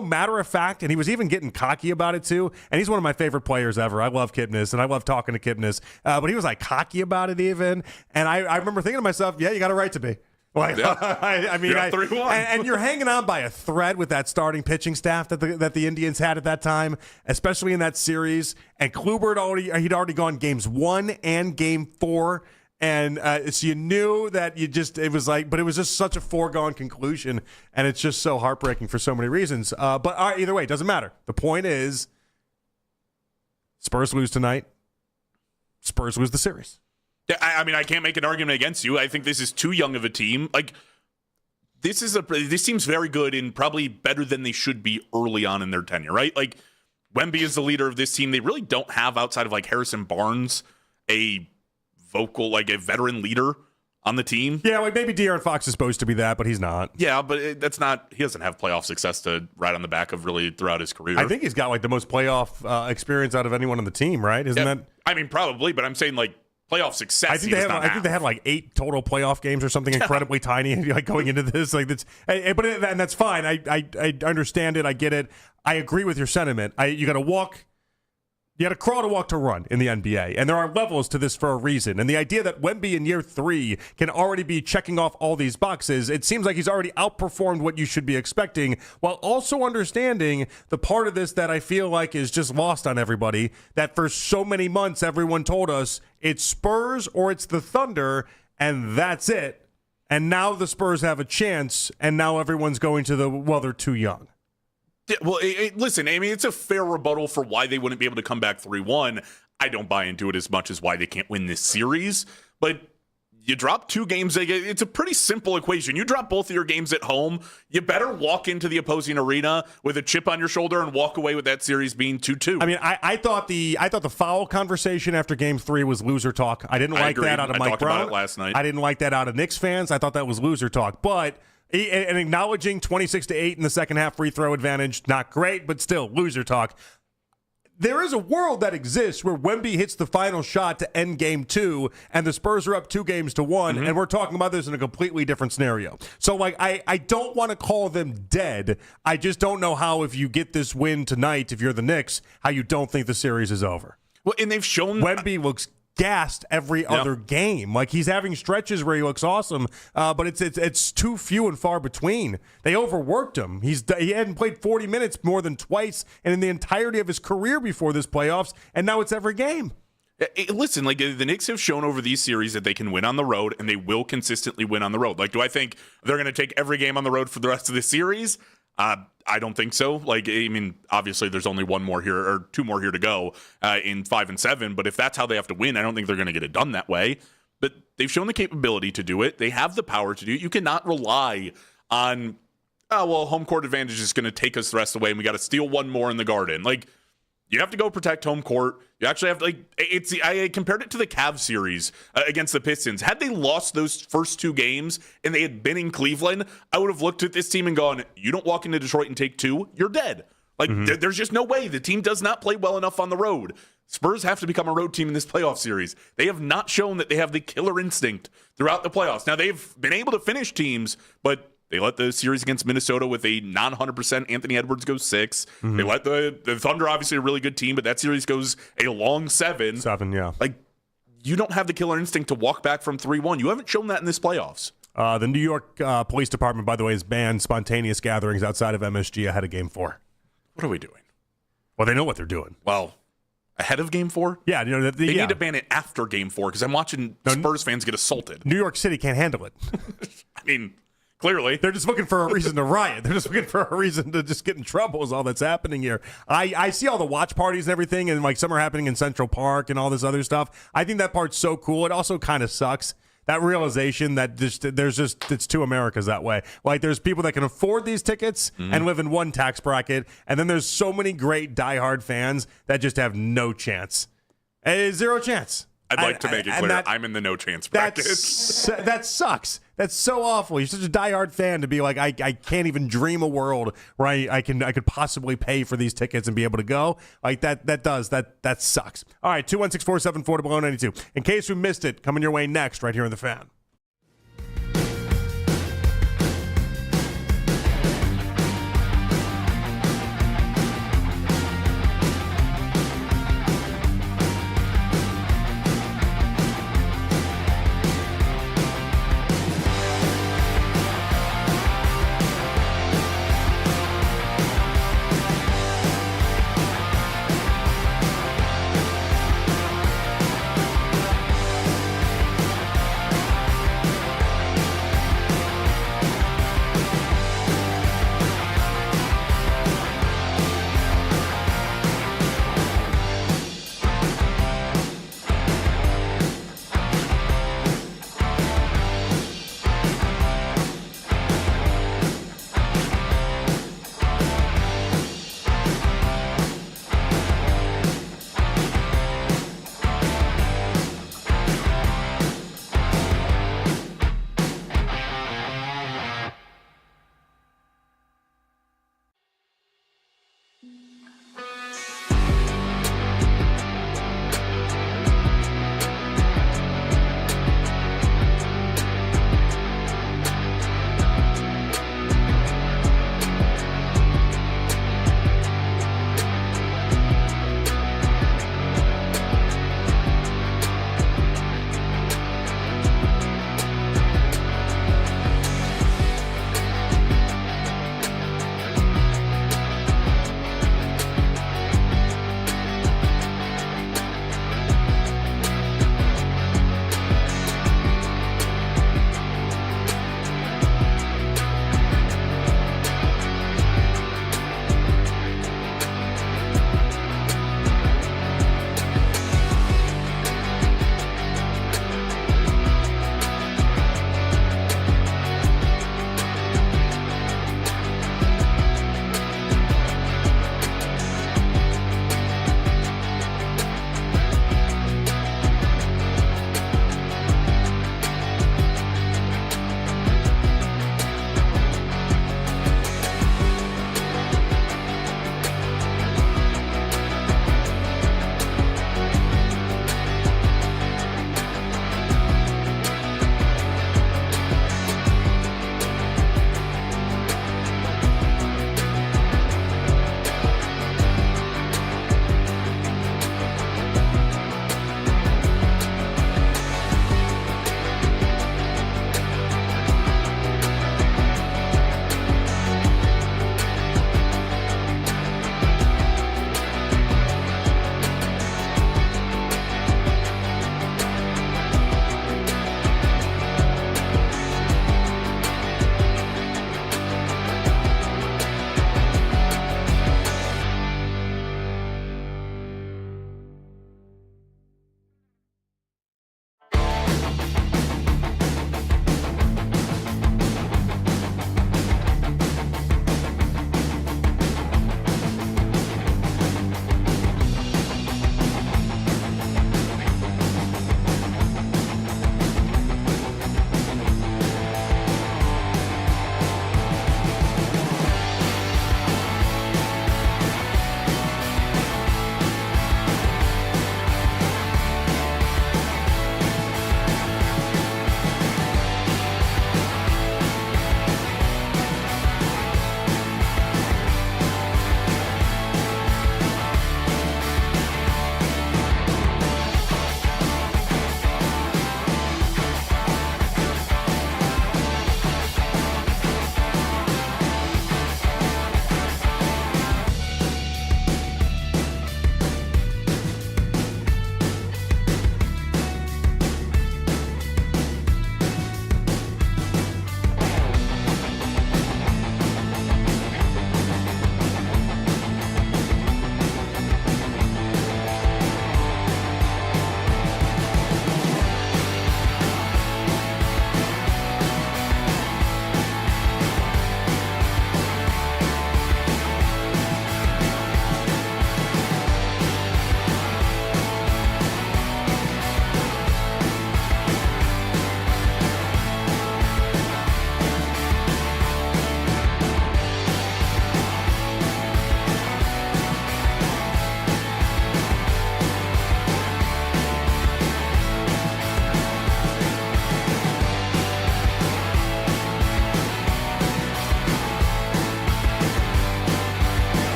matter of fact, and he was even getting cocky about it too. And he's one of my favorite players ever. I love Kipnis, and I love talking to Kipnis. But he was like cocky about it even. And I remember thinking to myself, yeah, you got a right to be. Like, yeah. I mean, and you're hanging on by a thread with that starting pitching staff that the Indians had at that time, especially in that series. And Kluber he'd already gone games 1 and Game 4. And so you knew that it was just such a foregone conclusion, and it's just so heartbreaking for so many reasons. But all right, either way, it doesn't matter. The point is, Spurs lose tonight. Spurs lose the series. Yeah, I mean, I can't make an argument against you. I think this is too young of a team. Like, this seems very good and probably better than they should be early on in their tenure, right? Like, Wemby is the leader of this team. They really don't have, outside of like Harrison Barnes, a veteran leader on the team. Yeah, like maybe De'Aaron Fox is supposed to be that, but he's not. Yeah, but that's not. He doesn't have playoff success to ride on the back of really throughout his career. I think he's got like the most playoff experience out of anyone on the team, right? Isn't that? I mean, probably, but I'm saying like playoff success. I think they had like 8 total playoff games or something incredibly tiny, like going into this. Like that's, and that's fine. I understand it. I get it. I agree with your sentiment. You got to walk. You got to crawl to walk to run in the NBA, and there are levels to this for a reason. And the idea that Wemby in year 3 can already be checking off all these boxes, it seems like he's already outperformed what you should be expecting, while also understanding the part of this that I feel like is just lost on everybody, that for so many months everyone told us it's Spurs or it's the Thunder, and that's it. And now the Spurs have a chance, and now everyone's going to they're too young. Yeah, well, listen, I mean, it's a fair rebuttal for why they wouldn't be able to come back 3-1. I don't buy into it as much as why they can't win this series. But you drop 2 games. It's a pretty simple equation. You drop both of your games at home, you better walk into the opposing arena with a chip on your shoulder and walk away with that series being 2-2. I mean, I thought the foul conversation after Game 3 was loser talk. I didn't like that out of Mike Brown. About it last night. I didn't like that out of Knicks fans. I thought that was loser talk. But And acknowledging 26-8 in the second half free throw advantage, not great, but still loser talk. There is a world that exists where Wemby hits the final shot to end game 2, and the Spurs are up 2-1, and we're talking about this in a completely different scenario. So, like, I don't want to call them dead. I just don't know how, if you get this win tonight, if you're the Knicks, how you don't think the series is over. Well, and they've shown Wemby looks gassed every other game. Like, he's having stretches where he looks awesome, but it's too few and far between. They overworked him. He hadn't played 40 minutes more than twice and in the entirety of his career before this playoffs, and now it's every game. Listen, like, the Knicks have shown over these series that they can win on the road, and they will consistently win on the road. Like, do I think they're going to take every game on the road for the rest of the series? I don't think so. Like, I mean, obviously there's only one more here or two more here to go in 5 and 7. But if that's how they have to win, I don't think they're going to get it done that way. But they've shown the capability to do it. They have the power to do it. You cannot rely on, home court advantage is going to take us the rest of the way, and we got to steal one more in the Garden. Like, you have to go protect home court. You actually have to, like, I compared it to the Cavs series against the Pistons. Had they lost those first 2 games and they had been in Cleveland, I would have looked at this team and gone, you don't walk into Detroit and take 2, you're dead. Like, there's just no way. The team does not play well enough on the road. Spurs have to become a road team in this playoff series. They have not shown that they have the killer instinct throughout the playoffs. Now, they've been able to finish teams, but they let the series against Minnesota with a non-100% Anthony Edwards go 6. They let the Thunder, obviously a really good team, but that series goes a long 7. 7, yeah. Like, you don't have the killer instinct to walk back from 3-1. You haven't shown that in this playoffs. The New York Police Department, by the way, has banned spontaneous gatherings outside of MSG ahead of Game 4. What are we doing? Well, they know what they're doing. Well, ahead of Game 4? Yeah. They need to ban it after Game 4 because I'm watching Spurs fans get assaulted. New York City can't handle it. I mean, clearly. They're just looking for a reason to riot. They're just looking for a reason to just get in trouble is all that's happening here. I see all the watch parties and everything, and like some are happening in Central Park and all this other stuff. I think that part's so cool. It also kind of sucks. That realization that it's two Americas that way. Like, there's people that can afford these tickets and live in one tax bracket, and then there's so many great diehard fans that just have no chance. Zero chance. I'd like to make it clear I'm in the no chance bracket. That sucks. That's so awful. You're such a diehard fan to be like, I can't even dream a world where I could possibly pay for these tickets and be able to go. Like, that sucks. All right, 216-474 to below 92. In case we missed it, coming your way next right here in the Fan.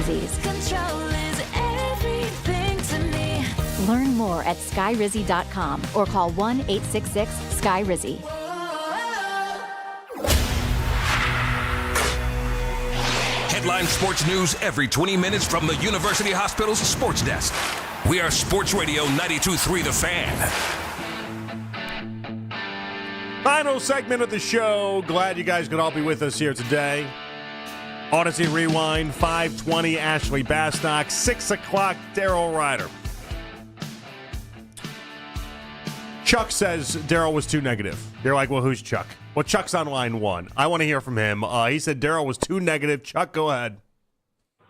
disease. Control is everything to me. Learn more at skyrizzy.com or call 1-866-SKY-RIZZY. Headline sports news every 20 minutes from the University Hospital's sports desk. We are Sports Radio 92.3 The Fan. Final segment of the show. Glad you guys could all be with us here today. Odyssey Rewind, 5:20, Ashley Bastock, 6 o'clock, Daryl Ryder. Chuck says Daryl was too negative. You're like, well, who's Chuck? Well, Chuck's on line 1. I want to hear from him. He said Daryl was too negative. Chuck, go ahead.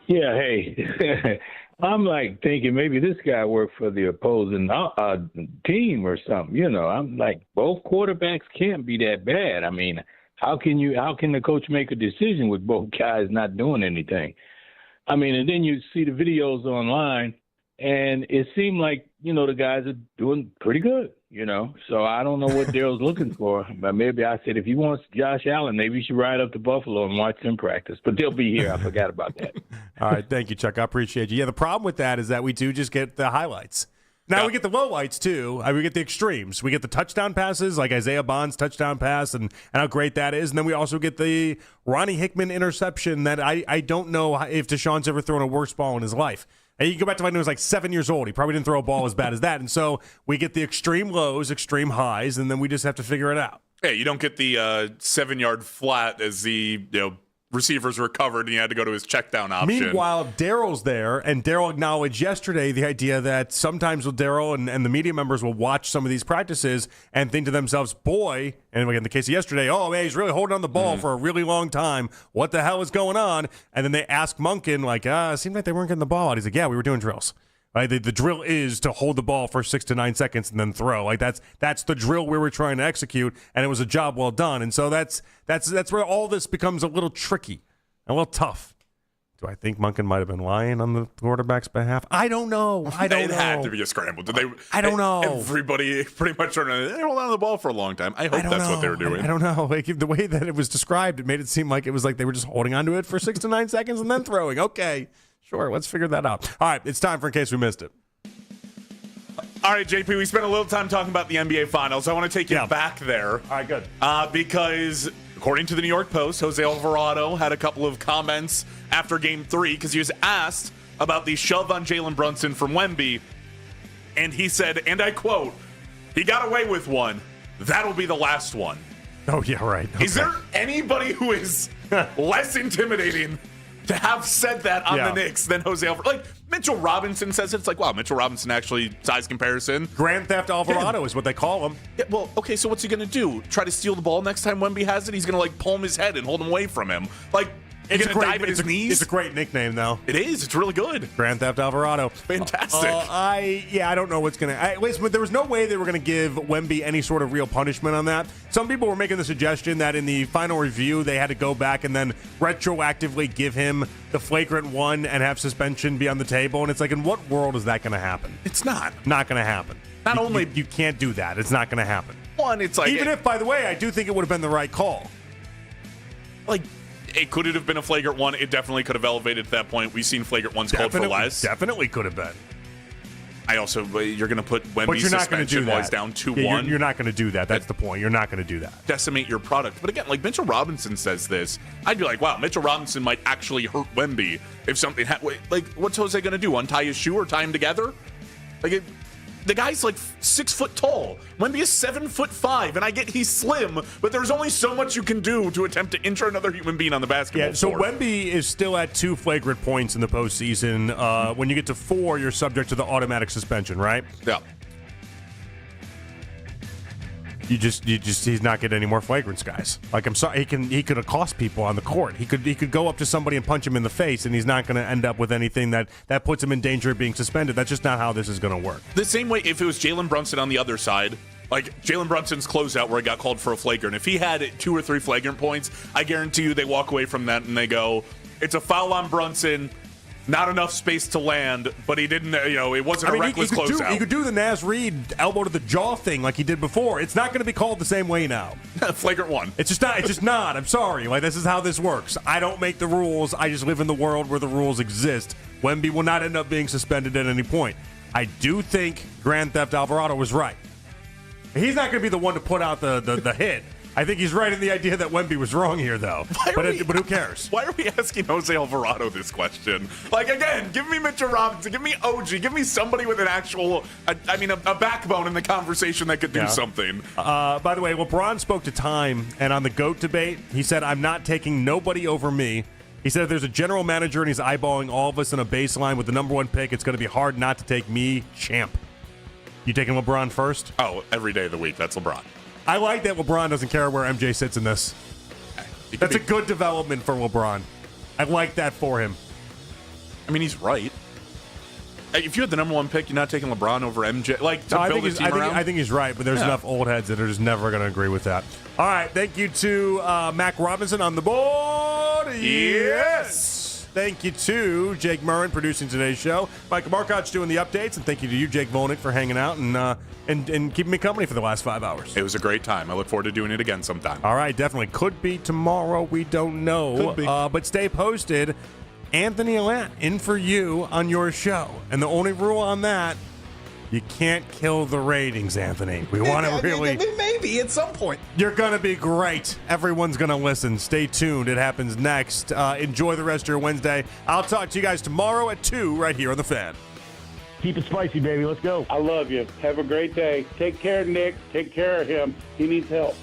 Yeah, hey. I'm like thinking maybe this guy worked for the opposing team or something. You know, I'm like, both quarterbacks can't be that bad. I mean, how can the coach make a decision with both guys not doing anything? I mean, and then you see the videos online, and it seemed like, the guys are doing pretty good, So I don't know what Daryl's looking for. But maybe I said, if he wants Josh Allen, maybe you should ride up to Buffalo and watch them practice. But they'll be here. I forgot about that. All right. Thank you, Chuck. I appreciate you. Yeah, the problem with that is that we do just get the highlights. Now we get the lowlights, too. We get the extremes. We get the touchdown passes, like Isaiah Bond's touchdown pass and how great that is. And then we also get the Ronnie Hickman interception that I don't know if Deshaun's ever thrown a worse ball in his life. And you go back to when he was like 7 years old. He probably didn't throw a ball as bad as that. And so we get the extreme lows, extreme highs, and then we just have to figure it out. Yeah, you don't get the 7-yard flat as the receivers recovered and he had to go to his check down option. Meanwhile, Daryl's there, and Daryl acknowledged yesterday the idea that sometimes with Daryl and the media members will watch some of these practices and think to themselves, boy, and in the case of yesterday, oh, man, he's really holding on the ball for a really long time. What the hell is going on? And then they ask Monken, like, it seemed like they weren't getting the ball out. He's like, yeah, we were doing drills. Right? The drill is to hold the ball for 6 to 9 seconds and then throw. Like that's the drill we were trying to execute, and it was a job well done. And so that's where all this becomes a little tricky, a little tough. Do I think Monken might have been lying on the quarterback's behalf? I don't know. It had to be a scramble. Did they? I don't know. Everybody pretty much turned around. They hold on to the ball for a long time. I hope that's what they were doing. I don't know. Like the way that it was described, it made it seem like it was like they were just holding onto it for 6 to 9 seconds and then throwing. Okay. Sure, let's figure that out. All right, it's time for In Case We Missed It. All right, JP, we spent a little time talking about the NBA Finals. I want to take you back there. All right, good. Because according to the New York Post, Jose Alvarado had a couple of comments after Game 3 because he was asked about the shove on Jalen Brunson from Wemby, and he said, and I quote, "He got away with one. That'll be the last one." Oh, yeah, right. Okay. Is there anybody who is less intimidating to have said that on the Knicks than Jose Alvarado? Like, Mitchell Robinson says it. It's like, wow, Mitchell Robinson actually, size comparison. Grand Theft Alvarado is what they call him. Yeah, well, okay, so what's he going to do? Try to steal the ball next time Wemby has it? He's going to, like, palm his head and hold him away from him. Like, he's going to dive at his knees? It's a great nickname, though. It is. It's really good. Grand Theft Alvarado. Fantastic. I don't know what's going to... But there was no way they were going to give Wemby any sort of real punishment on that. Some people were making the suggestion that in the final review, they had to go back and then retroactively give him the flagrant one and have suspension be on the table. And it's like, in what world is that going to happen? It's not. Not going to happen. You can't do that. It's not going to happen. One, it's like... Even if, by the way, I do think it would have been the right call. Like... Could it have been a flagrant one? It definitely could have elevated at that point. We've seen flagrant ones called for less. Definitely could have been. I also, you're going to put Wemby's suspension while he's down 2-1. You're not going to do that. That's the point. You're not going to do that. Decimate your product. But again, like Mitchell Robinson says this, I'd be like, wow, Mitchell Robinson might actually hurt Wemby if something like, what's Jose going to do? Untie his shoe or tie him together? Like, the guy's like 6 foot tall. Wemby is 7'5", and I get he's slim, but there's only so much you can do to attempt to injure another human being on the basketball floor. So Wemby is still at 2 flagrant points in the postseason. When you get to 4, you're subject to the automatic suspension, right? Yeah. He's not getting any more flagrants, guys. Like, I'm sorry, he could accost people on the court. He could go up to somebody and punch him in the face, and he's not going to end up with anything that puts him in danger of being suspended. That's just not how this is going to work. The same way if it was Jalen Brunson on the other side, like Jalen Brunson's closeout where he got called for a flagrant. If he had 2 or 3 flagrant points, I guarantee you they walk away from that and they go, it's a foul on Brunson. not enough space to land, but he didn't, it wasn't a reckless closeout. He could do the Naz Reid elbow to the jaw thing like he did before. It's not going to be called the same way now. Flagrant one. It's just not. I'm sorry. Like, this is how this works. I don't make the rules. I just live in the world where the rules exist. Wemby will not end up being suspended at any point. I do think Grand Theft Alvarado was right. He's not going to be the one to put out the hit. I think he's right in the idea that Wemby was wrong here, though. But who cares? Why are we asking Jose Alvarado this question? Like, again, give me Mitchell Robinson, give me OG, give me somebody with an actual, a backbone in the conversation that could do something. By the way, LeBron spoke to Time, and on the GOAT debate, he said, I'm not taking nobody over me. He said if there's a general manager and he's eyeballing all of us in a baseline with the number one pick, it's going to be hard not to take me, champ. You taking LeBron first? Oh, every day of the week, that's LeBron. I like that LeBron doesn't care where MJ sits in this. That's a good development for LeBron. I like that for him. I mean, he's right. If you had the number one pick, you're not taking LeBron over MJ. I think he's right, but there's enough old heads that are just never going to agree with that. All right, thank you to Mac Robinson on the board. Yes. Thank you to Jake Murrin producing today's show. Mike Markoch doing the updates, and thank you to you, Jake Volnick, for hanging out and keeping me company for the last 5 hours. It was a great time. I look forward to doing it again sometime. All right, definitely. Could be tomorrow. We don't know. Could be. But stay posted. Anthony Allant in for you on your show. And the only rule on that, you can't kill the ratings, Anthony. We want to really... Maybe at some point. You're going to be great. Everyone's going to listen. Stay tuned. It happens next. Enjoy the rest of your Wednesday. I'll talk to you guys tomorrow at 2 right here on The Fan. Keep it spicy, baby. Let's go. I love you. Have a great day. Take care, Nick. Take care of him. He needs help.